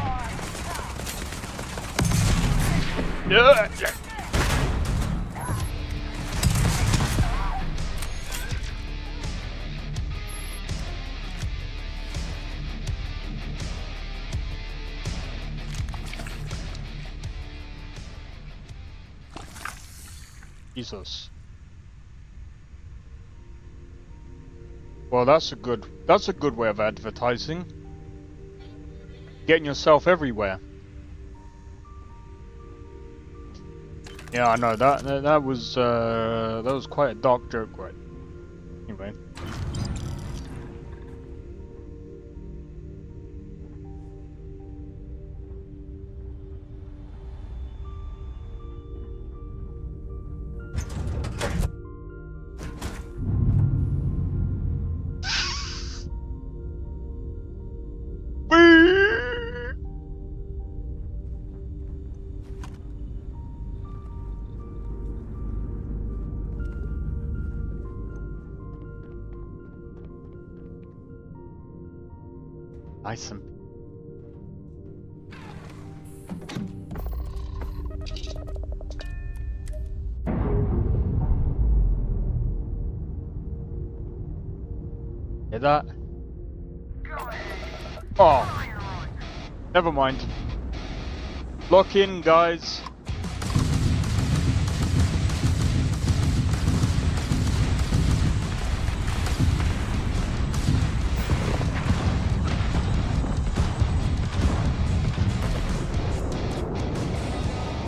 Jesus. Well, that's a good way of advertising. Getting yourself everywhere. Yeah, I know that was quite a dark joke, right? Anyway. Nice and hear that? Oh, never mind. Lock in, guys.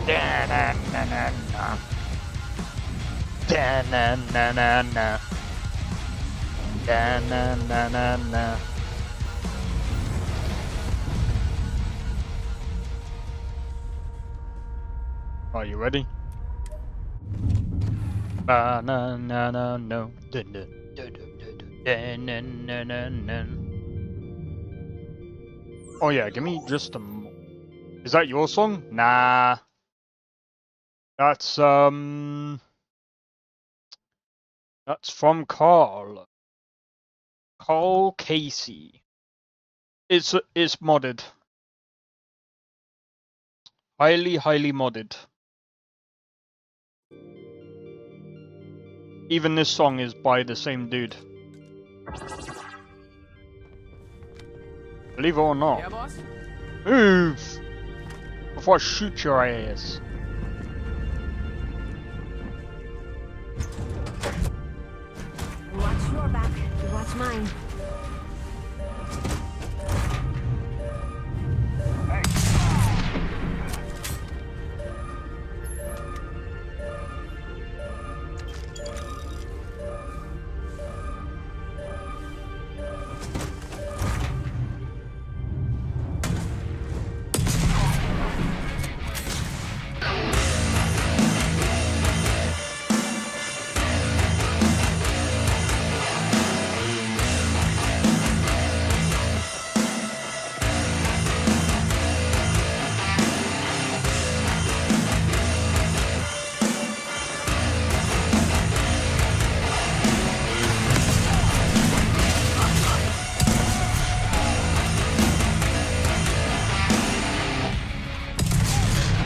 Da-na-na-na-na. Da-na-na-na-na. Da-na-na-na-na. Are you ready? Ba-na-na-na-no. Da-na-na-na-na. Oh yeah, give me just a moment. Is that your song? Nah. That's from Karl. Karl Casey. It's modded. Highly modded. Even this song is by the same dude. Believe it or not. Yeah, boss? Move! Before I shoot your ass. Watch your back. Watch mine.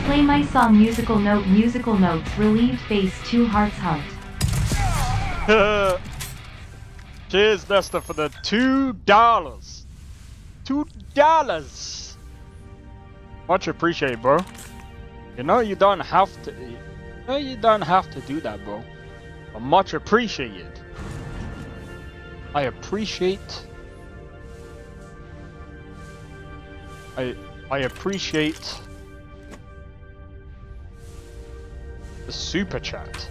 Play my song Musical Notes, relieved face 2 hearts heart. Cheers, Nesta, for the $2. $2. Much appreciated, bro. You know you don't have to. You know you don't have to do that, bro. But much appreciated. I appreciate. I appreciate the super chat.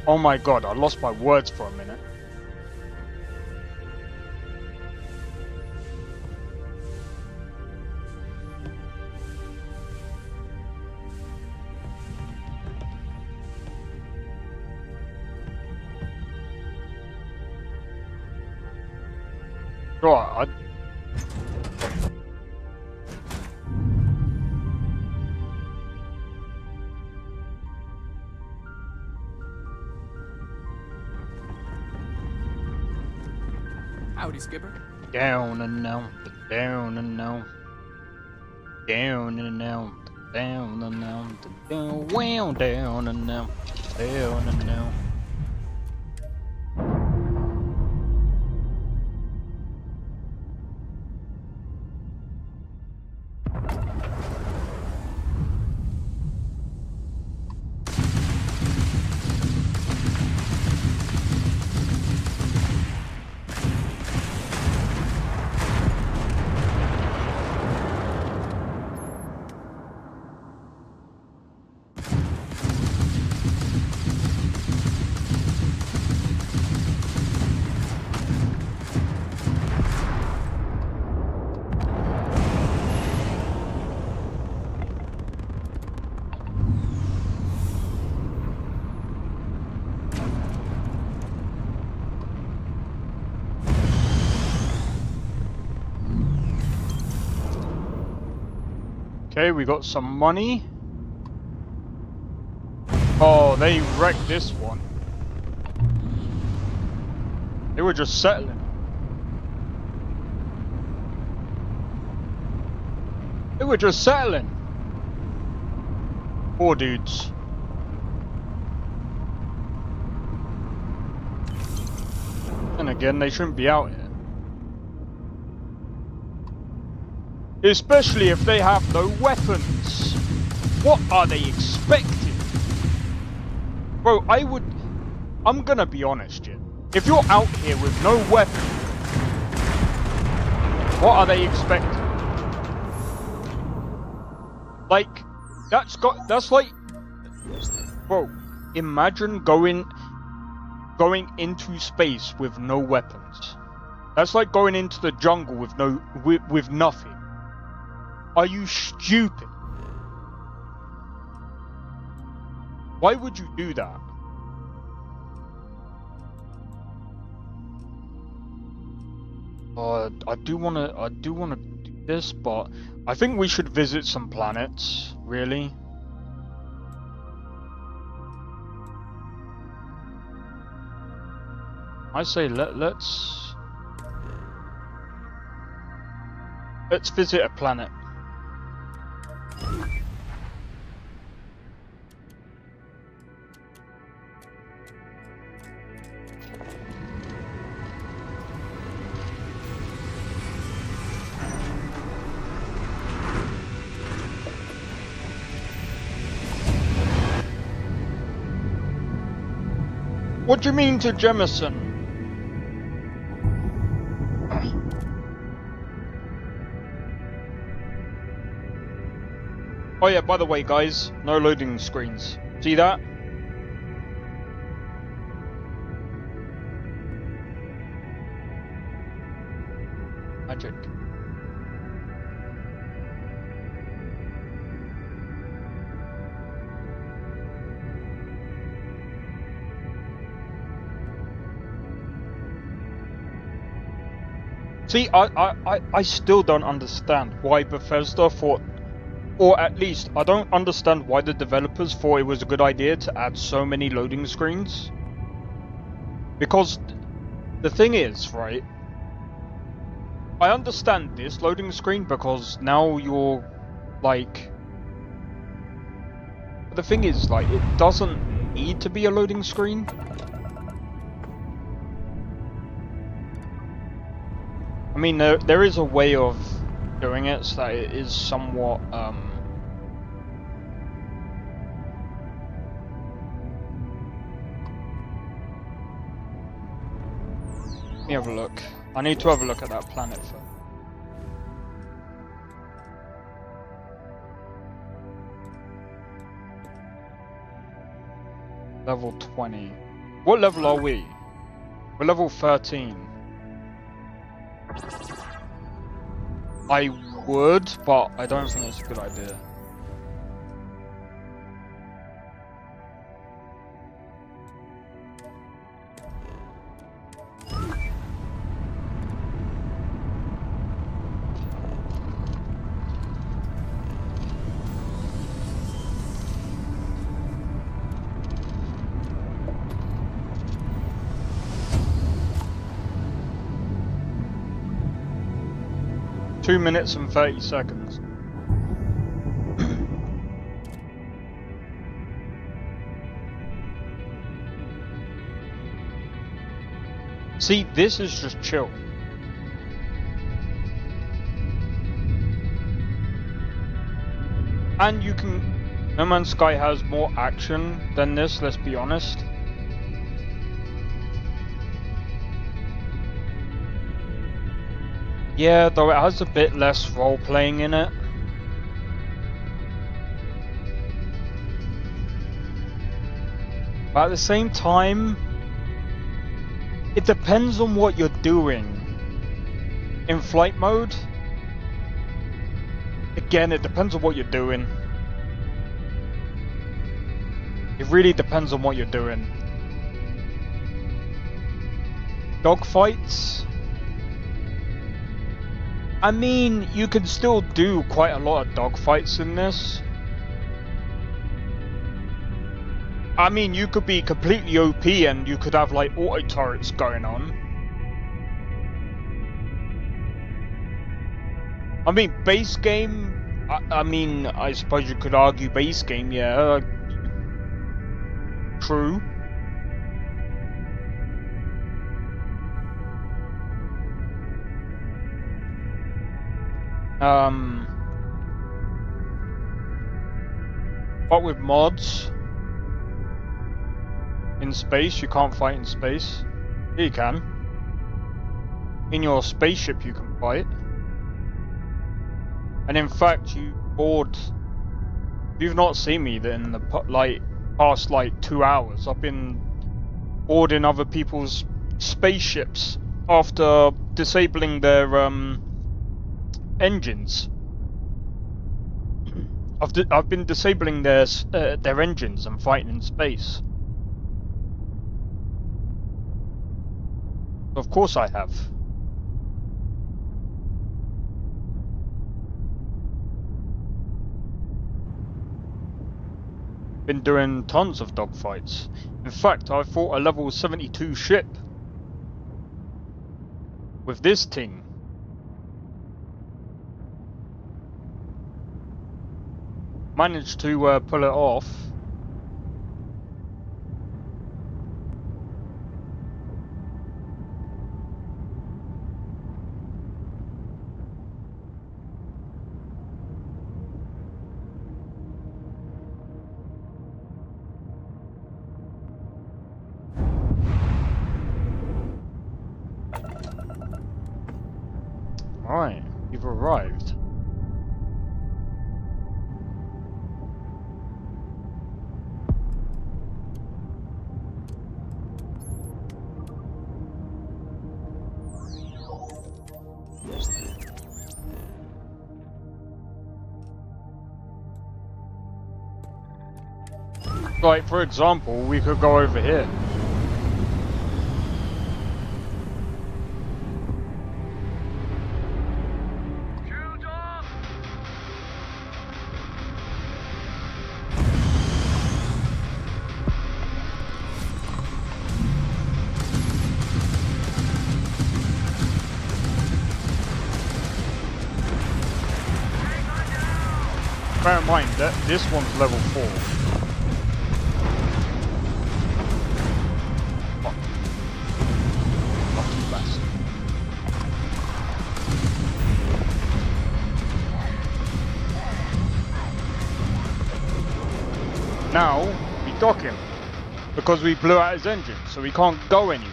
Oh my god, I lost my words for a minute. Right, Skipper? Down and now, down and now, down and now, down and now, down, wow, down and now, down and now. Okay, we got some money. Oh, they wrecked this one. They were just settling. They were just settling. Poor dudes. And again, they shouldn't be out here. Especially if they have no weapons. What are they expecting? Bro, I'm gonna be honest here. If you're out here with no weapon, what are they expecting? Like, that's like, bro, imagine going into space with no weapons. That's like going into the jungle with nothing. Are you stupid? Why would you do that? I do wanna do this, but I think we should visit some planets, really. I say let's visit a planet. What do you mean to Jemison? Oh yeah, by the way guys, no loading screens. See that? Magic. See, I still don't understand why Bethesda thought, or at least I don't understand why the developers thought it was a good idea to add so many loading screens. Because the thing is, right, I understand this loading screen because now you're like, the thing is, like, it doesn't need to be a loading screen. I mean, there is a way of doing it so that it is somewhat, let me have a look. I need to have a look at that planet first. Level 20. What level are we? We're level 13. I would, but I don't think it's a good idea. 2 minutes and 30 seconds. See, this is just chill. And you can... No Man's Sky has more action than this, let's be honest. Yeah, though it has a bit less role-playing in it. But at the same time, it depends on what you're doing. In flight mode, again, it depends on what you're doing. It really depends on what you're doing. Dogfights? I mean, you can still do quite a lot of dogfights in this. I mean, you could be completely OP and you could have like auto turrets going on. I mean, base game, I mean, I suppose you could argue base game, yeah. True. But with mods in space, you can't fight in space. Here you can. In your spaceship, you can fight. And in fact, you board. You've not seen me in the past 2 hours. I've been boarding other people's spaceships after disabling their engines. I've been disabling their engines and fighting in space. Of course I have. Been doing tons of dogfights. In fact, I fought a level 72 ship with this thing. Managed to pull it off. Alright, you've arrived. Like, for example, we could go over here. Bear in mind that this one's level 4. Fuck. Lucky bastard. Now, we dock him. Because we blew out his engine, so we can't go anywhere.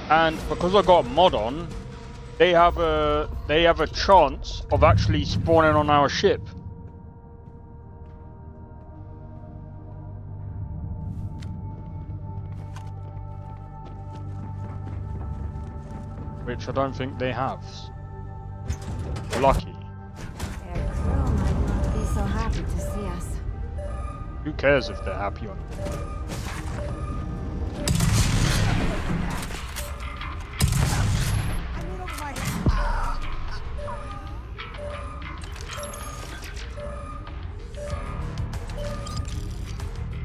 And because I got a mod on, they have a chance of actually spawning on our ship. Which I don't think they have. Lucky. Their crew might not be so happy to see us. Who cares if they're happy or not?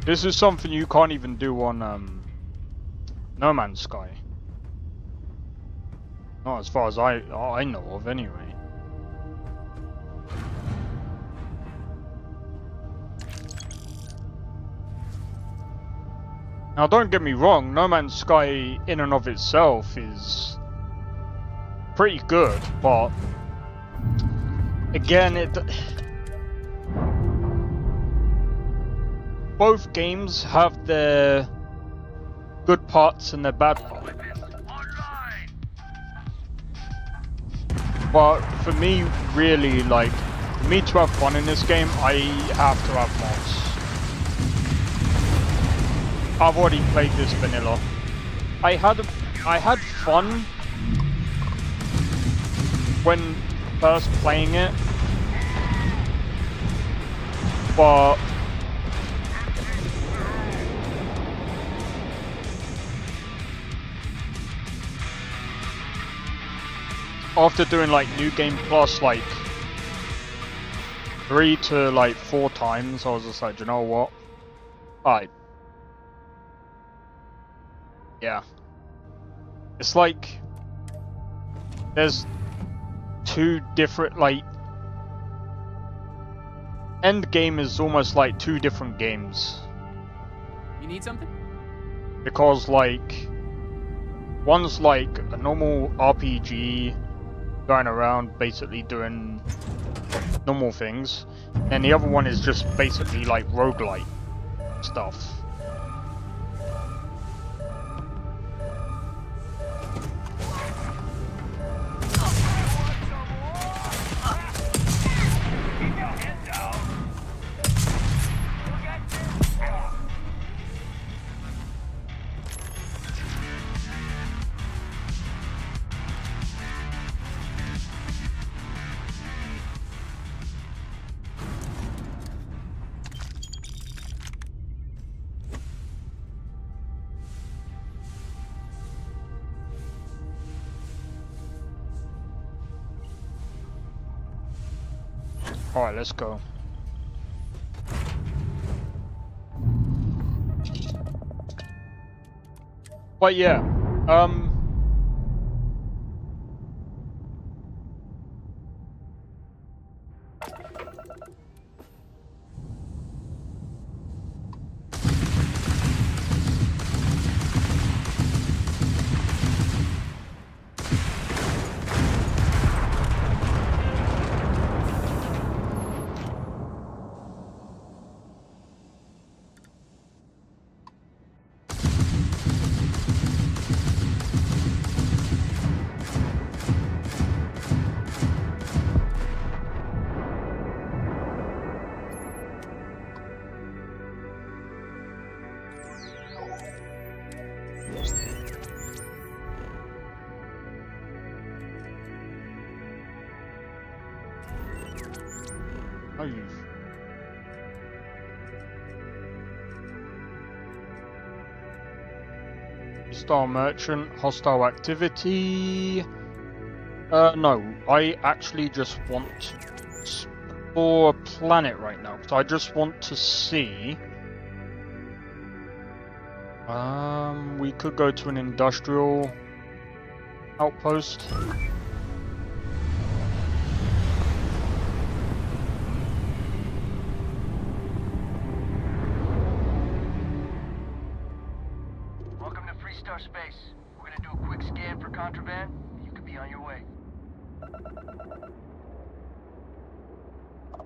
This is something you can't even do on No Man's Sky. Not as far as I know of, anyway. Now, don't get me wrong, No Man's Sky in and of itself is pretty good, but again, both games have their good parts and their bad parts. But for me, really, like, for me to have fun in this game, I have to have mods. I've already played this vanilla. I had fun when first playing it, but after doing like New Game Plus like 3 to like 4 times, I was just like, you know what? Yeah. It's like there's 2 different, like, Endgame is almost like 2 different games. You need something? Because like one's like a normal RPG going around basically doing normal things, and the other one is just basically like roguelite stuff. Alright, let's go. But yeah, Star Merchant, hostile activity. No, I actually just want to explore a planet right now. So I just want to see. We could go to an industrial outpost. Space. We're gonna do a quick scan for contraband. You could be on your way.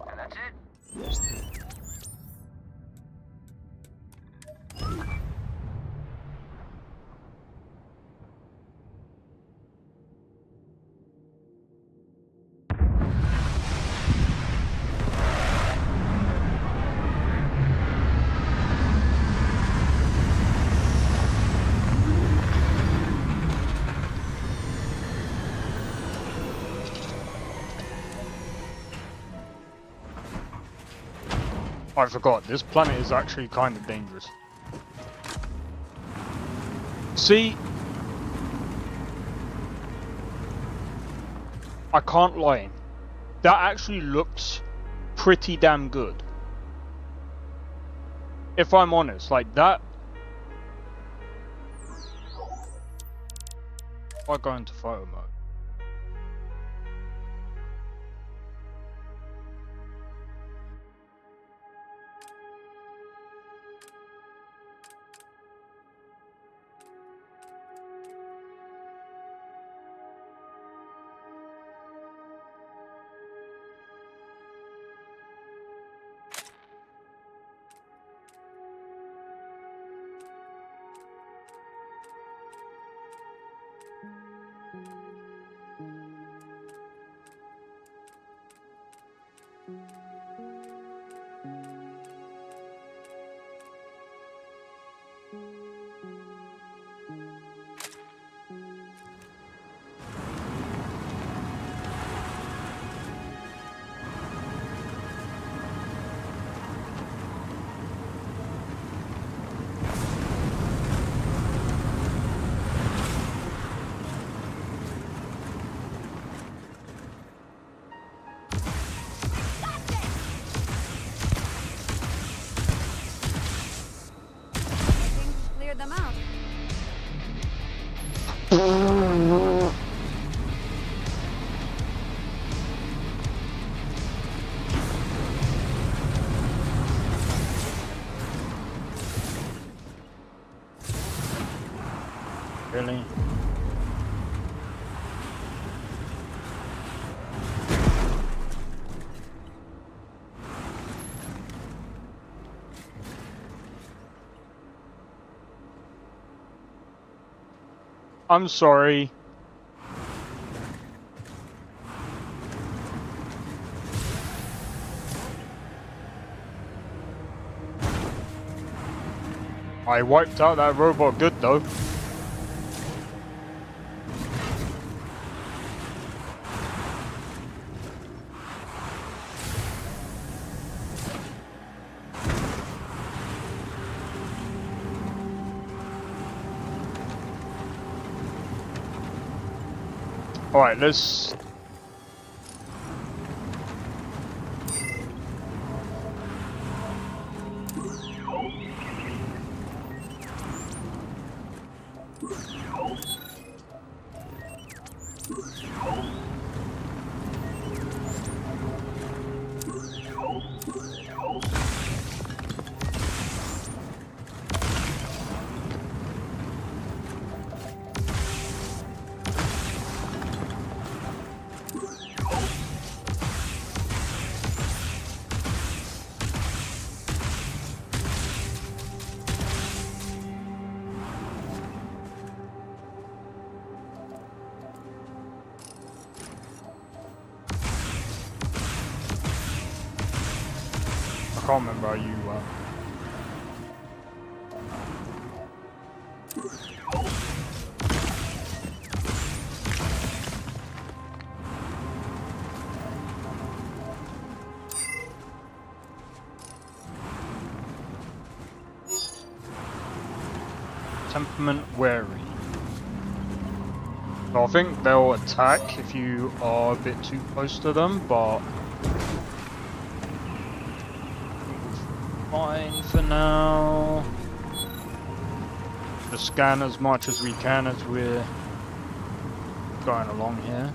And that's it. I forgot, this planet is actually kind of dangerous. See, I can't lie, that actually looks pretty damn good. If I'm honest, like that. If I go into photo mode. I'm sorry. I wiped out that robot good though. Alright, let's... I can't remember how you temperament wary. So I think they'll attack if you are a bit too close to them, but fine for now. Just scan as much as we can as we're going along here.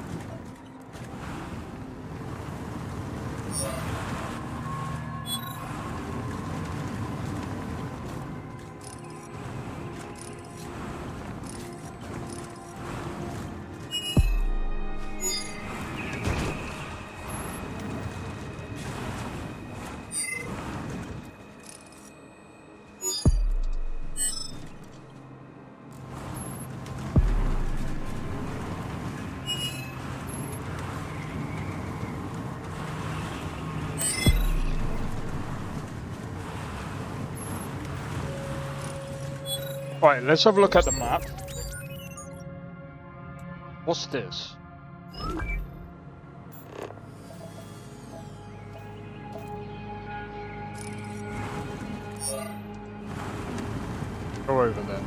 Right, let's have a look at the map. What's this? Go over there.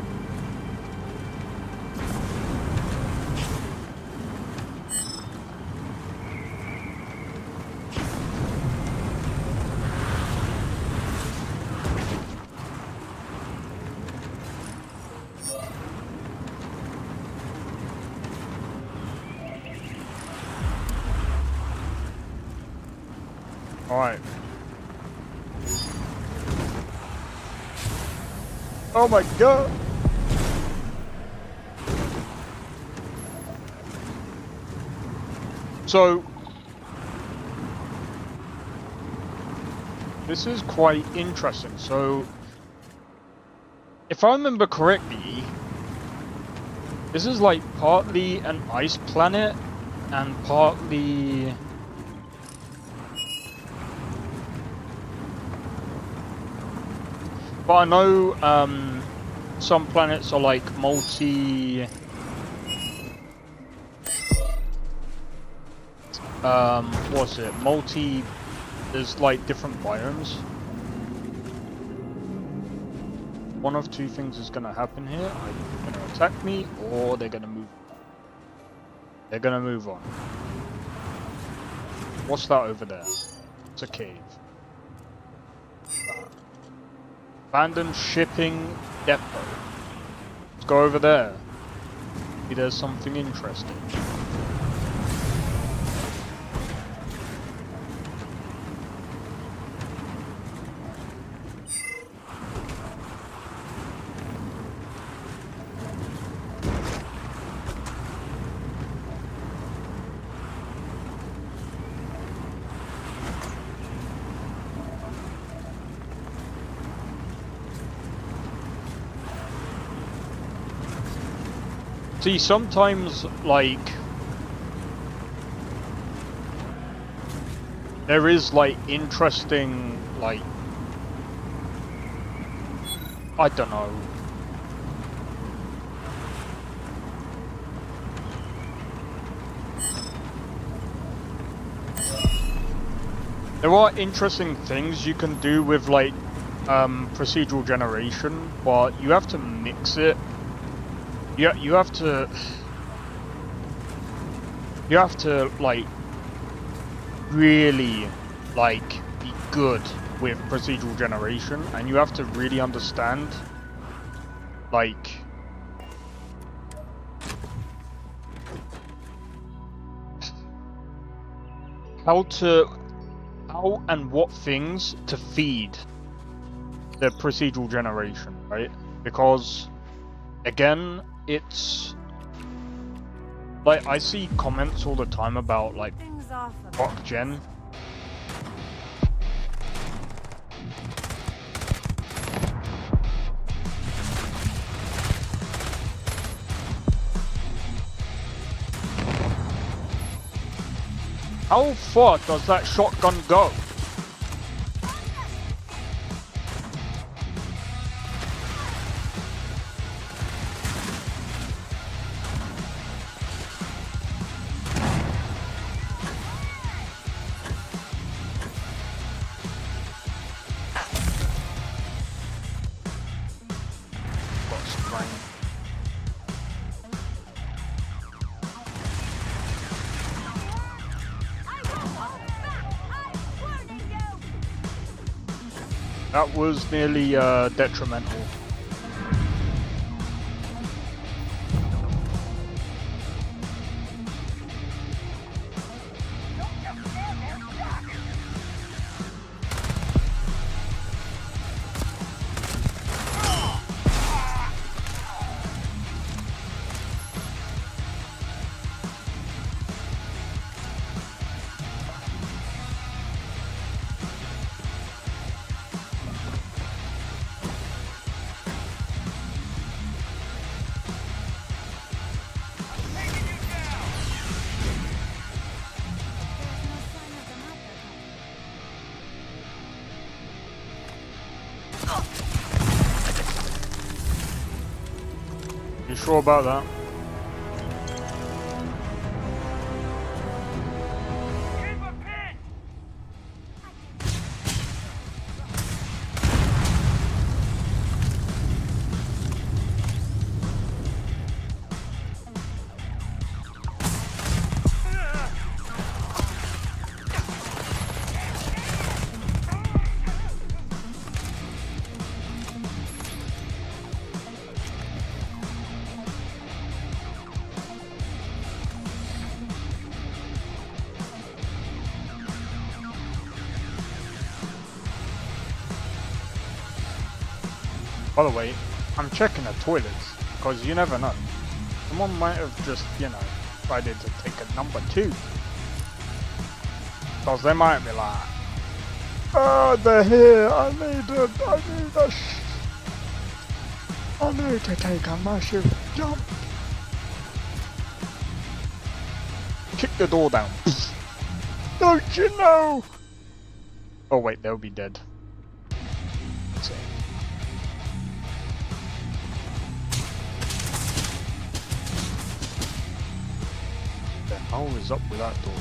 Alright. Oh my god! So... this is quite interesting. So... if I remember correctly... this is like partly an ice planet and partly... but I know some planets are like multi... what's it? Multi... there's like different biomes. One of two things is gonna happen here. Either they're gonna attack me or they're gonna move. They're gonna move on. What's that over there? It's a cave. Abandoned shipping depot. Let's go over there. Maybe there's something interesting. See, sometimes, like, there is, like, interesting, like, I don't know. There are interesting things you can do with, like, procedural generation, but you have to mix it. You have to like really like be good with procedural generation, and you have to really understand like how and what things to feed the procedural generation, right? Because again, it's like I see comments all the time about like rock gen. How far does that shotgun go? That was nearly detrimental. You sure about that? By the way, I'm checking the toilets, because you never know. Someone might have just, you know, decided to take a number 2. Because they might be like, oh, they're here, I need to take a massive jump. Kick the door down. Don't you know? Oh wait, they'll be dead. So. The hell is up with that door?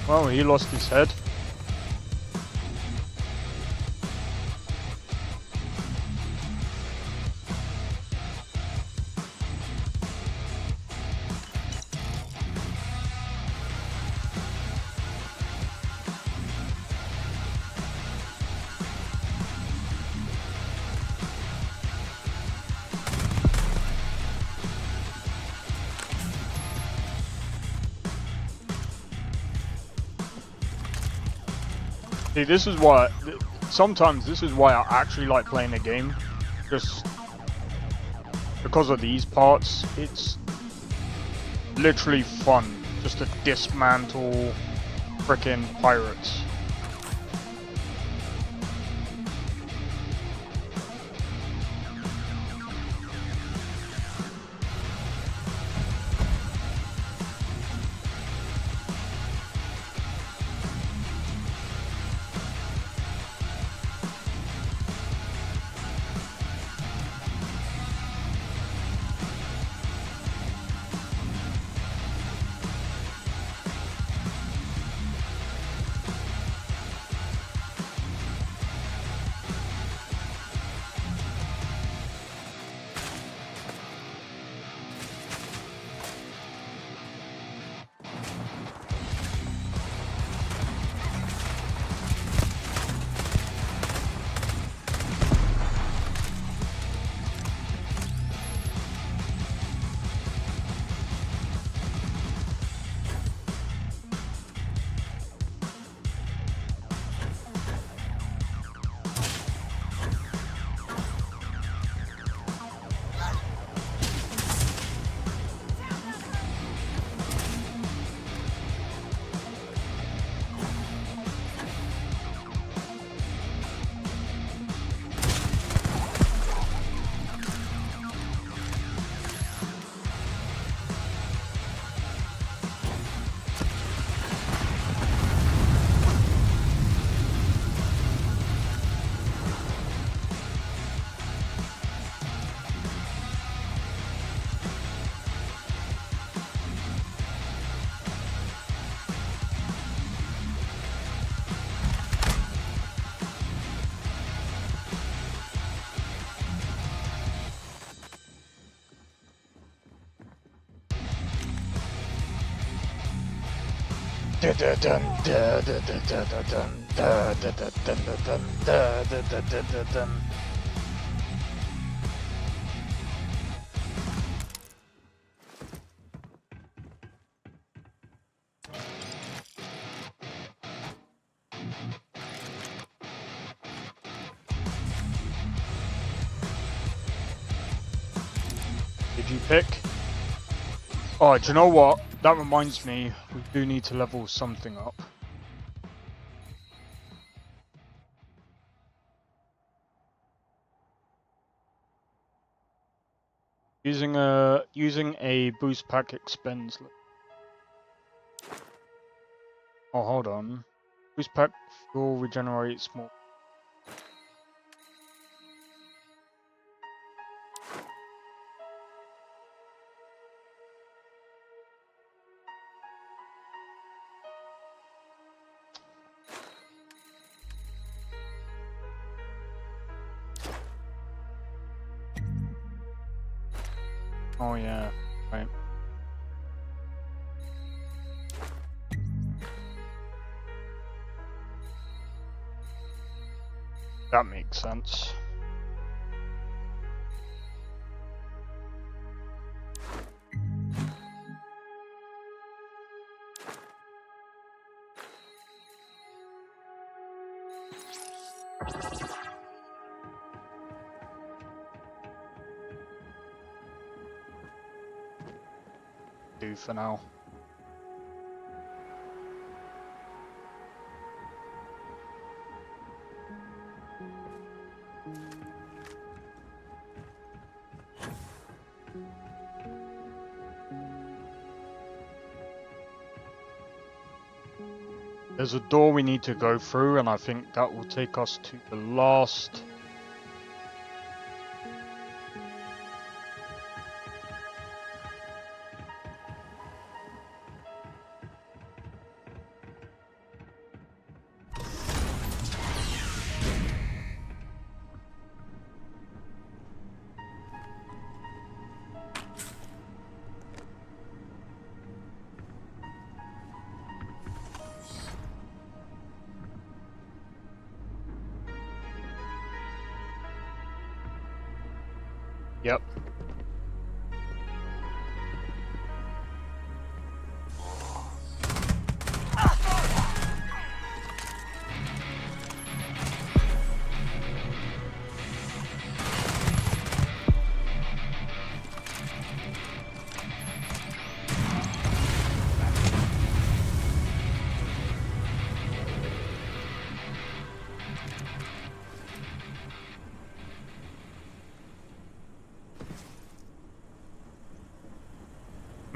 Well, he lost his head. See, this is why, sometimes this is why I actually like playing a game, just because of these parts. It's literally fun just to dismantle frickin' pirates. Did you pick? Oh, do you know what? That reminds me, we do need to level something up. Using a boost pack expends. Oh, hold on. Boost pack fuel regenerates more. Oh yeah, right. That makes sense. Do for now. There's a door we need to go through, and I think that will take us to the last. Yep.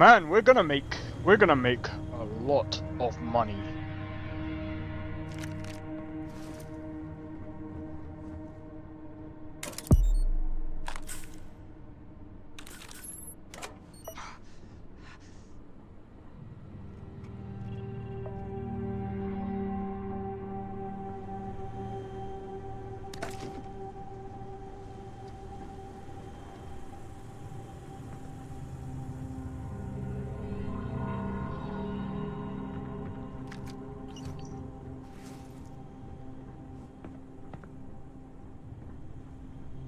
Man, we're gonna make a lot of money.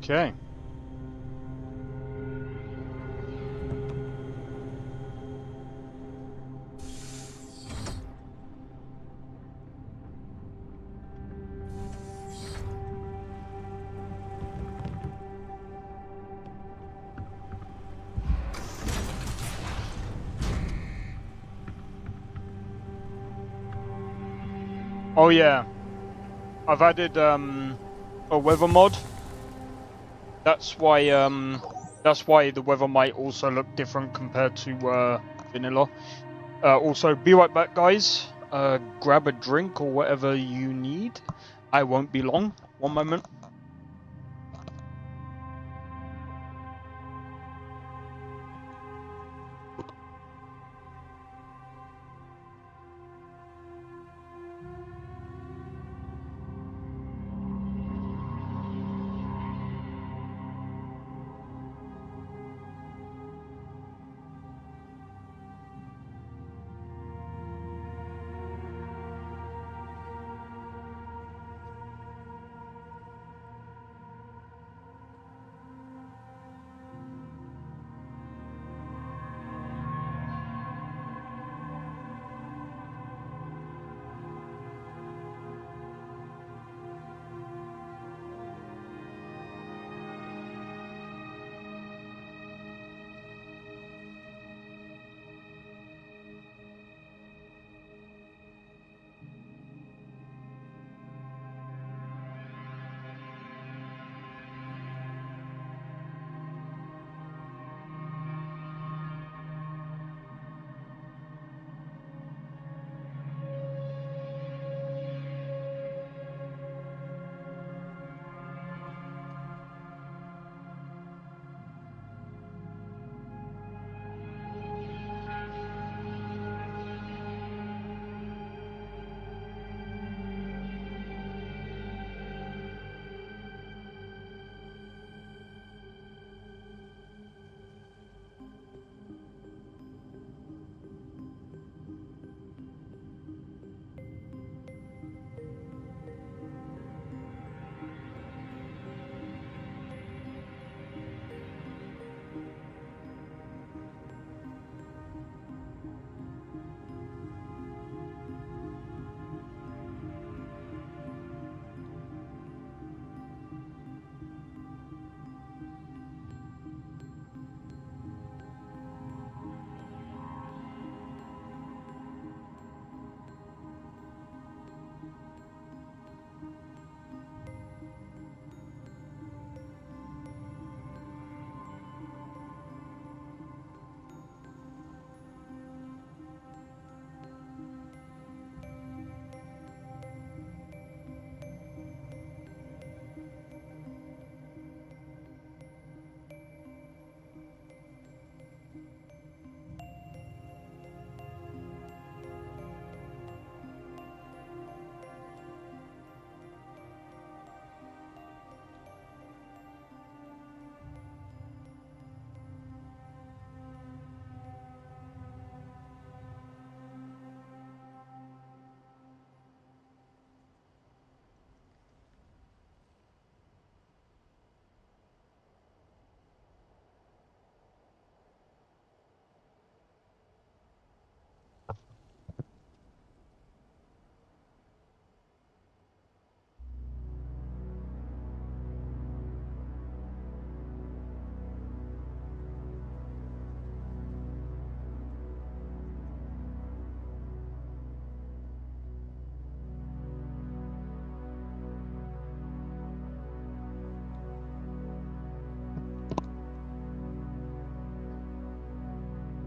Okay. Oh yeah, I've added a weather mod. That's why the weather might also look different compared to vanilla. Also, be right back, guys. Grab a drink or whatever you need. I won't be long. One moment.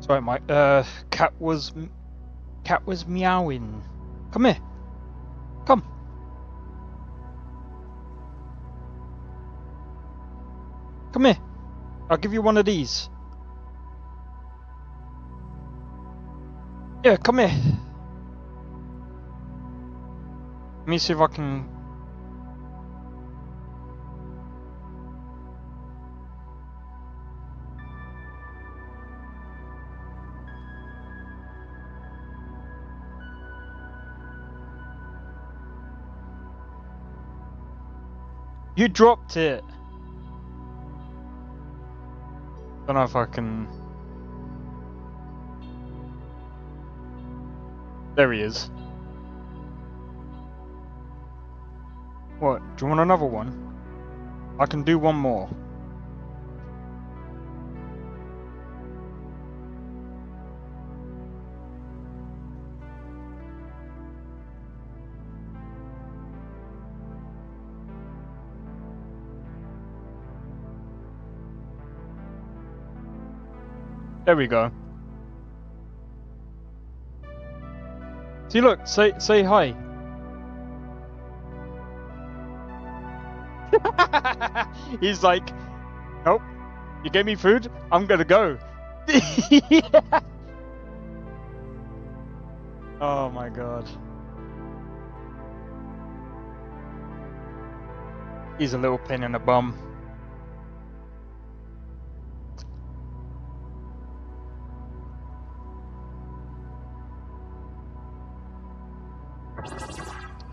Sorry, my cat was meowing. Come here. Come. Come here. I'll give you one of these. Yeah, come here. Let me see if I can. You dropped it. Don't know if I can. There he is. What? Do you want another one? I can do one more. There we go. See, look, say hi. He's like, nope, you gave me food, I'm gonna go. Oh my god. He's a little pain in the bum.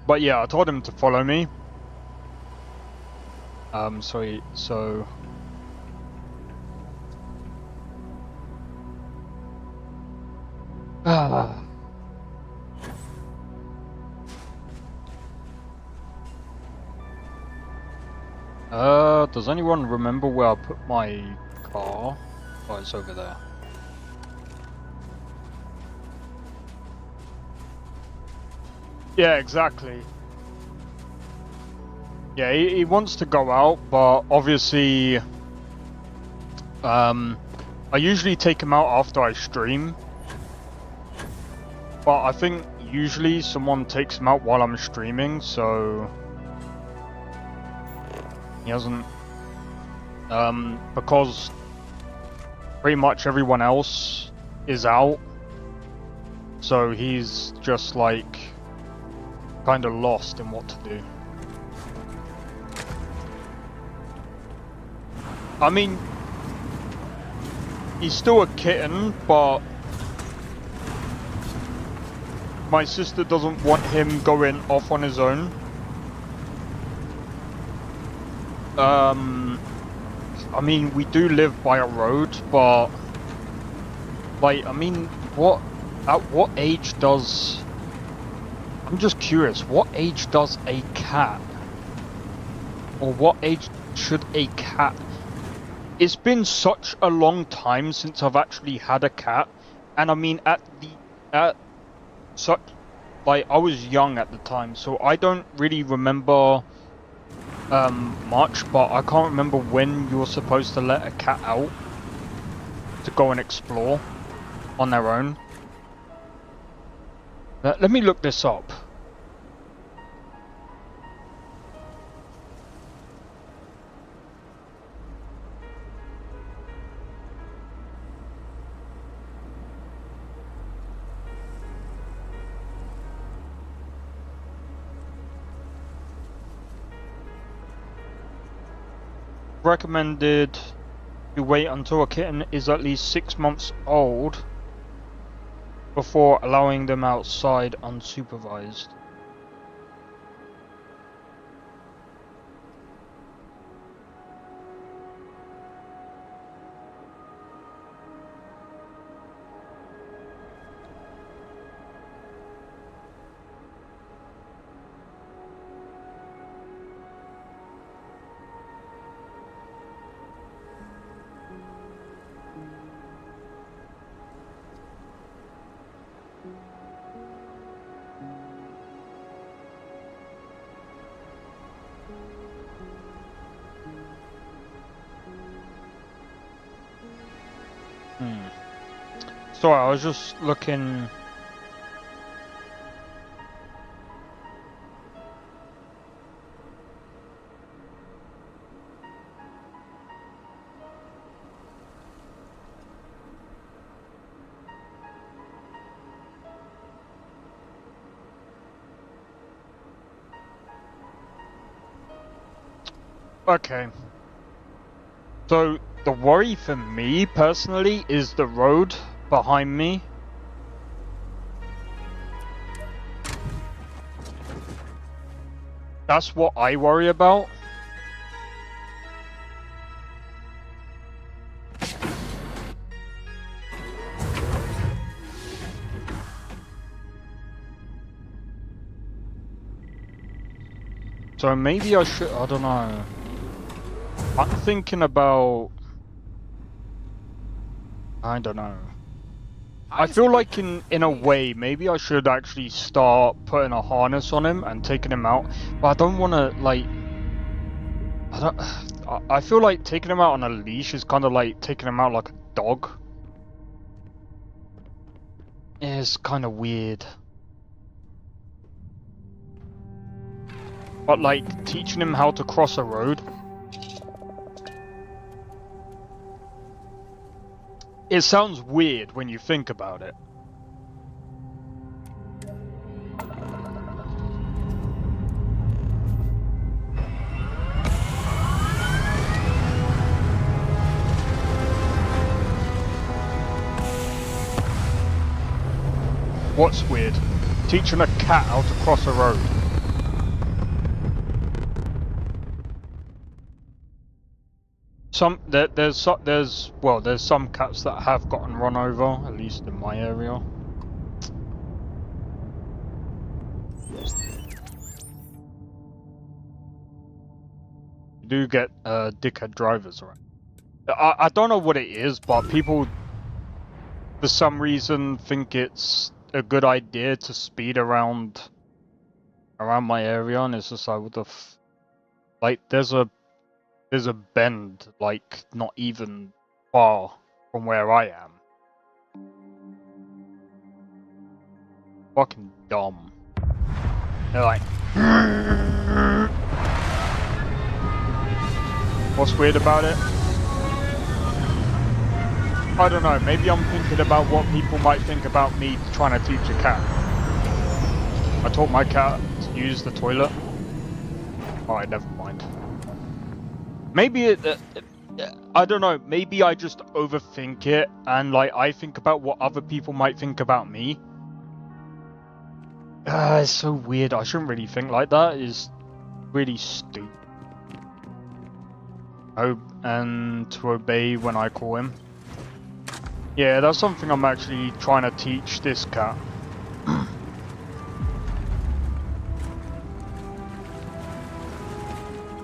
But yeah, I told him to follow me. Sorry, so... does anyone remember where I put my car? Oh, it's over there. Yeah, exactly. Yeah, he wants to go out, but obviously, I usually take him out after I stream. But I think usually someone takes him out while I'm streaming, so he hasn't. Because pretty much everyone else is out, so he's just like kind of lost in what to do. I mean, he's still a kitten, but my sister doesn't want him going off on his own. I mean, we do live by a road, but like, I mean, at what age does... I'm just curious, what age does a cat, or what age should a cat... It's been such a long time since I've actually had a cat, and I mean, I was young at the time, so I don't really remember much, but I can't remember when you're supposed to let a cat out to go and explore on their own. Let me look this up. Recommended you wait until a kitten is at least 6 months old before allowing them outside unsupervised. Sorry, I was just looking. Okay. So, the worry for me, personally, is the road behind me. That's what I worry about. So maybe I should, I don't know. I'm thinking about, I don't know. I feel like in a way, maybe I should actually start putting a harness on him and taking him out. But I don't want to, like, I feel like taking him out on a leash is kind of like taking him out like a dog. It's kind of weird. But like, teaching him how to cross a road. It sounds weird when you think about it. What's weird? Teaching a cat how to cross a road. There's some cats that have gotten run over, at least in my area. You do get dickhead drivers, right? I don't know what it is, but people, for some reason, think it's a good idea to speed around my area, and it's just like, what the f... Like, there's a bend, like, not even far from where I am. Fucking dumb. They're like... What's weird about it? I don't know, maybe I'm thinking about what people might think about me trying to teach a cat. I taught my cat to use the toilet. Alright, never mind. Maybe I don't know, maybe I just overthink it, and like I think about what other people might think about me. It's so weird, I shouldn't really think like that, it's really stupid. Oh, and to obey when I call him. Yeah, that's something I'm actually trying to teach this cat.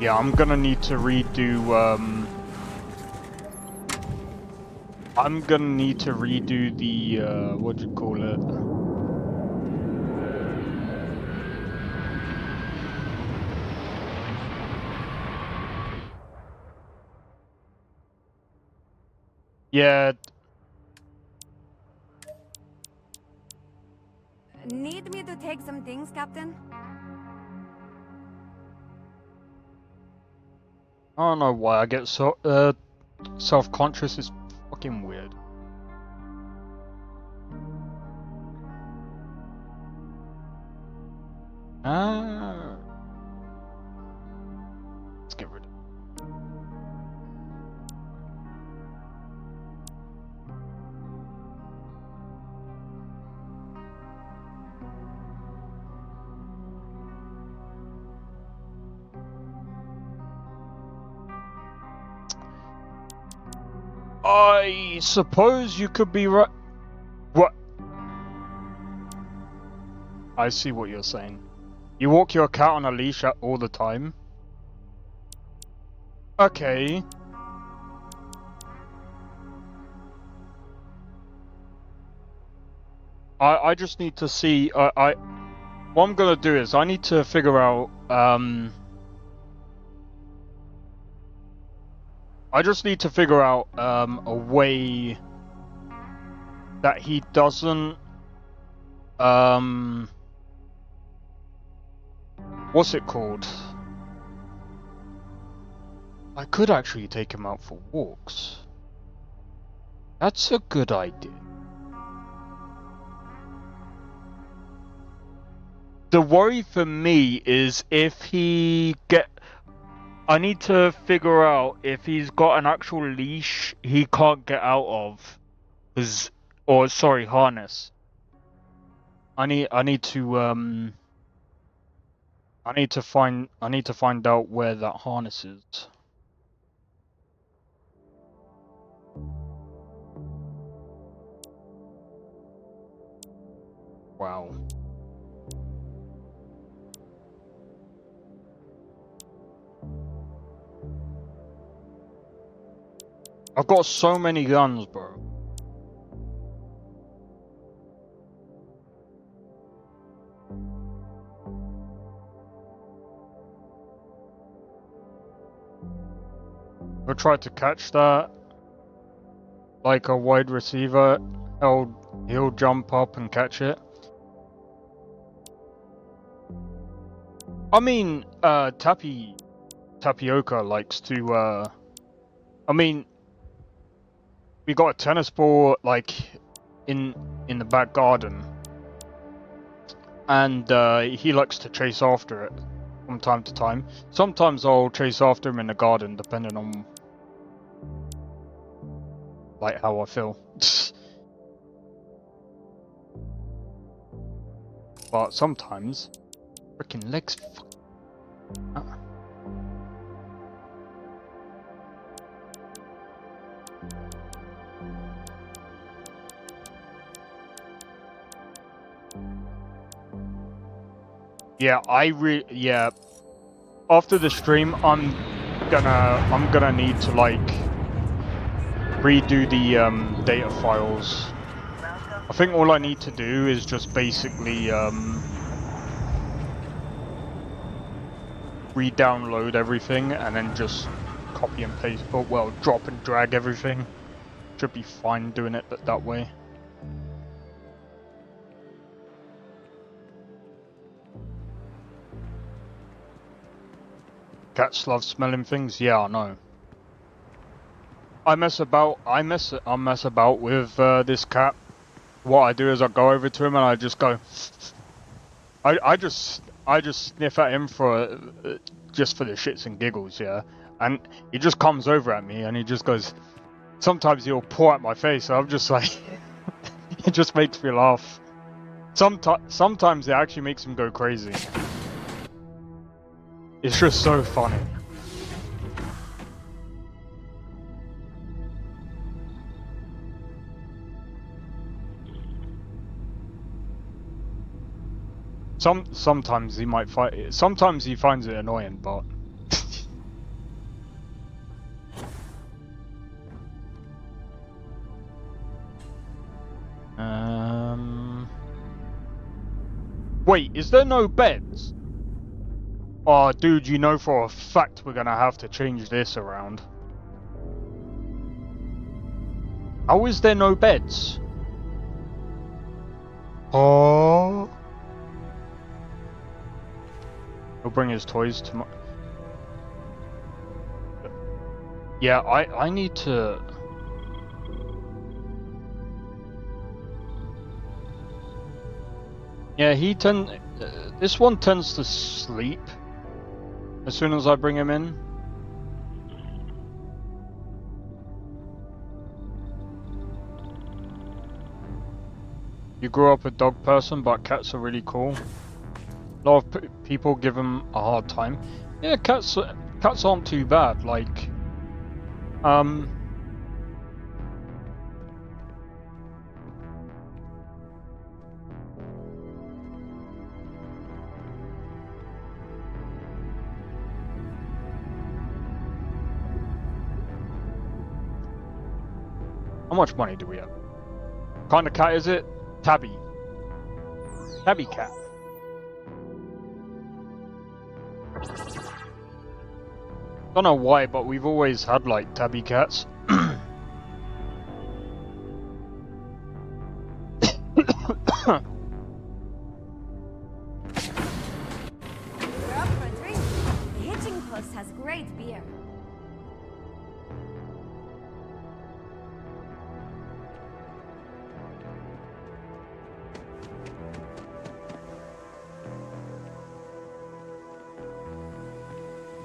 Yeah, I'm gonna need to redo, the, what do you call it? Yeah. Need me to take some things, Captain? I don't know why I get so self-conscious. It's fucking weird. Let's get rid of it. I suppose you could be right. What? I see what you're saying. You walk your cat on a leash all the time? Okay. I just need to see, what I'm gonna do is I need to figure out, I just need to figure out a way that he doesn't what's it called? I could actually take him out for walks. That's a good idea. The worry for me is if he I need to figure out if he's got an actual leash he can't get out of. Harness. I need to find out where that harness is. Wow. I've got so many guns, bro. I tried to catch that like a wide receiver. He'll jump up and catch it. I mean, Tapioca likes to, I mean, we got a tennis ball, like, in the back garden. And, he likes to chase after it from time to time. Sometimes I'll chase after him in the garden, depending on, like, how I feel. But sometimes, freaking legs. Yeah, after the stream, I'm gonna need to like redo the data files. I think all I need to do is just basically re-download everything and then just copy and paste, or well, drop and drag everything. Should be fine doing it that way. Cats love smelling things. Yeah, I know. I mess about with this cat. What I do is I go over to him and I just go. I just sniff at him for just for the shits and giggles, yeah. And he just comes over at me and he just goes. Sometimes he'll paw at my face. And I'm just like, it just makes me laugh. Sometimes it actually makes him go crazy. It's just so funny. Sometimes he might fight it. Sometimes he finds it annoying, but wait, is there no beds? Oh, dude, you know for a fact we're gonna have to change this around. How is there no beds? Oh. He'll bring his toys to my... Yeah, I need to... Yeah, this one tends to sleep as soon as I bring him in. You grew up a dog person, but cats are really cool. A lot of people give them a hard time. Yeah, cats aren't too bad. Like, how much money do we have? What kind of cat is it? Tabby. Tabby cat. Don't know why, but we've always had like tabby cats. house has great beer.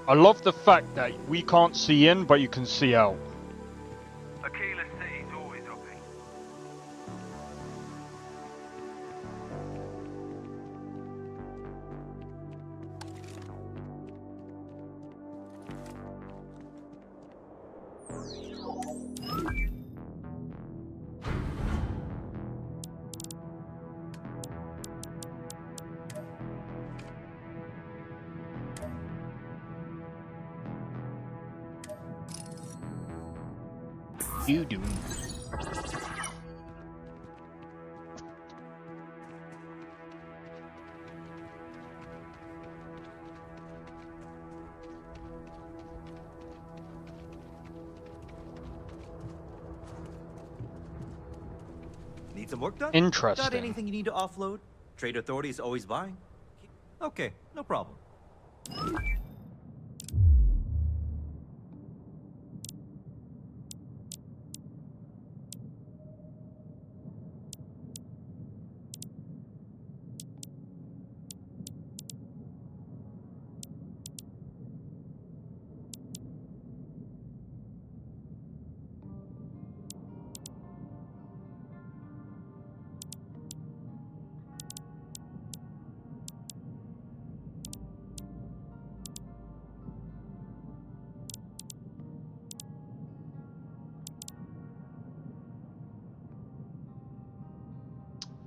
I love the fact that we can't see in, but you can see out. A keyless city's always open. You do. Need some work done? Interesting. Got anything you need to offload? Trade Authority is always buying. Okay, no problem.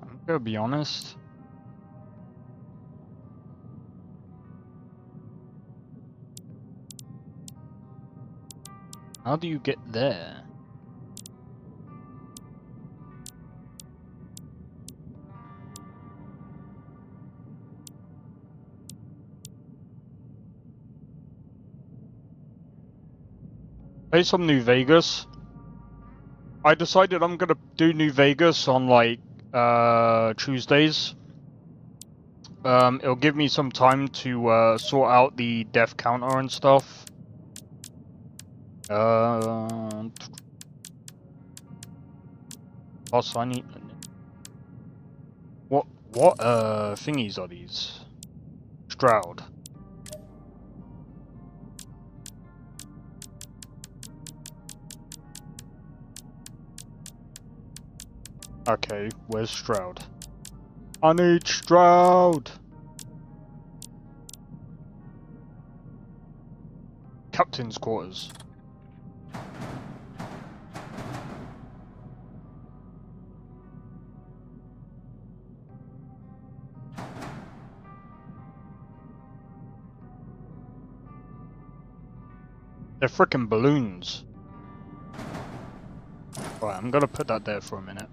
I'm gonna be honest. How do you get there? Play some New Vegas. I decided I'm gonna do New Vegas on like Tuesdays. It'll give me some time to sort out the death counter and stuff. Plus I need... What thingies are these? Stroud. Okay, where's Stroud? I need Stroud! Captain's quarters. They're frickin' balloons. Right, I'm gonna put that there for a minute.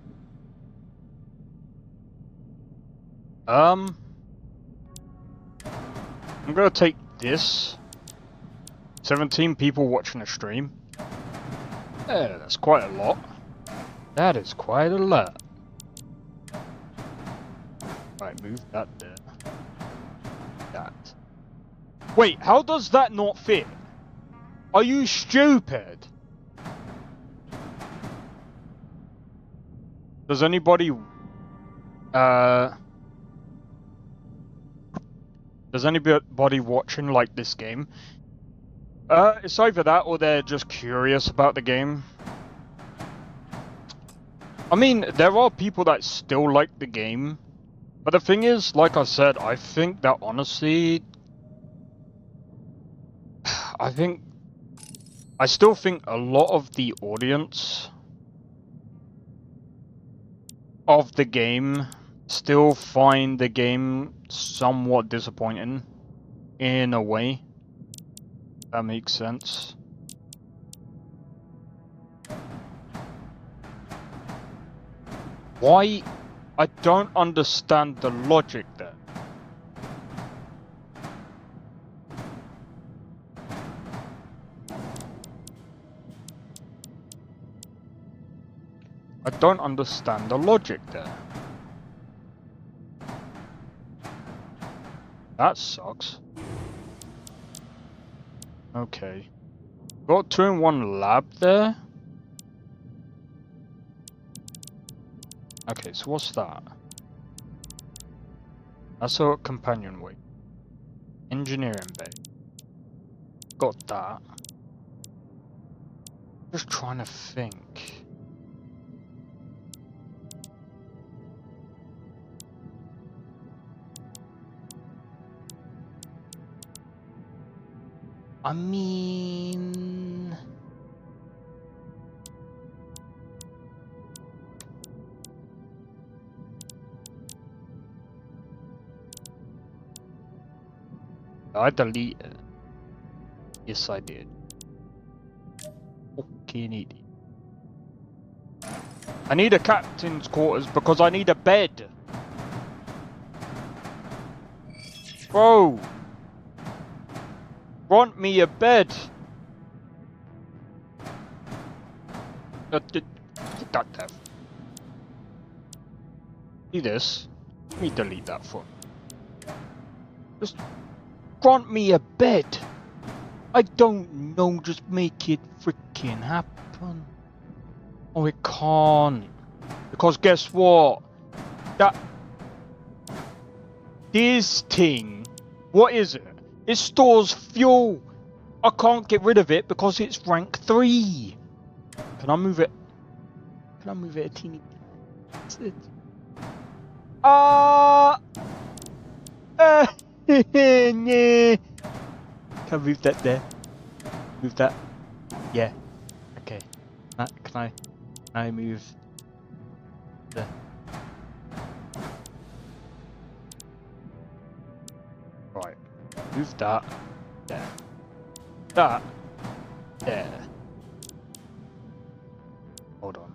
I'm gonna take this. 17 people watching a stream. Yeah, that's quite a lot. That is quite a lot. Right, move that there. That. Wait, how does that not fit? Are you stupid? Does anybody watching like this game? It's either that or they're just curious about the game. I mean, there are people that still like the game, but the thing is, like I said, I think that honestly, I still think a lot of the audience of the game still find the game somewhat disappointing in a way. That makes sense. Why? I don't understand the logic there. I don't understand the logic there. That sucks. Okay. Got 2 in 1 lab there. Okay, so what's that? That's a companionway. Engineering bay. Got that. Just trying to think. I mean... I deleted it. Yes, I did. Fucking idiot. I need a captain's quarters because I need a bed. Bro! Want me a bed? See this? Let me delete that for me. Just grant me a bed. I don't know, just make it freaking happen. Oh, it can't. Because guess what? This thing, what is it? It stores fuel. I can't get rid of it because it's rank 3. Can I move it? Can I move it a teeny bit? That's it. Yeah. Can I move that there? Move that? Yeah. Okay. Can I move the... Right. Move that. There. That. There. Hold on.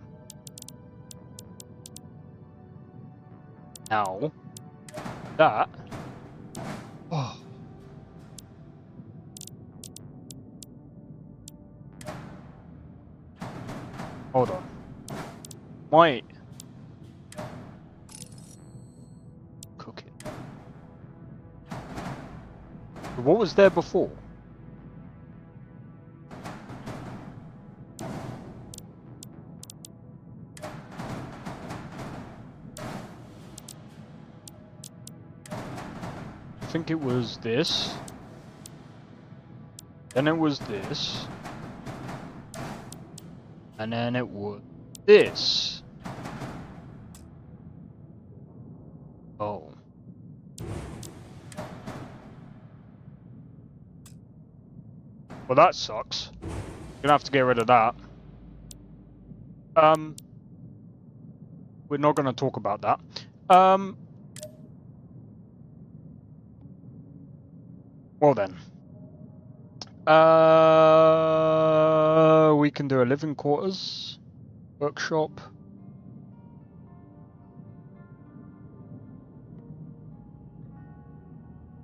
Now. That. Oh. Hold on. Might cook it. What was there before? I think it was this. Then it was this. And then it was this. Oh. Well, that sucks. Gonna have to get rid of that. We're not gonna talk about that. Well then. We can do a living quarters, workshop.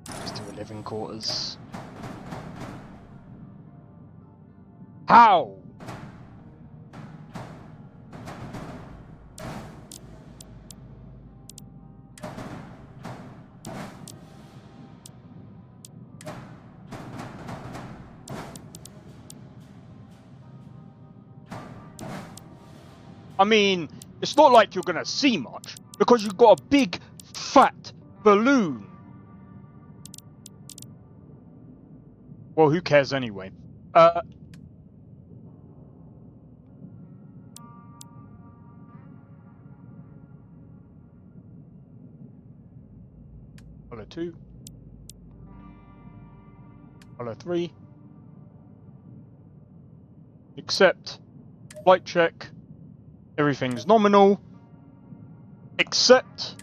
Let's do a living quarters. How? I mean, it's not like you're gonna see much, because you've got a big, fat balloon. Well, who cares anyway? Color 2. Color 3. Accept. Flight check. Everything's nominal, except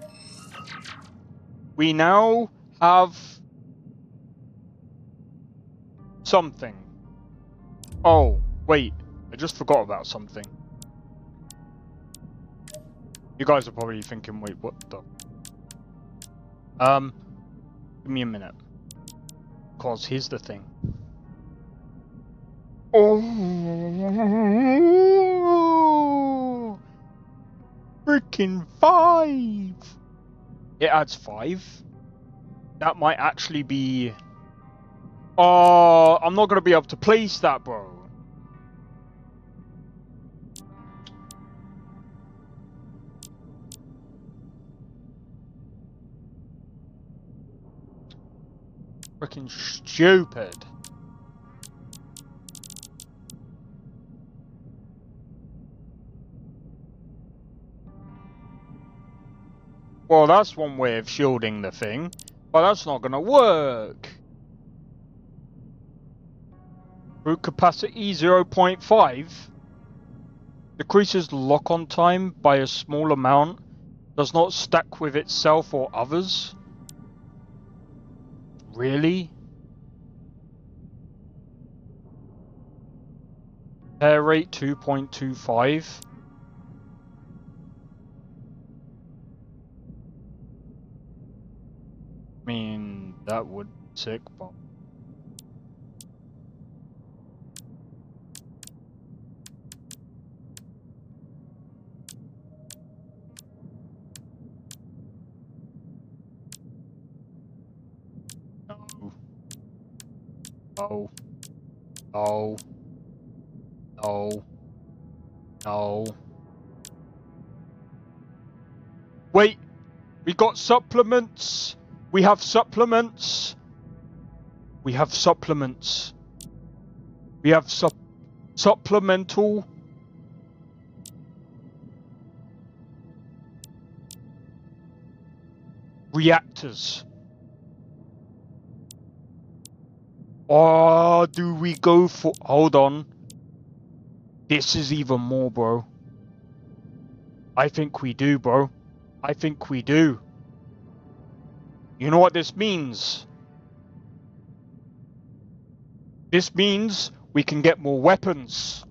we now have something. Oh, wait, I just forgot about something. You guys are probably thinking, wait, what the? Give me a minute. Because here's the thing. Oh! Freaking 5! It adds 5. That might actually be Oh, I'm not gonna be able to place that, bro. Freaking stupid. Well, that's one way of shielding the thing, but that's not gonna work. Root capacity 0.5 decreases lock-on time by a small amount, does not stack with itself or others. Really? Pair rate 2.25. I mean, that would be sick, but... No. No. No. No. No. Wait! We got supplements! We have supplements! We have supplements. We have supplemental... reactors. Or do we go for... Hold on. This is even more, bro. I think we do, bro. I think we do. You know what this means? This means we can get more weapons.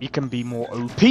We can be more OP.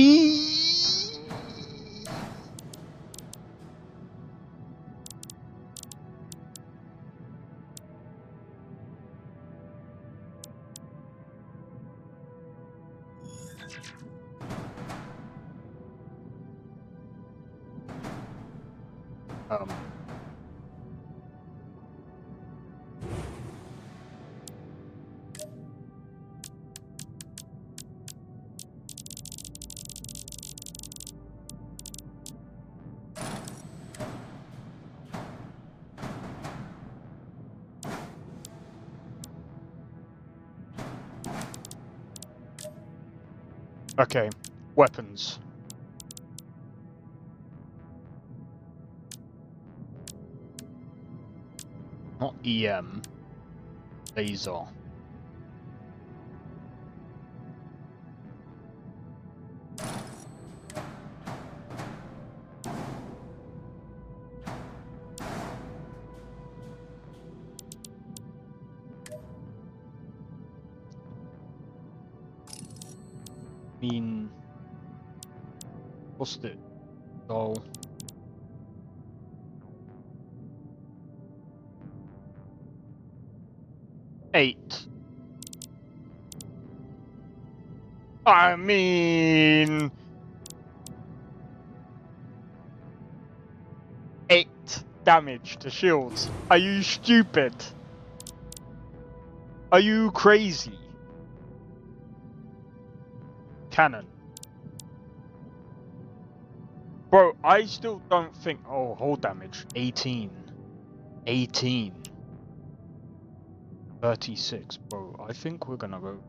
Okay, weapons. Not EM. Laser. What's it? So... $8. I mean... 8 damage to shields. Are you stupid? Are you crazy? Cannon. Bro, I still don't think... Oh, hull damage. 18. 18. 36. Bro, I think we're gonna go...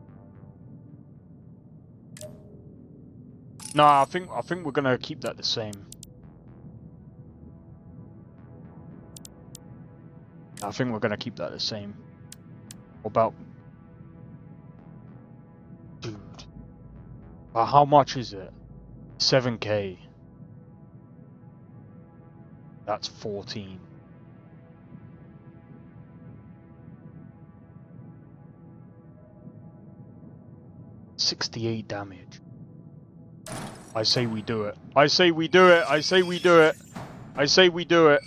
Nah, I think we're gonna keep that the same. I think we're gonna keep that the same. What about... Dude. How much is it? 7k. That's 14. $68 damage. I say we do it. I say we do it. I say we do it. I say we do it.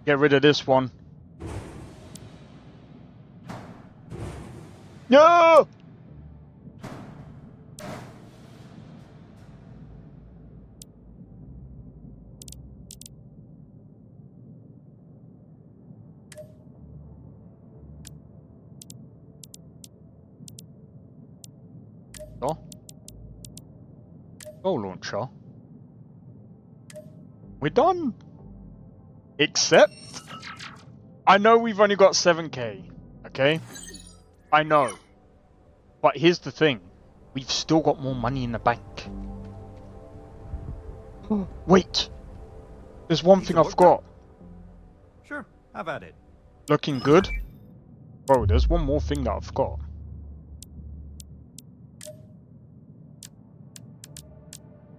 Get rid of this one. No! missile launcher. We're done. Except, I know we've only got 7k, okay? I know. But here's the thing. We've still got more money in the bank. Wait! There's one thing I forgot. Sure, have at it. Looking good? Bro, there's one more thing that I forgot.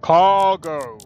Cargo!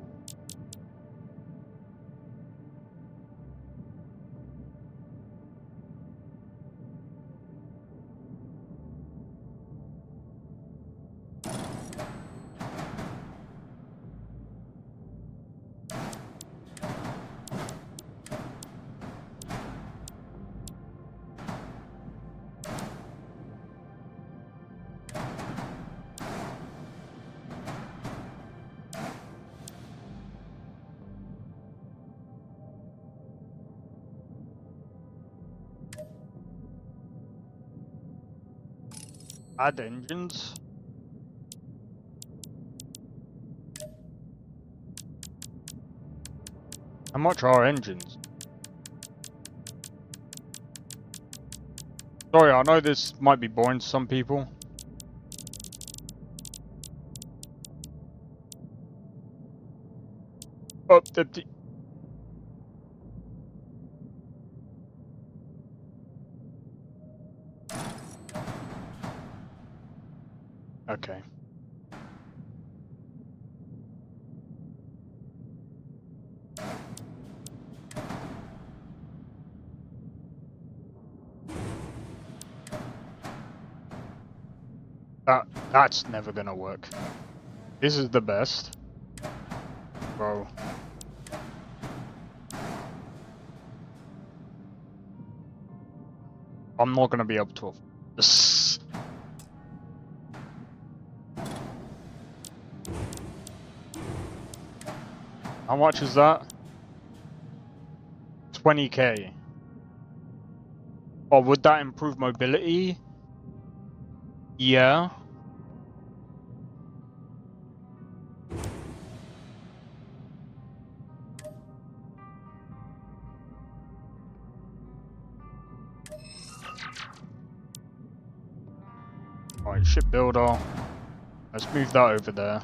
Add engines. How much are engines? Sorry, I know this might be boring to some people. Oh, okay. That's never gonna work. This is the best. Bro. I'm not gonna be able to. How much is that? 20k. Oh, would that improve mobility? Yeah. Alright, shipbuilder. Let's move that over there.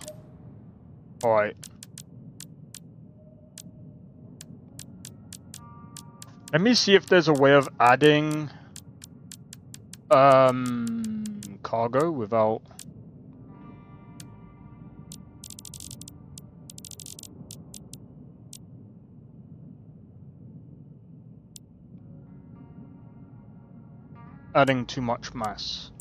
Alright. Let me see if there's a way of adding cargo without adding too much mass.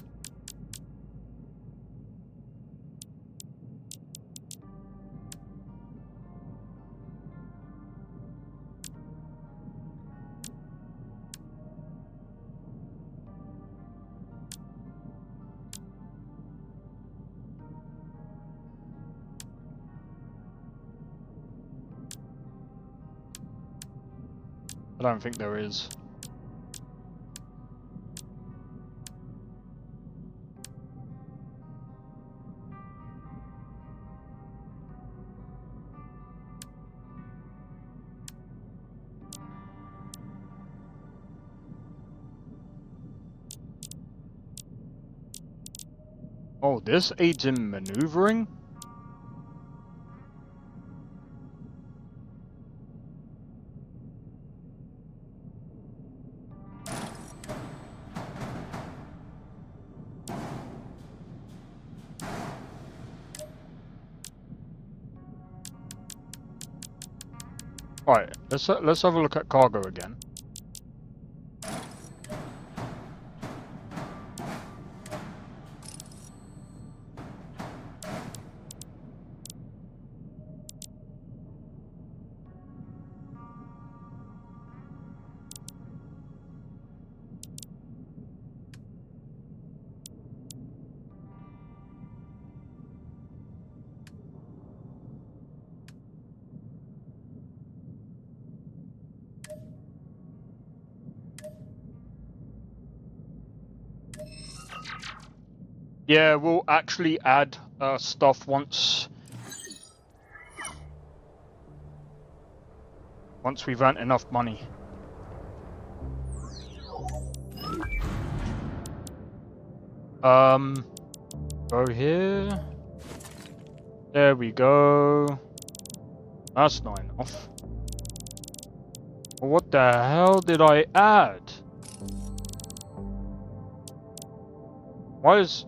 I don't think there is. Oh, this aids in maneuvering? Alright, let's have a look at cargo again. Yeah, we'll actually add stuff once Once we've earned enough money. Go here. There we go. That's not enough. What the hell did I add? Why is...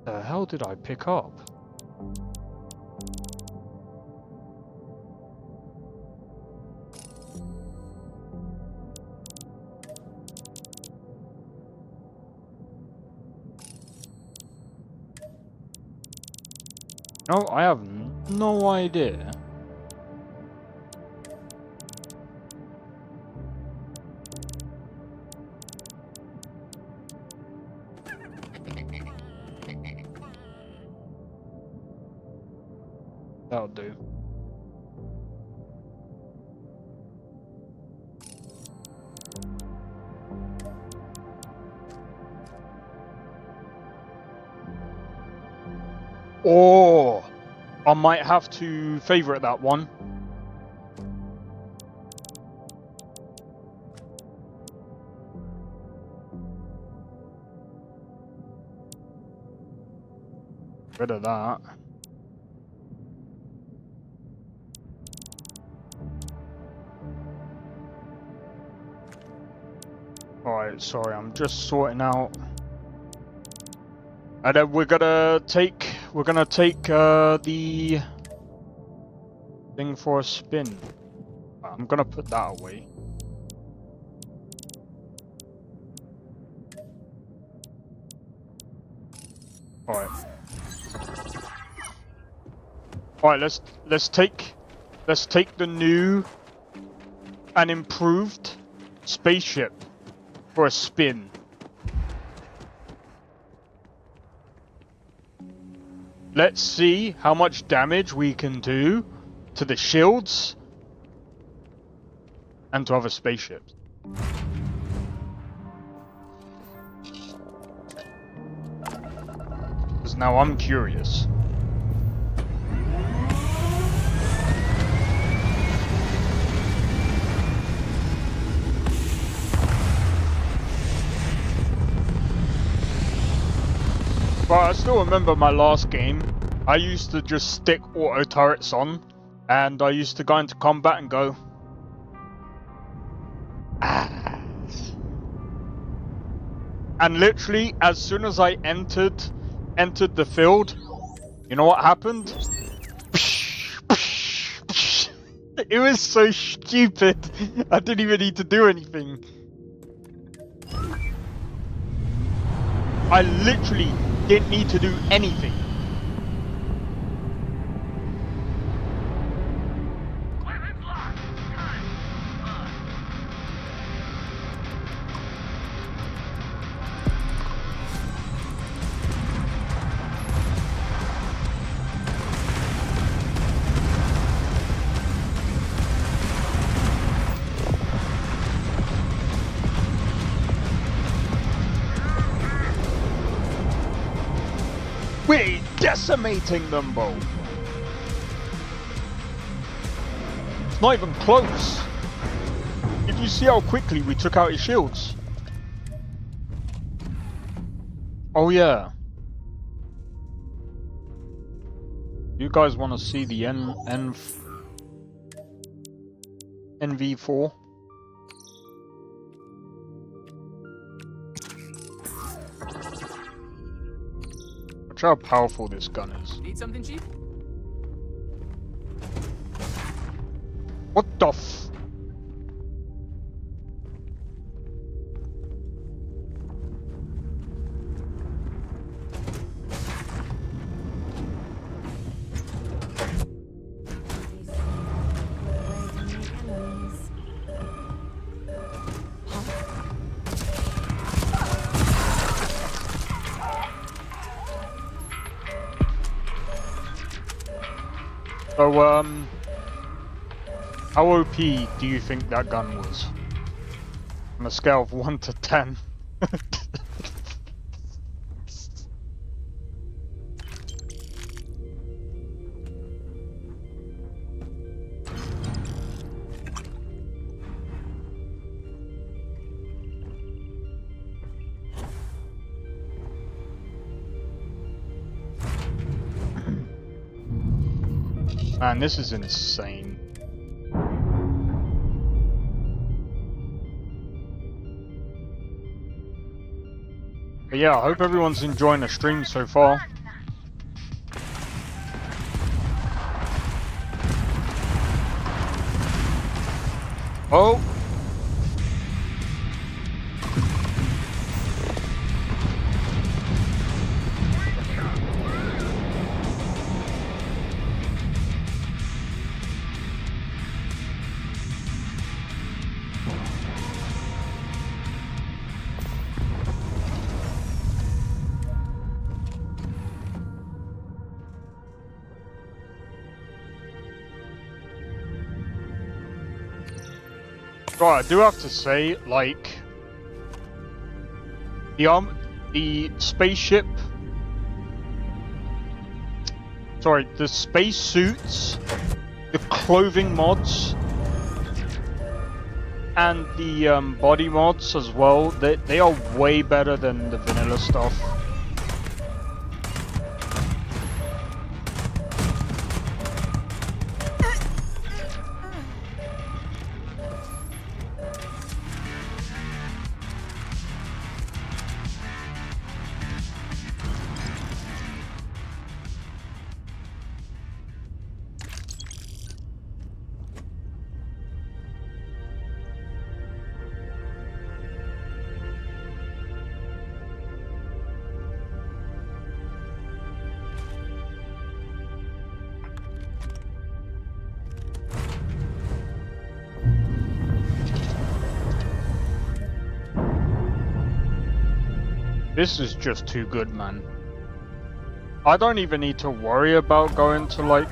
the hell did I pick up? No, I have no idea. That'll do. Oh, I might have to favorite that one. Rid of that. Alright, sorry, I'm just sorting out. And then we're gonna take the thing for a spin. I'm gonna put that away. Alright. Alright, let's take the new and improved spaceship for a spin. Let's see how much damage we can do to the shields and to other spaceships. Because now I'm curious. But I still remember my last game. I used to just stick auto turrets on, and I used to go into combat and go, ah. And literally, as soon as I entered the field, you know what happened? It was so stupid. I didn't even need to do anything. I literally didn't need to do anything. We're decimating them both. It's not even close. Did you see how quickly we took out his shields? Oh yeah. You guys want to see the NV4? Watch how powerful this gun is. Need something cheap? What the f... So, how OP do you think that gun was? On a scale of 1 to 10. Man, this is insane. But yeah, I hope everyone's enjoying the stream so far. Oh! Right, I do have to say, like, the spaceship, sorry, the space suits, the clothing mods, and the body mods as well, they are way better than the vanilla stuff. This is just too good, man. I don't even need to worry about going to, like...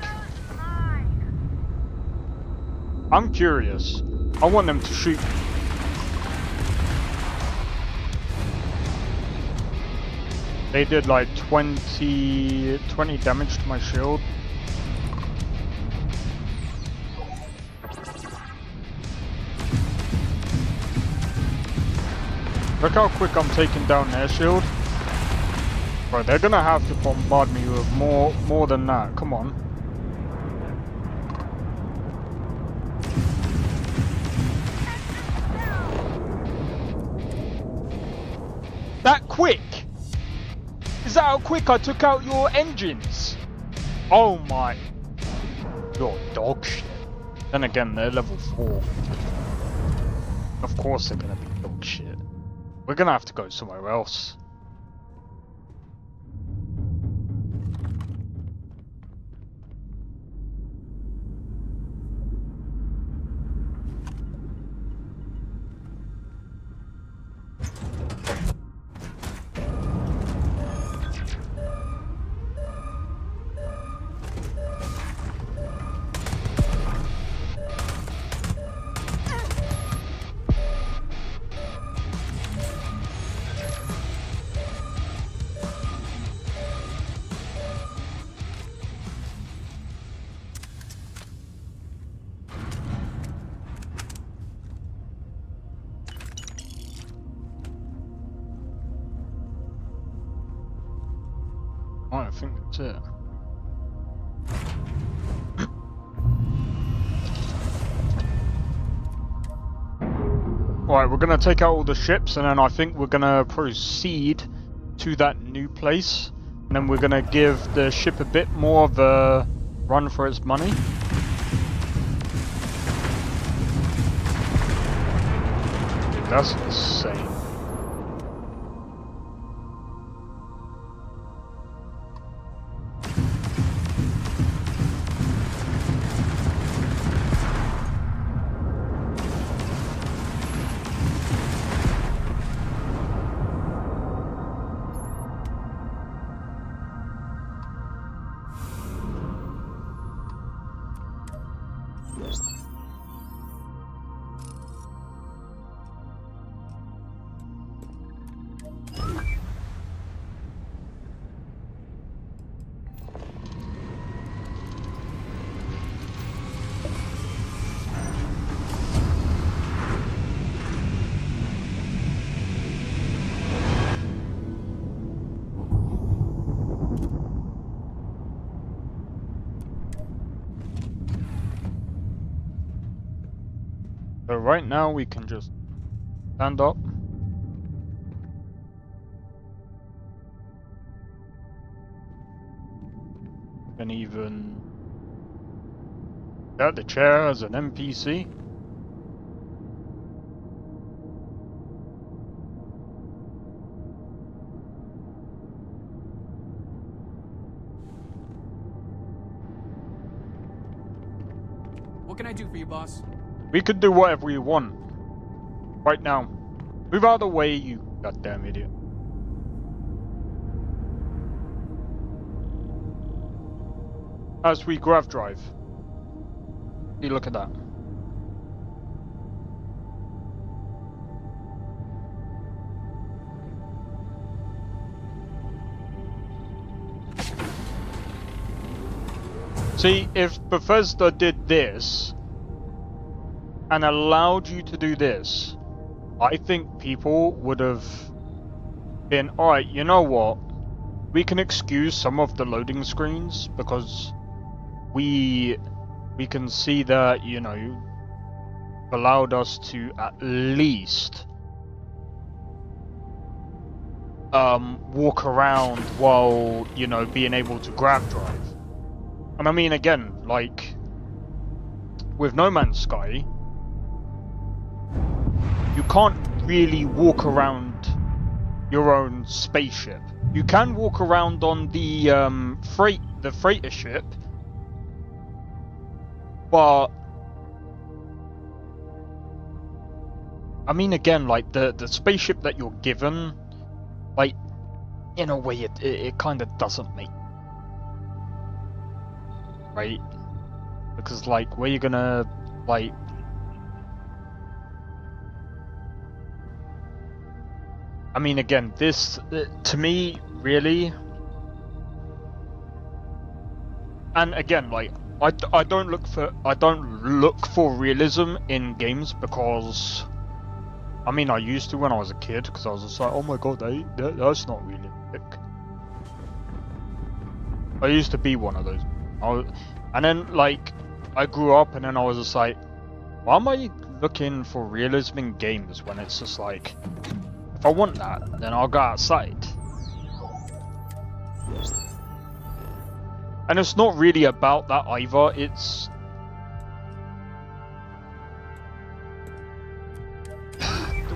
I'm curious. I want them to shoot. They did like 20 damage to my shield. Look how quick I'm taking down their shield. Bro, they're gonna have to bombard me with more than that. Come on. That quick? Is that how quick I took out your engines? Oh my. You're dog shit. Then again, they're level 4. Of course they're gonna be dog shit. We're gonna have to go somewhere else. I think that's it. Right, we're gonna take out all the ships and then I think we're gonna proceed to that new place. And then we're gonna give the ship a bit more of a run for its money. Dude, that's insane. So right now we can just stand up. And even get the chair as an NPC. What can I do for you, boss? We could do whatever we want. Right now. Move out of the way, you goddamn idiot. As we grav drive. See, look at that. See, if Bethesda did this and allowed you to do this, I think people would have been, alright, you know what? We can excuse some of the loading screens because we can see that, you know, allowed us to at least walk around while, you know, being able to grav drive. And I mean, again, like with No Man's Sky, you can't really walk around your own spaceship. You can walk around on the freighter ship, but I mean, again, like the spaceship that you're given, like in a way, it kind of doesn't make right, because like where you gonna like. I mean, again, this to me really, and again, like I don't look for realism in games because, I mean, I used to when I was a kid because I was just like, oh my god, that's not realistic. I used to be one of those, and then like I grew up and then I was just like, why am I looking for realism in games when it's just like, if I want that, then I'll go outside. And it's not really about that either, it's...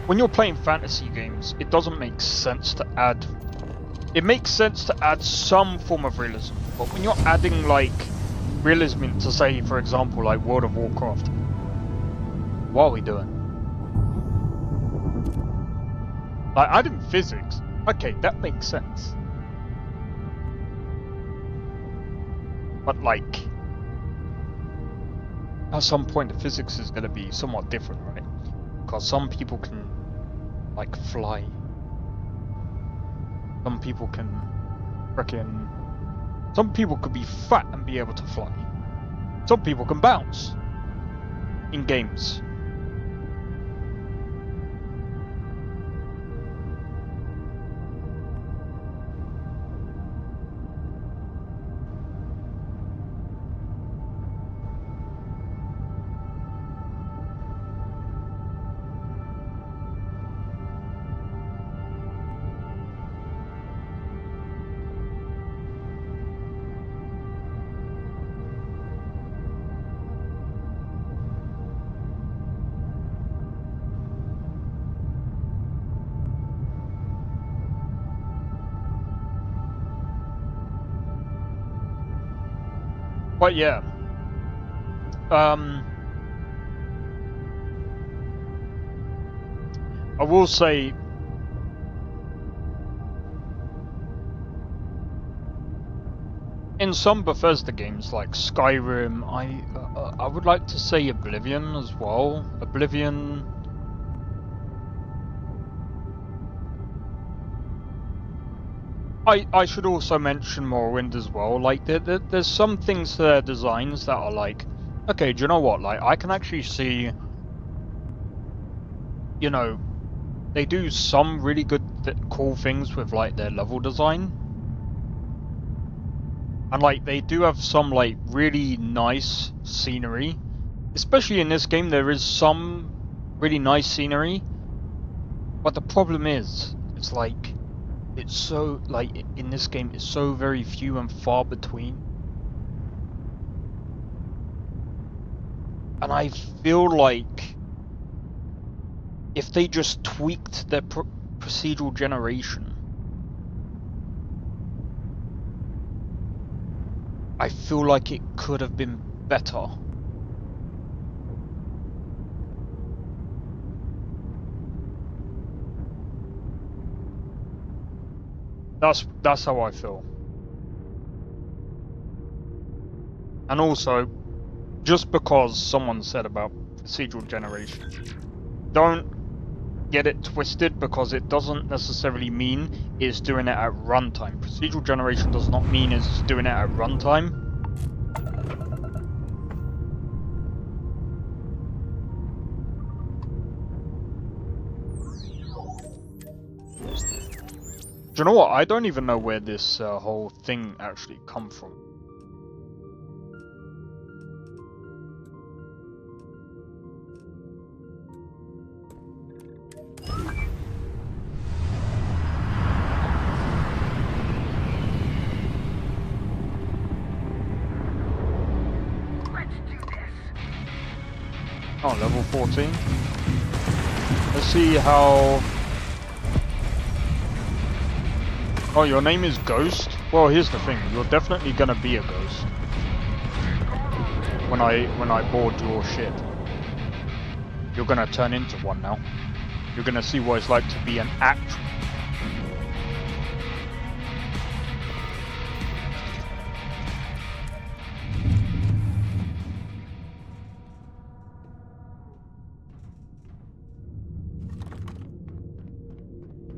when you're playing fantasy games, it doesn't make sense to add... It makes sense to add some form of realism, but when you're adding, like, realism into, say, for example, like World of Warcraft, what are we doing? Like, adding physics, okay, that makes sense. But like, at some point the physics is going to be somewhat different, right? Because some people can, like, fly. Some people can frickin'... Some people could be fat and be able to fly. Some people can bounce. In games. But yeah, I will say, in some Bethesda games like Skyrim, I would like to say Oblivion as well. Oblivion. I should also mention Morrowind as well. Like, there's some things to their designs that are like, okay, do you know what? Like, I can actually see, you know, they do some really good, cool things with like their level design, and like they do have some like really nice scenery. Especially in this game, there is some really nice scenery. But the problem is, it's like, it's so, like, in this game, it's so very few and far between. And I feel like if they just tweaked their procedural generation, I feel like it could have been better. That's how I feel. And also, just because someone said about procedural generation, don't get it twisted, because it doesn't necessarily mean it's doing it at runtime. Procedural generation does not mean it's doing it at runtime. Do you know what? I don't even know where this whole thing actually come from. Oh, level 14. Let's see how... Oh, your name is Ghost? Well, here's the thing. You're definitely gonna be a ghost. When I board your shit. You're gonna turn into one now. You're gonna see what it's like to be an actual...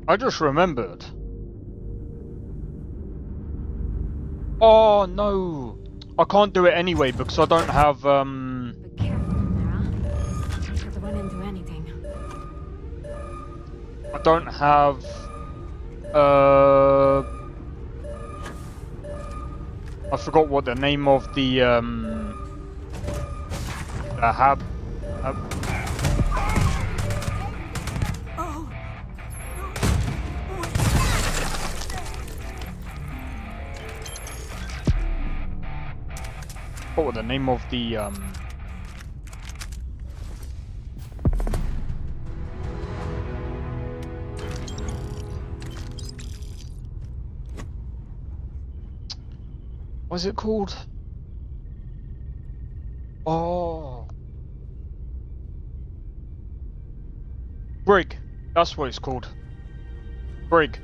I just remembered. Oh no! I can't do it anyway because I don't have Be careful, Mara. Could run into anything. I don't have I forgot what the name of the hab. What was the name of the what's it called? Oh, Brig. That's what it's called. Brig.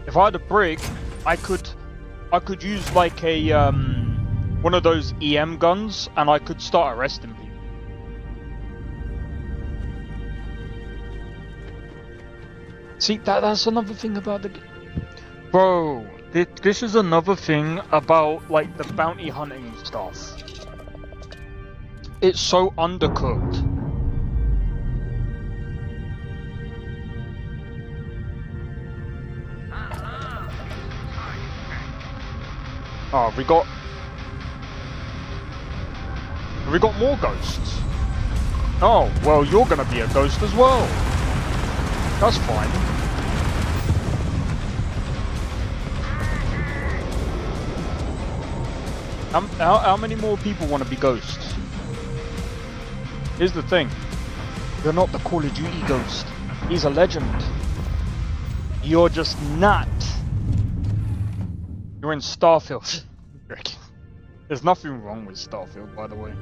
If I had a brig, I could use like a one of those EM guns, and I could start arresting people. See, that's another thing about the bro. This is another thing about like the bounty hunting stuff. It's so undercooked. Oh, have we got more ghosts? Oh, well, you're gonna be a ghost as well. That's fine. How many more people want to be ghosts? Here's the thing. You're not the Call of Duty ghost. He's a legend. You're just not. You're in Starfield. There's nothing wrong with Starfield, by the way.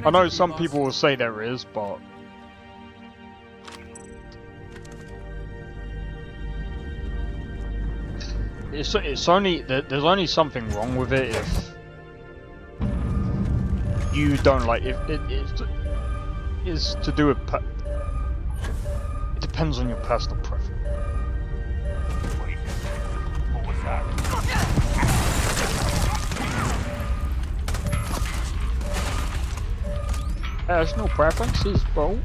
I know some people will say there is, but... It's only... There's only something wrong with it if... you don't like... If it is to do with... It depends on your personal preference. Personal preferences, bro.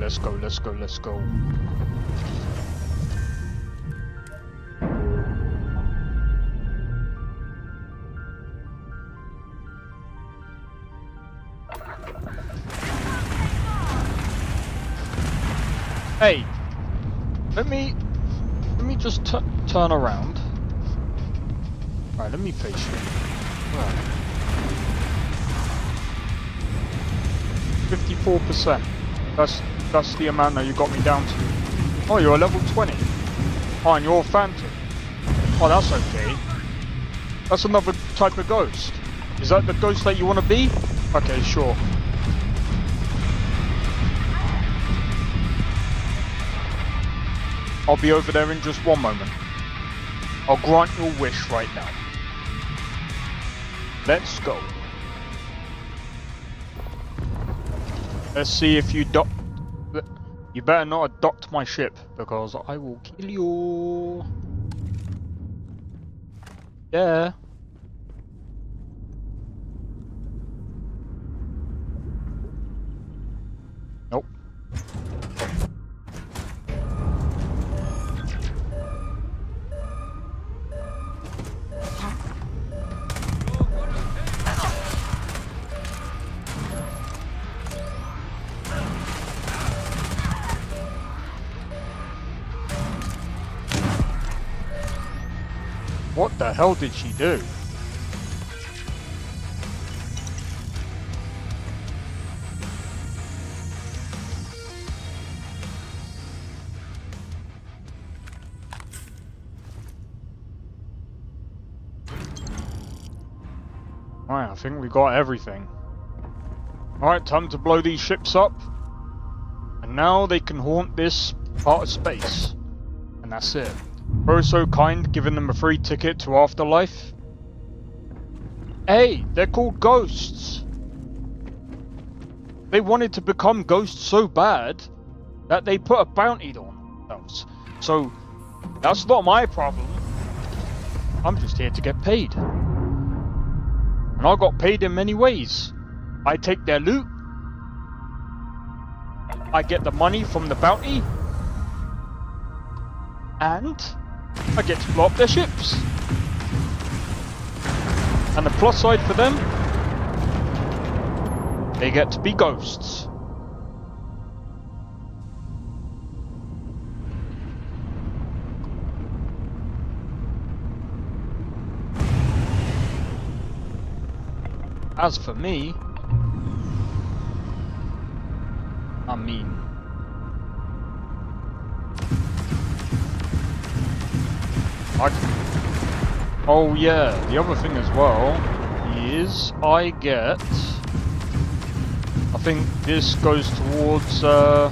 let's go, let's go, let's go. Hey, let me just turn around. Alright, let me face you. Right. 54%. That's the amount that you got me down to. Oh, you're a level 20. Oh, and you're a phantom. Oh, that's okay. That's another type of ghost. Is that the ghost that you want to be? Okay, sure. I'll be over there in just one moment. I'll grant your wish right now. Let's go. Let's see if you dock. You better not have docked my ship, because I will kill you. Yeah. Nope. What the hell did she do? Alright, I think we got everything. Alright, time to blow these ships up. And now they can haunt this part of space. And that's it. Bro, so kind, giving them a free ticket to Afterlife. Hey, they're called ghosts. They wanted to become ghosts so bad that they put a bounty on themselves. So, that's not my problem. I'm just here to get paid. And I got paid in many ways. I take their loot. I get the money from the bounty. And I get to blow up their ships. And the plus side for them, they get to be ghosts. As for me, I mean, oh yeah, the other thing as well is I get, I think this goes towards the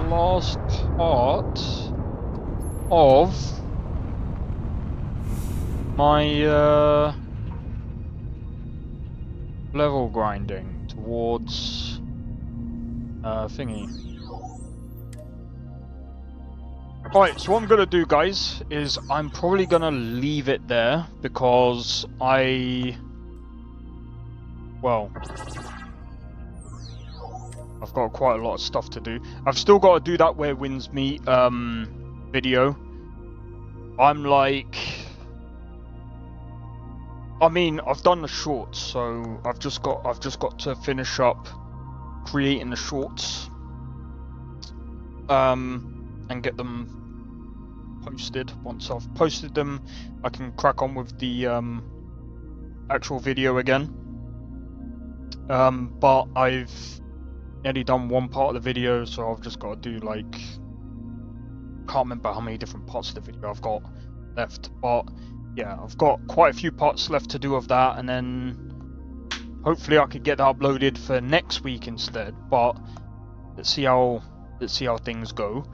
last part of my level grinding towards thingy. Alright, so what I'm gonna do, guys, is I'm probably gonna leave it there because well, I've got quite a lot of stuff to do. I've still got to do that Where Winds Meet video. I'm like, I mean, I've done the shorts, so I've just got to finish up creating the shorts and get them posted. Once I've posted them, I can crack on with the actual video again. But I've nearly done one part of the video, so I've just got to do like, can't remember how many different parts of the video I've got left, but yeah, I've got quite a few parts left to do of that, and then hopefully I could get that uploaded for next week instead. But let's see how things go.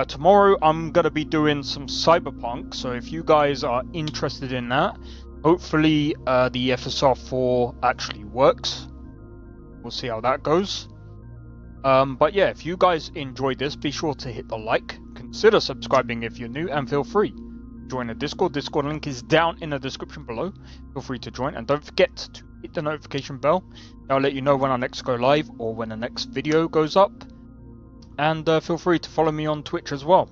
Tomorrow I'm gonna be doing some Cyberpunk, so if you guys are interested in that, hopefully the FSR4 actually works. We'll see how that goes. But yeah, if you guys enjoyed this, be sure to hit the like, consider subscribing if you're new, and feel free join the Discord. Discord link is down in the description below. Feel free to join, and don't forget to hit the notification bell. I'll let you know when I next go live or when the next video goes up. and feel free to follow me on Twitch as well.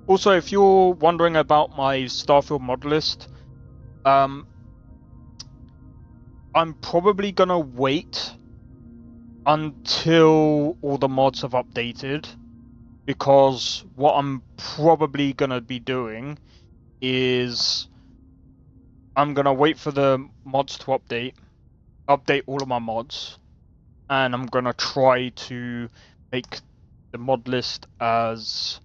Also, if you're wondering about my Starfield mod list, I'm probably gonna wait until all the mods have updated, because what I'm probably gonna be doing is I'm gonna wait for the mods to update all of my mods, and I'm gonna try to make the mod list as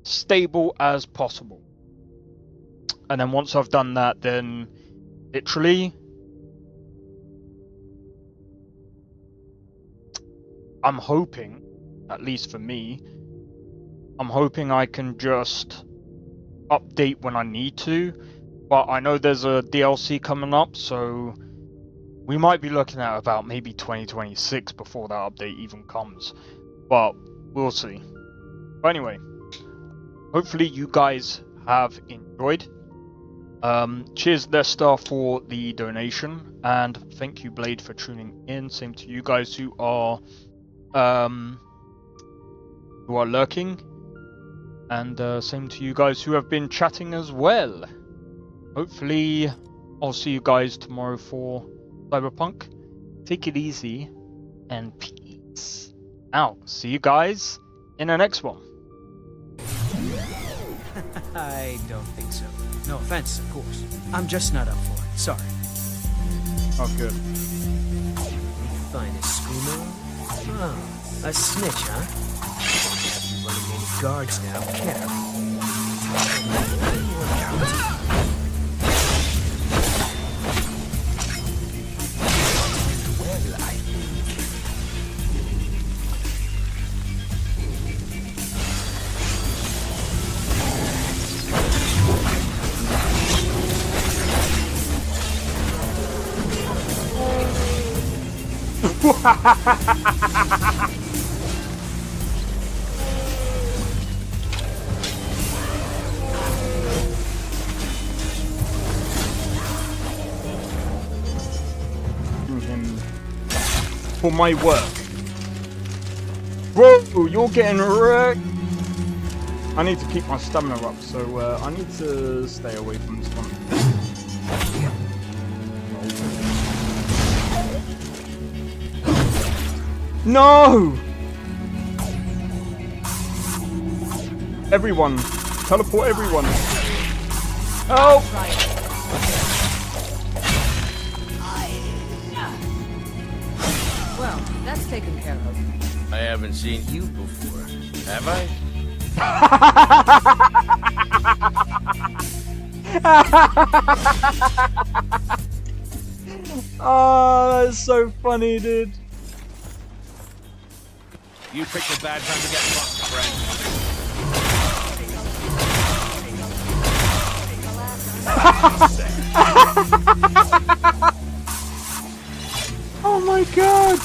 stable as possible. And then once I've done that, then literally I'm hoping, at least for me, I'm hoping I can just update when I need to. But I know there's a DLC coming up, so we might be looking at about maybe 2026 before that update even comes. But we'll see. But anyway, hopefully you guys have enjoyed. Cheers Lester for the donation, and thank you Blade for tuning in. Same to you guys who are lurking, and same to you guys who have been chatting as well. Hopefully I'll see you guys tomorrow for Cyberpunk. Take it easy and peace out. See you guys in the next one. I don't think so. No offense, of course. I'm just not up for it. Sorry. Oh, good. The finest schooner? Oh, a snitch, huh? Won't have you running any guards now, can I? For my work. Whoa, you're getting wrecked. I need to keep my stamina up, so I need to stay away from this one. No! Everyone! Teleport everyone! Help! Well, that's taken care of. I haven't seen you before, have I? Oh, that's so funny, dude. You picked a bad time to get fucked, friend. Oh my god!